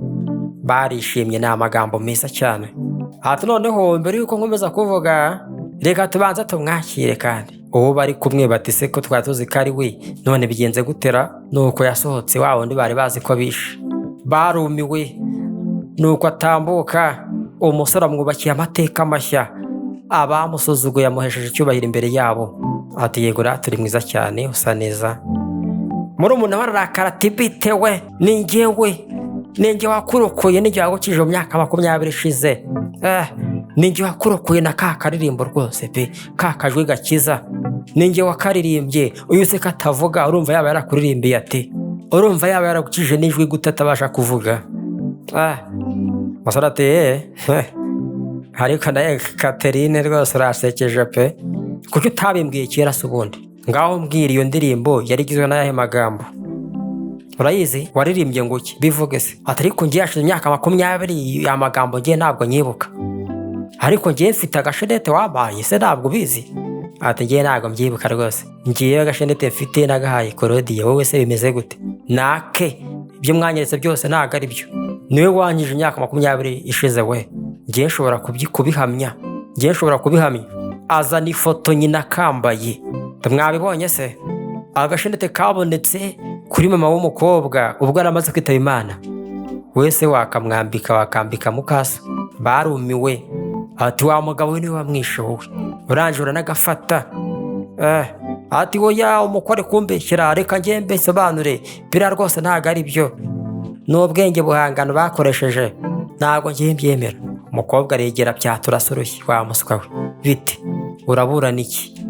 Barishimye, ni amagambo meza cyane. Ati noneho mbere yuko nkomeza kuvuga, reka tubanza tumwakire kandi uwo bari kumwe bati se ko twari tuzi ko ari we, none bigenze gutera? Nuko yasohotse wa wundi bari bazi ko bishe. Barumiwe, nuko atambuka, umusore amwubakiye amateka mashya, abamusuzuguye amuhesheje icyubahiro imbere yabo. Ati yego turi mwiza cyane, usa neza. Murumuna we ararakara ati bitewe ni njye wakurokoye, ni njye wagukije mu myaka 20 ishize. Ni njye wakurokoye na ka karirimbo rwose pe, ka kajwi gakiza, ni njye wakaririmbye. Uyu se katavuga, urumva yaba yarakuririmbiye ati? Urumva yaba yaragukije n'ijwi gute atabasha kuvuga? Masara ati ariko naye Catherine rwose urasekeje pe, kuki utabimbwiye kera se ubundi? Ngaho mbwira iyo ndirimbo yari igizwe n'ayahe magambo? Urayizi? Waririmbye ngo iki? Bivuge se. Ati ariko ngiye hashize imyaka 20 ya magambo ngiye ntabwo nyibuka. Ariko ngiye mfite agashenete wabaye se ntabwo ubizi? Ati ngiye ntabwo mbyibuka rwose. Ngiye agashenete mfite nagahaye Claudia, wowe se bimeze gute? Nake ibyo mwanyeretse byose ntabwo ari byo. Niwe wanyije imyaka 20 ishize we. Ngiye nshobora kubihamya. Azana ifoto nyina kambaye. Mwabibonye se? Agashenete kabonetse kuri mama w'umukobwa ubwo aramaze kwitaba Imana. Wese wakambika mukasa. Barumiwe. Ati wa mugabo we niwe wamwishe wowe, uranje uranagafata. Ati oya umukore kumbeshyira, reka ngiye mbesobanure, bira rwose ntabwo ari byo, n'ubwenge buhangano bakoresheje ntabwo ngiye mbyemera. Umukobwa aregera byaturasa urushyi, wa muswa we, bite uraburana iki?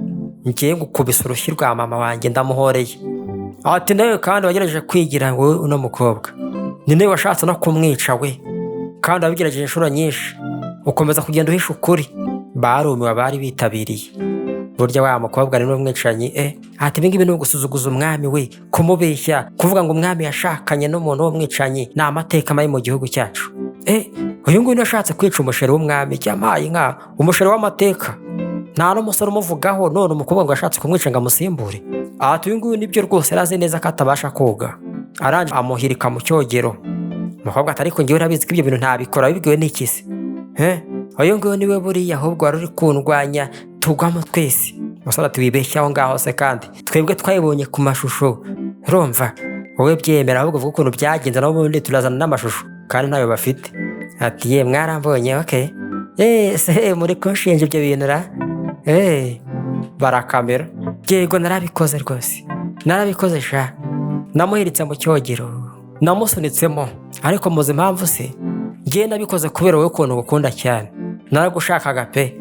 Ngiye gukubisa urushyi rwa mama wanjye ndamuhoreye. Ati nawe kandi wagerageje kwigira ngo uno mukobwa ni nawe washatse no kumwica we, kandi wabigerageje inshuro nyinshi, ukomeza kugenda uhisha ukuri. Barumiwe abari bitabiriye. Burya wa mukobwa ni n'umwicanyi. Ati ibingibi ni ugusuzuguza umwami we, kumubeshya, kuvuga ngo umwami yashakanye n'umuntu w'umwicanyi, ni amateka mabi mu gihugu cyacu. Uyu nguyu yashatse kwica umusheri w'umwami, cyamaye nka umusheri w'amateka, nta n'umusore umuvugaho, none umukobwa ngo yashatse kumwica ngo amusimbure. Ati uyu nguyu nibyo rwose yarazi neza ko atabasha koga, arangije amuhirika mu cyogero. Umukobwa ati ariko ngewe urabizi ko ibyo bintu ntabikora, bibwiwe n'iki se? Uyu nguyu niwe buriya ahubwo wari uri kundwanya, tugwamo twese. Umusore ati wibeshya aho ngaho se, kandi twebwe twayibonye ku mashusho. Urumva wowe byemera, ahubwo uvuga ukuntu byagenze, nabo ubundi turazana n'amashusho kandi ntayo bafite. Ati ye mwarambonye, okay se muri kunshinja ibyo bintu ra? Barakamera. Yego narabikoze rwose, narabikoze sha, namuhiritse mu cyogero, namusunitsemo, ariko muzi impamvu se? Ngiye nabikoze kubera wowe ukuntu gukunda cyane, naragushakaga pe,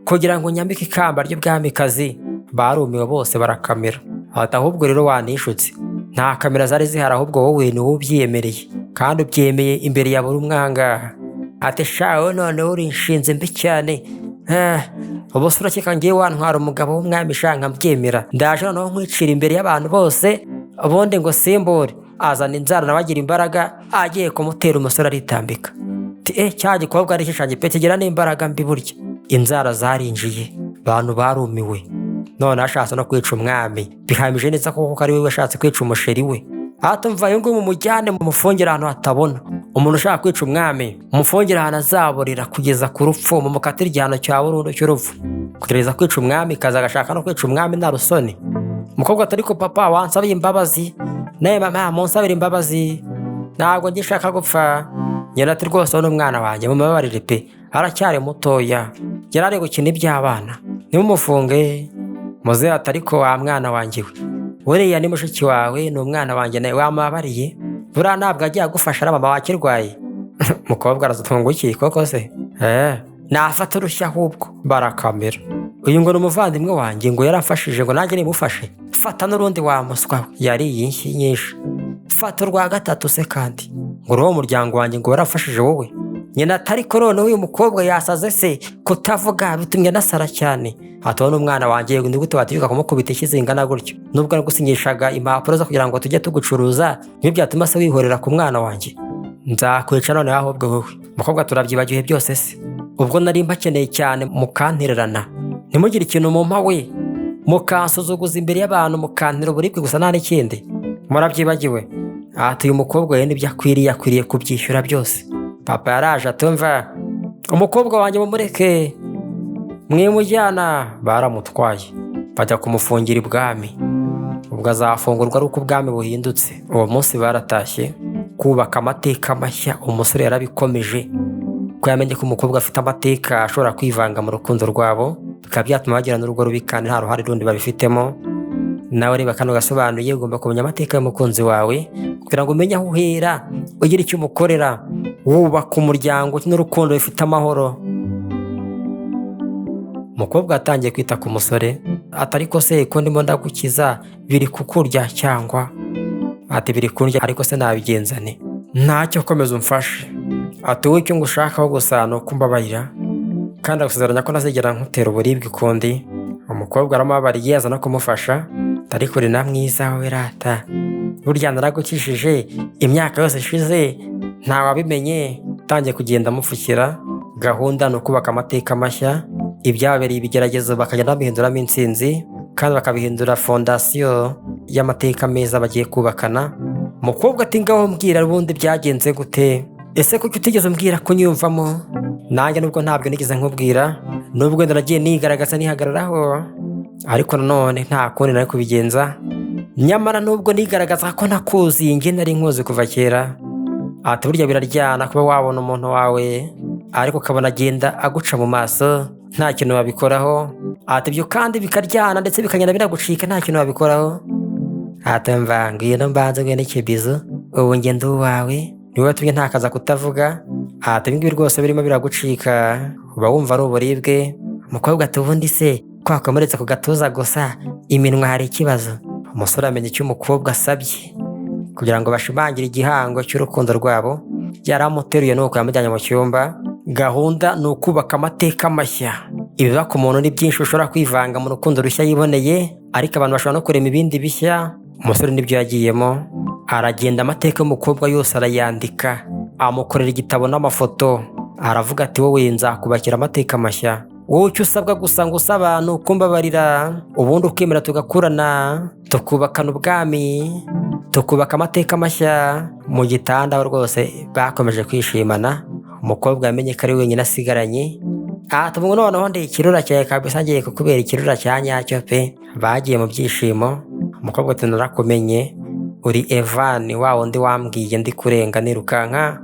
kugira ngo nyambike ikamba ry'ubwamikazi. Barumiwe bose barakamera. Ati ahubwo rero wanishutse, nta kamera zari zihari, ahubwo wowe ni wowe ubyiyemereye, kandi ubyemeye imbere ya buri umwanga. Ati shawe none uri inshinze mbi cyane. Ubu se urakeka ngiye wantwara umugabo w'umwami shanka mbyemera? Ndaje noneho nkwicira imbere y'abantu bose, ubundi ngo simbure. Azana inzara nawe agira imbaraga, agiye kumutera umusore aritambika. Cya gikobwa ari ishushanyo pe, kigira n'imbaraga mbi burya. Inzara zarinjiye, abantu barumiwe. None ashatse no kwica umwami, bihamije neza kuko ari we washatse kwica umusheri we. Atumva uyu nguyu mumujyane mumufungire ahantu hatabona. Umuntu ushaka kwica umwami mumufungire ahantu azaburira kugeza ku rupfu, mumukatire igihano cya burundu cy'urupfu. Kugereza kwica umwami kaza agashaka no kwica umwami nta rusoni. Umukobwa ati ariko papa wansabiye imbabazi, nawe mama munsabire imbabazi, ntabwo ngishaka gupfa. Nyina ati rwose wowe n'umwana wanjye mumubabarire pe, aracyari mutoya, yarari gukina iby'abana, nimumufunge muzehe ati ariko wa mwana wanjye we, uriya ni mushiki wawe, ni umwana wanjye nawe wamubabariye, buriya ntabwo agiye agufasha na mama wakirwaye. Umukobwa aratunga iki koko se? Nafata urushya ahubwo barakamera. Uyu ngo ni umuvandimwe wanjye ngo yaramfashije ngo nanjye nimufashe. Fata n'urundi wa muswa yariye inshyi nyinshi. Fata urwa gatatu se kandi ngo uri uwo muryango wanjye ngo warafashije wowe. Nyina atari korone uyu mukobwa yasaze se kutavuga bitumye nasara cyane. Hatubona umwana wanjye ndi gute watinyuka kumukubita ikizingana gutyo, nubwo nagusinyishaga impapuro zo kugira ngo tujye tugucuruza, niyo byatuma se wihorera ku mwana wanjye. Nzakwica none ahubwo wowe. Umukobwa turabyibagiwe byose se, ubwo nari mbakeneye cyane mukantererana, ntimugire ikintu mumpa we, mukansuzuguza imbere y'abantu, mukantera uburibwe gusa nta n'ikindi. Murabyibagiwe. Ati uyu mukobwa we nibyo akwiriye kubyishyura byose. Papa yaraje atumva, umukobwa wanjye mumureke, mwimujyana. Baramutwaye bajya kumufungira ibwami, ubwo azafungurwa ari uko ubwami buhindutse. Uwo munsi baratashye kubaka amateka mashya. Umusore yarabikomeje ko yamenye ko umukobwa afite amateka ashobora kwivanga mu rukundo rwabo, bikaba byatuma bagira n'urugo rubi kandi nta ruhare rundi babifitemo. Nawe reba kano gasobanuye, ugomba kumenya amateka y'umukunzi wawe kugira ngo umenye aho uhera, ugire icyo umukorera, wubaka umuryango n'urukundo bifite amahoro. Umukobwa atangiye kwita ku musore ati ariko se ko ndimo ndagukiza biri kukurya cyangwa? Ati biri kurya ariko se nabigenzane? Ntacyo, komeza umfashe. Ati wowe icyo ngushakaho gusa ni uko umbabarira kandi agusezeranya ko ntazigera nkutera uburibwe ukundi. Umukobwa aramubabariye aza no kumufasha. Ariko uri na mwiza we rata, burya naragukishije imyaka yose ishize ntawabimenye. Utangiye kugenda amupfukira. Gahunda ni ukubaka amateka mashya, ibyabereye ibigeragezo bakagenda babihinduramo intsinzi kandi bakabihindura fondasiyo y'amateka meza bagiye kubakana. Umukobwa ati ngaho mbwira ubundi byagenze gute? Ese kuki utigeze umbwira ko nyumvamo? Nanjye nubwo ntabwo nigeze nkubwira, nubwo naragiye nigaragaza nihagararaho, ariko nanone nta kundi nari kubigenza. Nyamara nubwo nigaragaza ko nakuzi, njye nari nkuzi kuva kera. Ati burya biraryana kuba wabona umuntu wawe ariko ukabona agenda aguca mu maso nta kintu wabikoraho. Ati ibyo kandi bikaryana ndetse bikagenda biragucika nta kintu wabikoraho. Ati mva ngwino mbanze ngwino ikibizo, ubu njye ndi uwawe, niwe watumye ntakaza kutavuga. Ati ibingibi rwose birimo biragucika, uba wumva ari uburibwe. Umukobwa ati ubundi se kwakomeretse ku gatuza gusa, iminwa hari ikibazo? Umusore amenya icyo umukobwa asabye kugira ngo bashimangire igihango cy'urukundo rwabo. Yaramuteruye nuko yamujyanye mu cyumba. Gahunda ni ukubaka amateka mashya. Ibiba ku muntu ni byinshi, ushobora kwivanga mu rukundo rushya yiboneye, ariko abantu bashobora no kurema ibindi bishya. Umusore nibyo yagiyemo, aragenda amateka y'umukobwa yose arayandika, amukorera igitabo n'amafoto. Aravuga ati wowe nzakubakira amateka mashya, wowe icyo usabwa gusa ngo usa abantu kumbabarira, ubundi ukemera tugakurana, tukubakana ubwami, tukubaka amateka mashya. Mu gitanda rwose bakomeje kwishimana. Umukobwa yamenye ko ari wenyine asigaranye. Ati ubu noneho ndi ikirura cyawe kabisa, ngiye kukubera ikirura cya nyacyo pe. Bagiye mu byishimo. Umukobwa ati narakumenye, uri Evan wa wundi wambwiye ndi kurenga nirukanka.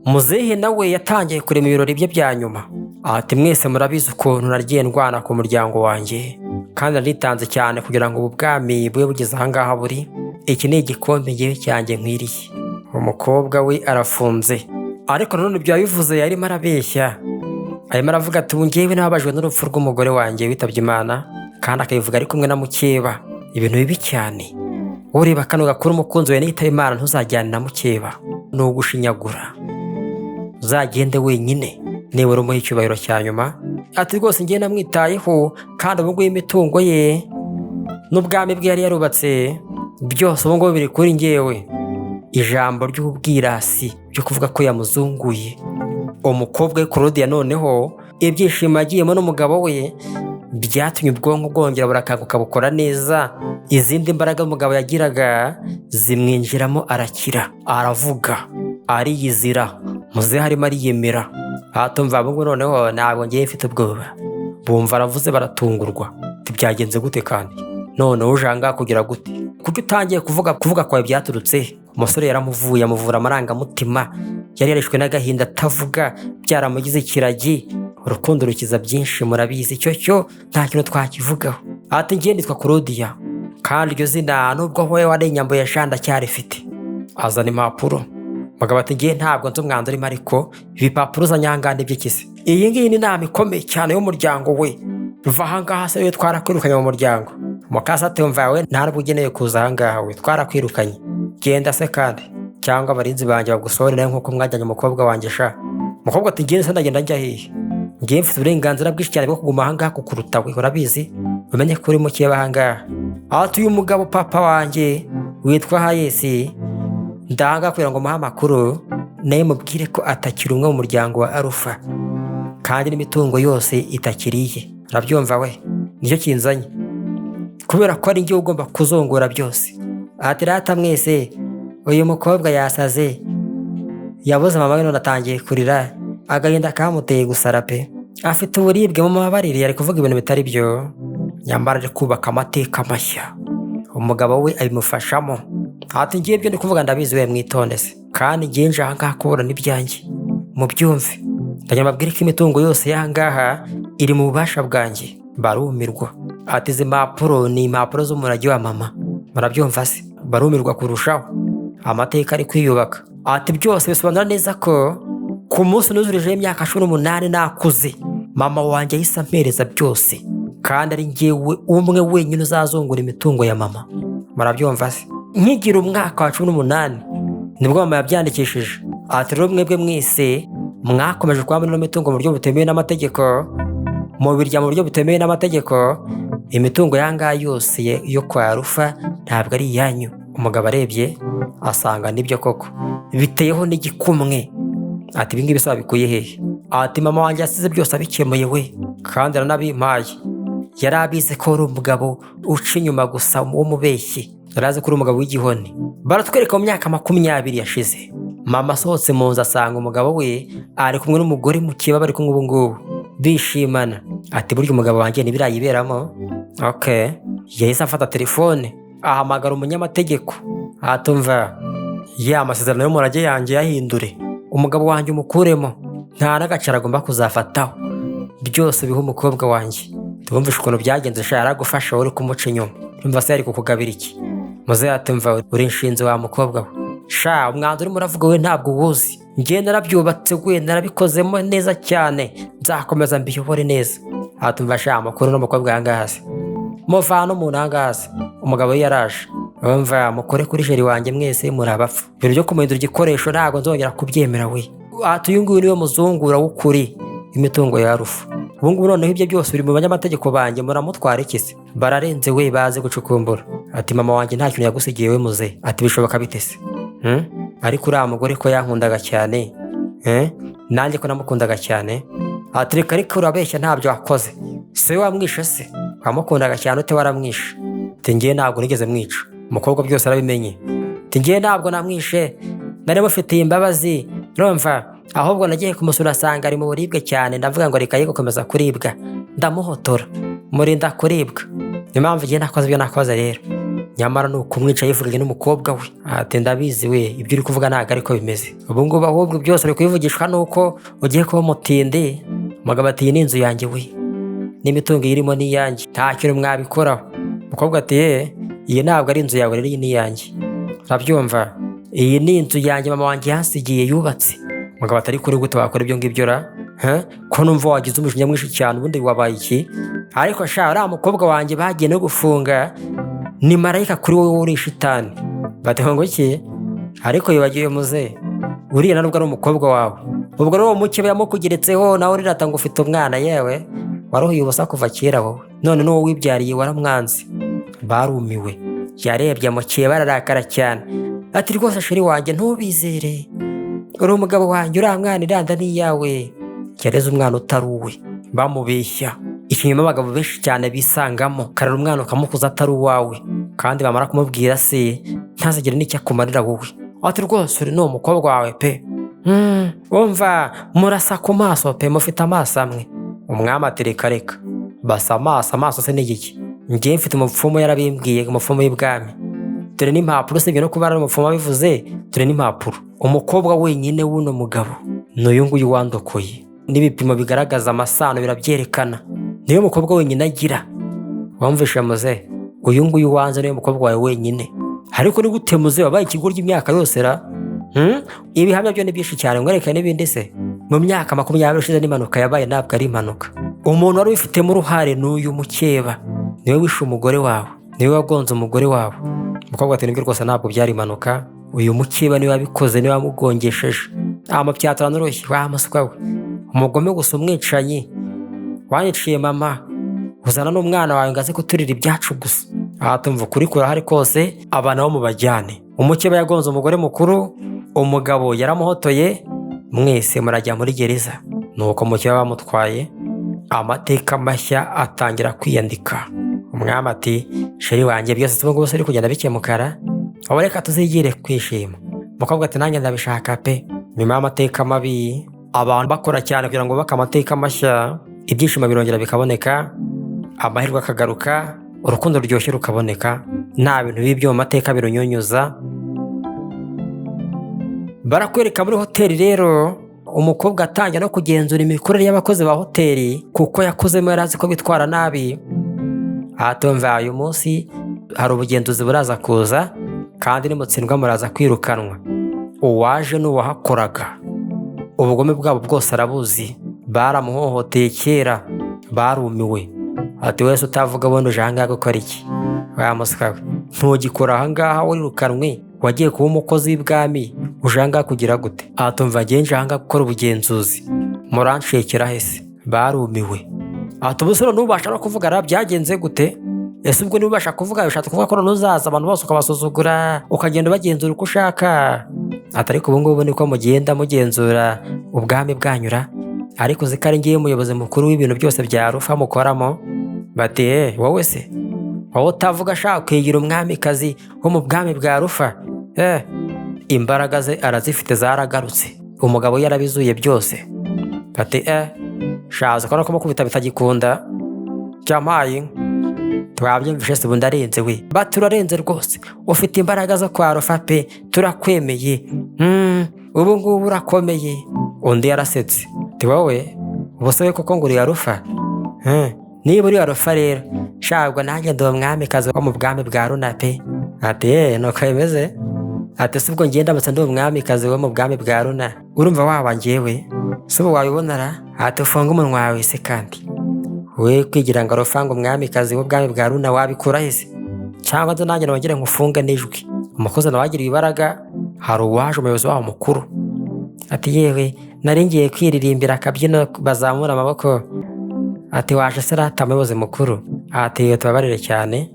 Muzehe nawe yatangiye kurema ibirori bye bya nyuma. Ati mwese murabizi ukuntu nagiye ndwana ku muryango wanjye kandi naritanze cyane kugira ngo ubu bwami bube bugeze ahangaha buri. Iki ni igikombe ngewe cyanjye nkwiriye. Umukobwa we arafunze, ariko nanone ibyo yabivuze yarimo arabeshya. Arimo aravuga ati ubu ngewe nababajwe n'urupfu rw'umugore wanjye witabye Imana, kandi akabivuga ari kumwe na mukeba. Ibintu bibi cyane. Ureba kano gakuru umukunzi we niyitaba Imana ntuzajyane na mukeba, ni ugushinyagura. Uzagende wenyine niba uri umuha icyubahiro cya nyuma. Ati rwose ngewe namwitayeho kandi ubu ngubu imitungo ye n'ubwami bwe yari yarubatse byose ubu ngubu biri kuri ngewe. Ijambo ry'ubwirasi byo kuvuga ko yamuzunguye. Umukobwa we Claudia noneho ibyishimo yagiyemo n'umugabo we byatumye ubwonko bwongera burakanguka bukora neza. Izindi mbaraga umugabo yagiraga zimwinjiramo, arakira, aravuga, ariyizira. Muzehe harimo ariyemera. Hatumva abo noneho ntabwo ngiye mfite ubwoba. Bumva aravuze baratungurwa. Byagenze gute kandi? None ujanga kugira gute? Kuko utangiye kuvuga kwawe byaturutse. Umusore yaramuvuye, amuvura amarangamutima. Yari yarishwe n'agahinda atavuga, byaramugize ikiragi. urukundo rukiza byinshi murabizi, cyo nta kintu twakivugaho. Ati ngiye nitwa Claudia, kandi iryo zina nubwo wowe warinyambuye ndacyarifite. Azana impapuro. Umugabo ati ngiye ntabwo nzi umwanzuro urimo, ariko ibipapuro uzanyangana iby'ikizi. Iyi ngiyi ni inama ikomeye cyane y'umuryango we. Va ahangaha se we twarakwirukanye mu muryango. Mukasa ati umva we nta nubwo ugeneye kuza ahangaha we twarakwirukanye. Genda se kandi cyangwa abarinzi banjye bagusohorera nk'uko mwajyanye umukobwa wanjye sha. Umukobwa ati ngiye se ndagenda njya hehe? Ngiye mfite uburenganzira bwinshi cyane bwo kuguma ahangaha kukuruta we, urabizi umenye ko uri mukiye ahangaha. Ati uyu mugabo papa wanjye witwa Hayesi ndanga kugira ngo muhe amakuru naye mubwire ko atakiri umwe mu muryango wa Alpha kandi n'imitungo yose itakiriye. Urabyumva we? Nicyo kinzanye, kubera ko ari njye ugomba kuzongora byose. Ati rata mwese uyu mukobwa yasaze, yabuze mama we none atangiye kurira, agahinda kamuteye gusara pe. Afite uburibwe mu mabarire, ari kuvuga ibintu bitari byo, nyamara ari kubaka amateka mashya. Umugabo we abimufashamo. Ati ngiye ibyo ndi kuvuga ndabizi we mwitonde se, kandi ngiye nje ahangaha kubura n'ibyanjye mubyumve. Ndagira mbabwire ko imitungo yose y'ahangaha iri mu bubasha bwanjye. Barumirwa. Ati izi mpapuro ni impapuro z'umurage wa mama, murabyumva se? Barumirwa kurushaho, amateka ari kwiyubaka. Ati byose bisobanura neza ko ku munsi nuzurijeho imyaka 18 nakuze, mama wanjye yahise ampereza byose, kandi ari njyewe umwe wenyine uzazungura imitungo ya mama. Murabyumva se? Nkigira umwaka wa 18 nibwo mama yabyandikishije. Ati rero mwebwe mwese mwakomeje kuba muri mitungo mu buryo butemewe n'amategeko, mu birya mu buryo butemewe n'amategeko, imitungo yanga yose yo kwa Alpha ntabwo ari iyanyu. Umugabo arebye asanga nibyo koko, biteyeho n'igikumwe. Ati ibingi bisaba bikuye hehe? Ati mama wanjye yasize byose abikemuye we, kandi aranabimpaye. Yari abize ko ari umugabo uca inyuma gusa w'umubeshyi, yarazi ko ari umugabo w'igihoni. Baratwereka mu myaka 20 yashize, mama asohotse mu nzu asanga umugabo we ari kumwe n'umugore mu kiba bari kumwe ubu ngubu bishimana. Ati burya umugabo wanjye ntibirayiberamo. Okay, yahise afata telefone ahamagara umunyamategeko. Atumva ya amasezerano y'umurage yanjye yahindure, umugabo wanjye umukuremo, nta n'agacara agomba kuzafataho, byose biha umukobwa wanjye. Tubumvishe ukuntu byagenze sha, yaragufasha uri kumuca inyuma. Umva se yari kukugabira iki? Muze atumva uri inshinzi wa mukobwa we sha, umwanzuro muravuga we ntabwo uwuzi. Ngiye narabyubatse we, narabikozemo neza cyane, nzakomeza mbiyobore neza. Atumva sha amakuru n'umukobwa yangaze muvano mu nangaze. Umugabo we yaraje. Umva mukore kuri jeri wanjye mwese murabapfa, ibintu byo kumuhindura igikoresho ntabwo nzongera kubyemera we. Ati uyu nguyu niwe muzungura w'ukuri imitungo ya Alpha. Ubu ngubu noneho ibyo byose biri mu banyamategeko banjye, muramutwara iki se? Bararenze we, bazi gucukumbura. Ati mama wanjye nta kintu yagusigiye we muze. Ati bishoboka bite se? Ariko uriya mugore ko yankundaga cyane, nanjye ko namukundaga cyane. Ati reka ariko urabeshya ntabyo wakoze. Se wamwishe se? Wamukundaga cyane ute waramwishe? Ati ngiye ntabwo nigeze mwica, umukobwa byose arabimenye. Ati ngiye ntabwo namwishe, nari mufitiye imbabazi, urumva? Ahubwo nagiye kumusura asanga ari mu buribwe cyane, ndavuga ngo reka ye gukomeza kuribwa, ndamuhotora murinda kuribwa. Niyo mpamvu ngiye nakoze ibyo nakoze rero, nyamara nuko umwica yivuganye n'umukobwa we. Ati ndabizi we, ibyo uri kuvuga ntabwo ariko bimeze. Ubu ngubu ahubwo byose uri kubivugishwa nuko ugiye kuba mutindi. Umugabo ati iyi ni inzu yanjye we, n'imitungo irimo ni iyanjye, nta kintu mwabikoraho. Umukobwa ati iyi ntabwo ari inzu yawe rero, iyi ni iyanjye. Urabyumva? Iyi ni inzu yanjye mama wanjye yansigiye yubatse. Umugabo atari kuri gute wakora ibyo ngibyo ra? Ko numva wagize umujinya mwinshi cyane, ubundi wabaye iki? Ariko sha uriya mukobwa wanjye bagiye no gufunga ni marayika kuri wowe uri shitani. Bateho ngo iki? Ariko yibagiwe muze, uriya nubwo ari umukobwa wawe, ubwo rero umuke yamukugeretseho nawe urirata ngo ufite umwana yewe, waruhiye ubusa kuva kera wowe, none n'uwo wibyariye waramwanze. Barumiwe, yarebye mukiye bararakara cyane. Ati rwose sheri wanjye ntubizere, uri umugabo wanjye, uriya mwana iranda ni iyawe, yareze umwana utari uwe. Bamubeshya, ikinyuma abagabo benshi cyane bisangamo, karera umwana ukamukuza atari uwawe, kandi bamara kumubwira se ntazigire n'icyo akumarira wowe. Ati rwose uri n'umukobwa wawe pe. Umva murasa ku maso pe, mufite amaso amwe. Umwami ati reka reka, basa amaso se n'igiki? Ngiye mfite umupfumu yarabimbwiye, umupfumu y'ibwami. Dore n'impapuro, sibyo no kuba ari umupfumu abivuze, dore n'impapuro. Umukobwa wenyine w'uno mugabo n'uyu nguyu wandokoye, n'ibipimo bigaragaza amasano birabyerekana. Niwe mukobwa wenyine agira. Wumvishe muze, uyu nguyu wanze niwe mukobwa wawe wenyine. Ariko ni gute muze wabaye ikigoryi imyaka yose ra? Ibihamya byo ni byinshi cyane, ngwereke n'ibindi se. Mu myaka 20 ishize n'impanuka yabaye ntabwo ari impanuka. Umuntu wari ubifitemo uruhare n'uyu mukeba. Niwe wishe umugore wawe, niwe wagonze umugore wawe. Umukobwa ati nibyo rwose ntabwo byari impanuka. Uyu mukeba niwe wabikoze, niwe wamugongesheje. Amapyatara n'urushyi wamuswa we. Umugome gusa umwicanyi. Wanyiciye mama, uzana n'umwana wawe ngaze kuturira ibyacu gusa. Tumva ukuri kurahari kose, abana bo mubajyane. Umukeba yagonze umugore mukuru, umugabo yaramuhotoye, mwese murajya muri gereza. Nuko umukeba bamutwaye, amateka mashya atangira kwiyandika. Umwami ati sheri wanjye byose tubwo bose ari kugenda bikemukara, aho reka tuzigire kwishima. Umukobwa ati nanjye ndabishaka pe. Nyuma y'amateka mabi, abantu bakora cyane kugira ngo bubake amateka mashya, ibyishimo birongera bikaboneka, amahirwe akagaruka, urukundo ruryoshye rukaboneka, nta bintu b'ibyo mu mateka birunyunyuza. Barakwereka muri hoteli rero, umukobwa atangira no kugenzura imikorere y'abakozi ba hoteli kuko yakozemo yarazi ko bitwara nabi. Atumva uyu munsi hari ubugenzuzi buraza kuza kandi nimutsindwa muraza kwirukanwa. Uwaje n'uwahakoraga, ubugome bwabo bwose arabuzi. Baramuhohoteye kera, barumiwe. Ati wese utavuga bono uje ahangaha gukora iki? Wamuswa we, ntugikora ahangaha wirirukanwe, wagiye kuba umukozi w'ibwami, uje ahangaha kugira gute? Atumva ngenje ahangaha gukora ubugenzuzi, muranshekera hese. Barumiwe. Ubusore n'ubasha no kuvuga byagenze gute? Ese ubwo nibasha kuvuga bishatse kuvuga ko nuzaza abantu bose ukabasuzugura ukagenda bagenzura uko ushaka. Atari ko ubungubu niko mugenda mugenzura ubwami bwanyura. Ariko zikari ngiye umuyobozi mukuru w'ibintu byose bya Rufa mukoramo. Bati wowe se, wowe utavuga ashaka kwigira umwamikazi wo mu bwami bwa Rufa? Imbaraga ze arazifite zaragarutse, umugabo yarabizuye byose. Bati shaza ko no kumukubita bitagikunda. Cyamaye twabyumvishe se bundi arenze we. Baturarenze rwose, ufite imbaraga zo kwa Rufa pe, turakwemeye. Ubu ngubu urakomeye. Undi yarasetse. Ati wowe ubuse koko ngo uri ya Rufa? Niba uri ya Rufa rero, shabwo nanjye ndi umwamikazi wo mu bwami bwa Runa pe. Ati nuko bimeze. Ati sibwo ngenda ndamutse ndi umwamikazi wo mu bwami bwa Runa, urumva waba njyewe se ubu wabibona ra? Ati ufunga umunwa wawe se kandi we kwigira ngo Rufa ngo umwamikazi w'ubwami bwa Runa wabikura hese? Cyangwa nzo nanjye nongere nkufunge n'ijwi. Umukozi nawe agira ibaraga, hari uwaje umuyobozi wabo mukuru. Ati yewe nari ngiye kwiririmbira akabyino bazamura amaboko. Ati waje se rata umuyobozi mukuru? Ati tubabarire cyane,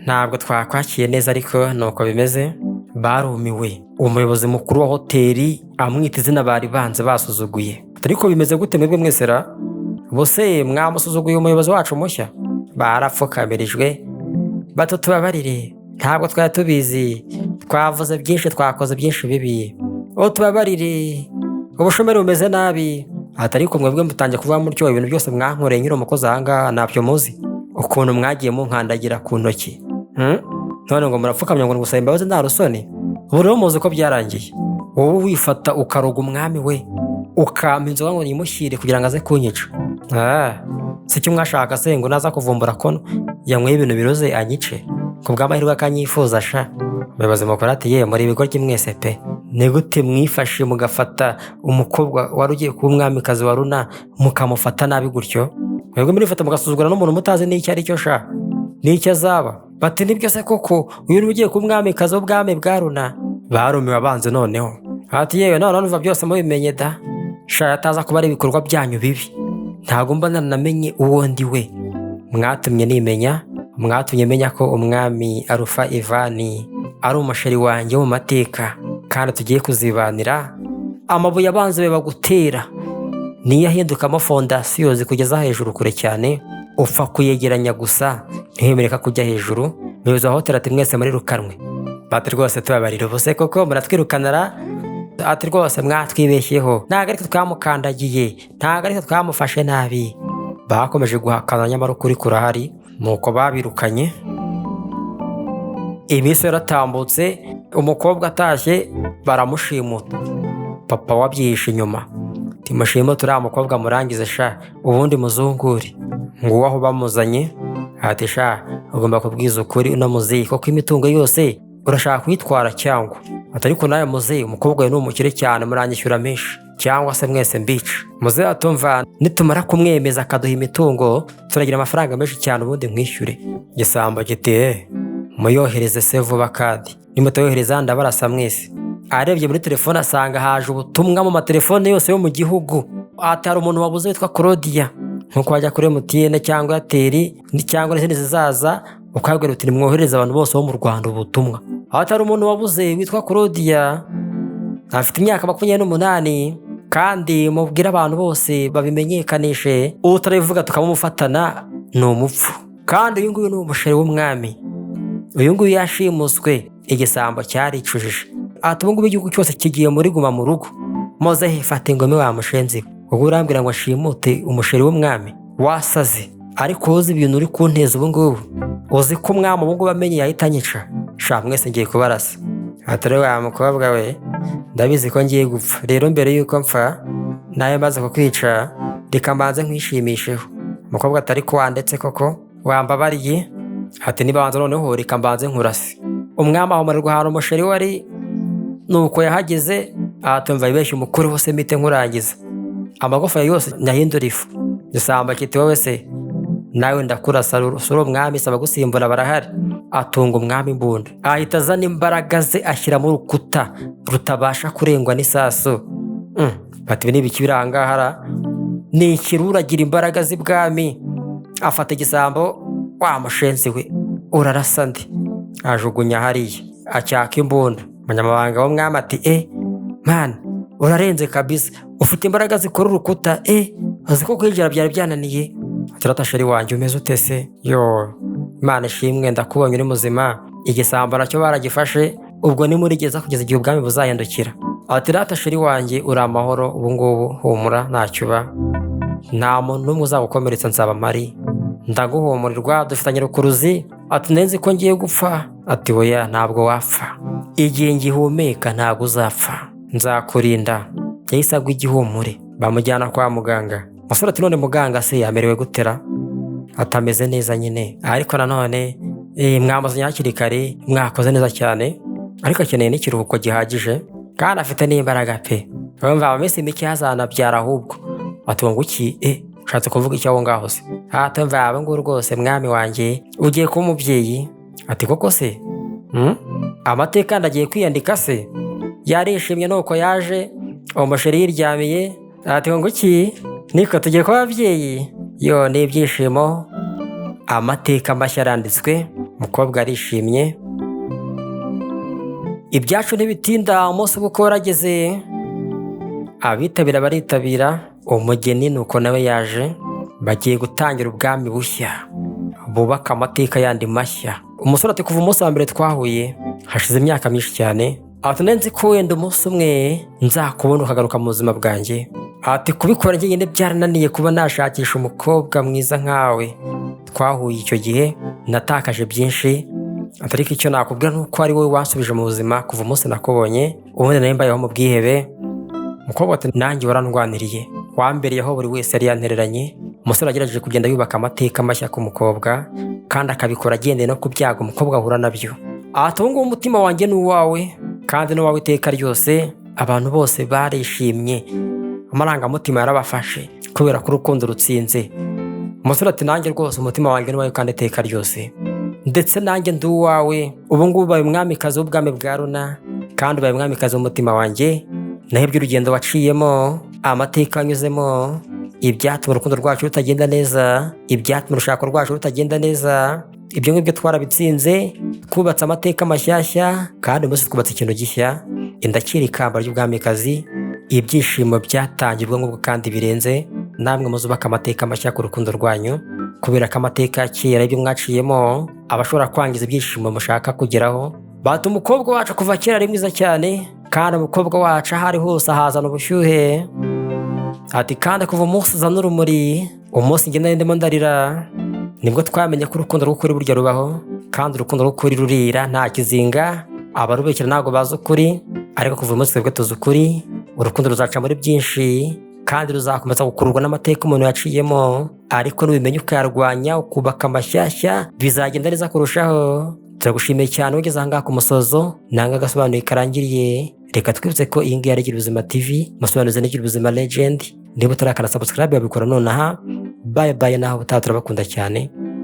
ntabwo twakwakiye neza ariko nuko bimeze. Barumiwe. Umuyobozi mukuru wa hoteli amwita izina bari banze basuzuguye. Ariko bimeze gute mwebwe mwese ra? Bose mwamusuzuguye umuyobozi wacu mushya? Barapfukamirijwe. Bato tubabarire, ntabwo twari tubizi, twavuze byinshi, twakoze byinshi bibi. Tubabarire, ubushomeri bumeze nabi. Ariko mwebwe mutangiye kuvuga mutyo ibintu byose mwankoreye nyiri umukozi ahangaha ntabyo muzi, ukuntu mwagiye munkandagira ku ntoki. None ngo murapfukamye ngo ngusaba imbabazi nta rusoni? Ubu rero muzi ko byarangiye. Wowe wifata ukaroga umwami we, ukampa inzoga ngo nimushyire kugira ngo aze kunyica. Si cyo mwashaka se ngo naza kuvumbura ko yanyweye ibintu biroze anyice? Ku bw'amahirwe akanyifuza sha. Umuyobozi mukuru ati muri ibigoryi mwese pe, ni gute mwifashe mugafata umukobwa wari ugiye kuba umwamikazi wa Runa mukamufata nabi gutyo? Mwebwe murifata mugasuzugura n'umuntu mutazi n'icyo ari cyo sha, n'icyo azaba. Bati nibyo se koko uyu ni ugiye kuba umwamikazi w'ubwami bwa Runa? Barumiwe abanze noneho. Ati yewe none numva byose mubimenye da, sha ataza kuba ari ibikorwa byanyu bibi. Ntago mba namenye uwo ndi we. Mwatumye nimenya, mwatumye menya ko umwami Arufa Ivani ari umusheri wanjye mu mateka, kandi tugiye kuzibanira. Amabuye abanze be bagutera niyo ahindukamo fondasiyo zikugeza hejuru kure cyane, upfa kuyegeranya gusa ntiwemereka kujya hejuru. Umuyobozi wa hoteli ati mwese muri rukanwe. Bati rwose tubabarira ubuse koko muratwirukanara? Ati rwose mwatwibeshyeho, ntabwo ariko twamukandagiye, ntabwo ariko twamufashe nabi. Bakomeje guhakana nyamara ukuri kurahari, nuko babirukanye. Iminsi yaratambutse, umukobwa atashye baramushimuta. Papa wabyihishe inyuma. mushime turiya mukobwa murangize sha ubundi muzungure. Nguwo aho bamuzanye. Ati sha ugomba kubwiza ukuri uno muzeyi koko imitungo yose urashaka kuyitwara cyangwa? Ati ariko nawe muzeyi umukobwa we ni umukire cyane muranyishyura menshi cyangwa se mwese mbica. Muzeyi atumva nitumara kumwemeza akaduha imitungo turagira amafaranga menshi cyane ubundi nkwishyure. Igisambo kiti muyohereze se vuba kandi nimutayohereza ndabarasa mwese. Arebye muri telefone asanga haje ubutumwa mu matelefone yose yo mu gihugu. Ati hari umuntu wabuze witwa Claudia, nkuko wajya kuri MTN cyangwa Airtel cyangwa n'izindi zizaza ukabwira uti nimwohereze abantu bose bo mu Rwanda ubutumwa. Ati hari umuntu wabuze witwa Claudia, afite imyaka 28 kandi mubwira abantu bose babimenyekanishe, utarabivuga tukamufatana ni umupfu. Kandi uyu nguyu ni umusheri w'umwami, uyu nguyu yashimuswe. Igisambo cyaricujije. Ati ubu ngubu igihugu cyose kigiye muri guma mu rugo. Moze fata ingome wa mushenzi, ubwo urambwira ngo ashimute umusheri w'umwami? Wasaze. Ariko uzi ibintu uri kunteza ubu ngubu, uzi ko umwami ubu ngubu amenye yahita anyica. Sha mwese ngiye kubarasa. Ati rero wa mukobwa we ndabizi ko ngiye gupfa, rero mbere yuko mpfa nawe maze kukwica reka mbanze nkwishimisheho. Umukobwa atari ko wandetse koko wambabariye? Ati nibanza noneho reka mbanze nkurase. Umwami ahomererwa ahantu umusheri wari, nuko yahageze atumva ibeshya umukuru wose mite nkurangiza amagufa yose nyahindura ifu. Igisambo kiti wowe se nawe ndakurasa rusuro umwami saba gusimbura barahari. Atunga umwami imbunda, ahita azana imbaraga ze ashyira mu rukuta rutabasha kurengwa n'isasu. Bati n'ibiki birangahara ni ikirura agira imbaraga z'ibwami. Afata igisambo, wa mushenzi we urarasa ndi, ajugunya hariya acyaka imbunda. Umunyamabanga w'umwami ati man urarenze kabisa, ufite imbaraga zikora urukuta, uzi ko kwinjira byari byananiye. Ati rata sheri wanjye umeze ute se? Yo Imana ishimwe ndakubonye uri muzima. Igisambo nacyo baragifashe, ubwo ni muri geza kugeza igihe ubwami buzahindukira. Ati rata sheri wanjye uri amahoro ubu ngubu, humura ntacyuba, nta muntu n'umwe uzagukomeretsa nzaba mari, ndaguhumurirwa dufitanye rukuruzi. Ati nenzi ko ngiye gupfa? Ati oya ntabwo wapfa, igihe ngihumeka ntabwo uzapfa, nzakurinda. Yahise agwa igihumure, bamujyana kwa muganga. Umusore ati none muganga se yamerewe gutera? Atameze neza nyine, ariko nanone mwamuzanye hakiri kare, mwakoze neza cyane, ariko akeneye n'ikiruhuko gihagije kandi afite n'imbaraga pe. Bumva amezi mike hazanabyara ahubwo. Ati ngo iki ushatse kuvuga icyo aho ngaho se? Ati mva abo ngo rwose mwami wanjye ugiye kuba umubyeyi. Ati koko se amateka ndagiye kwiyandika se? Yarishimye nuko yaje umusheri yiryamiye. Ati ngo iki niko tugiye kuba ababyeyi? Yo ni ibyishimo, amateka mashya aranditswe. Umukobwa arishimye. Ibyacu ntibitinda, umunsi uba warageze. Abitabira baritabira, umugeni nuko nawe yaje. Bagiye gutangira ubwami bushya, bubaka amateka yandi mashya. Umusore ati kuva umunsi wa mbere twahuye hashize imyaka myinshi cyane. Ati nzi ko wenda umunsi umwe nzakubona ukagaruka mu buzima bwanjye. Ati kubikora njyenyine byarananiye kuba nashakisha umukobwa mwiza nkawe. Twahuye icyo gihe natakaje byinshi, ariko icyo nakubwira nuko ari wowe wansubije mu buzima kuva umunsi nakubonye, ubundi nari mbayeho mu bwihebe. Umukobwa ati nanjye warandwaniriye, wambereye aho buri wese yari yantereranye. Umusore agerageje kugenda yubaka amateka mashya ku mukobwa, kandi akabikora agendeye no ku byago umukobwa ahura nabyo. Ati ubu ngubu umutima wanjye ni uwawe kandi n'uwawe iteka ryose. Abantu bose barishimye, amarangamutima yarabafashe kubera ko urukundo rutsinze. Umusore ati nanjye rwose umutima wanjye ni uwawe kandi iteka ryose, ndetse nanjye ndi uwawe. Ubu ngubu ubaye umwamikazi w'ubwami bwa Runa kandi ubaye umwamikazi w'umutima wanjye. Nahebye urugendo waciyemo, amateka wanyuzemo, ibyatuma urukundo rwacu rutagenda neza, ibyatuma urushako rwacu rutagenda neza, ibyo ngibyo twarabitsinze, twubatse amateka mashyashya kandi umunsi twubatse ikintu gishya. Indakira ikamba ry'ubwamikazi, ibyishimo byatangirwa nk'ubwo kandi birenze. Namwe muzubaka amateka mashya ku rukundo rwanyu, kubera ko amateka kera ibyo mwaciyemo abashobora kwangiza ibyishimo mushaka kugeraho. Bati umukobwa wacu kuva kera ari mwiza cyane, kandi umukobwa wacu aho ari hose ahazana ubushyuhe. Ati kandi kuva umunsi uzana urumuri, umunsi ngenda ndimo ndarira, nibwo twamenye ko urukundo rw'ukuri burya rubaho, kandi urukundo rw'ukuri rurira nta kizinga. Abarubekera ntabwo bazi ukuri, ariko kuva umunsi twebwe tuzi ukuri. Urukundo ruzaca muri byinshi kandi ruzakomeza gukururwa n'amateka umuntu yaciyemo, ariko nubimenya ukayarwanya ukubaka amashyashya bizagenda neza kurushaho. Turagushimiye cyane ugeze ahangaha ku musozo, nanga agasobanuye karangiriye. Reka twibutse ko iyi ngiyi ari Gira Ubuzima TV, musobanuzi ni Gira Ubuzima Legend. Niba utarakana subscribe wabikora nonaha. Bye bye naho ubutaha, turabakunda cyane.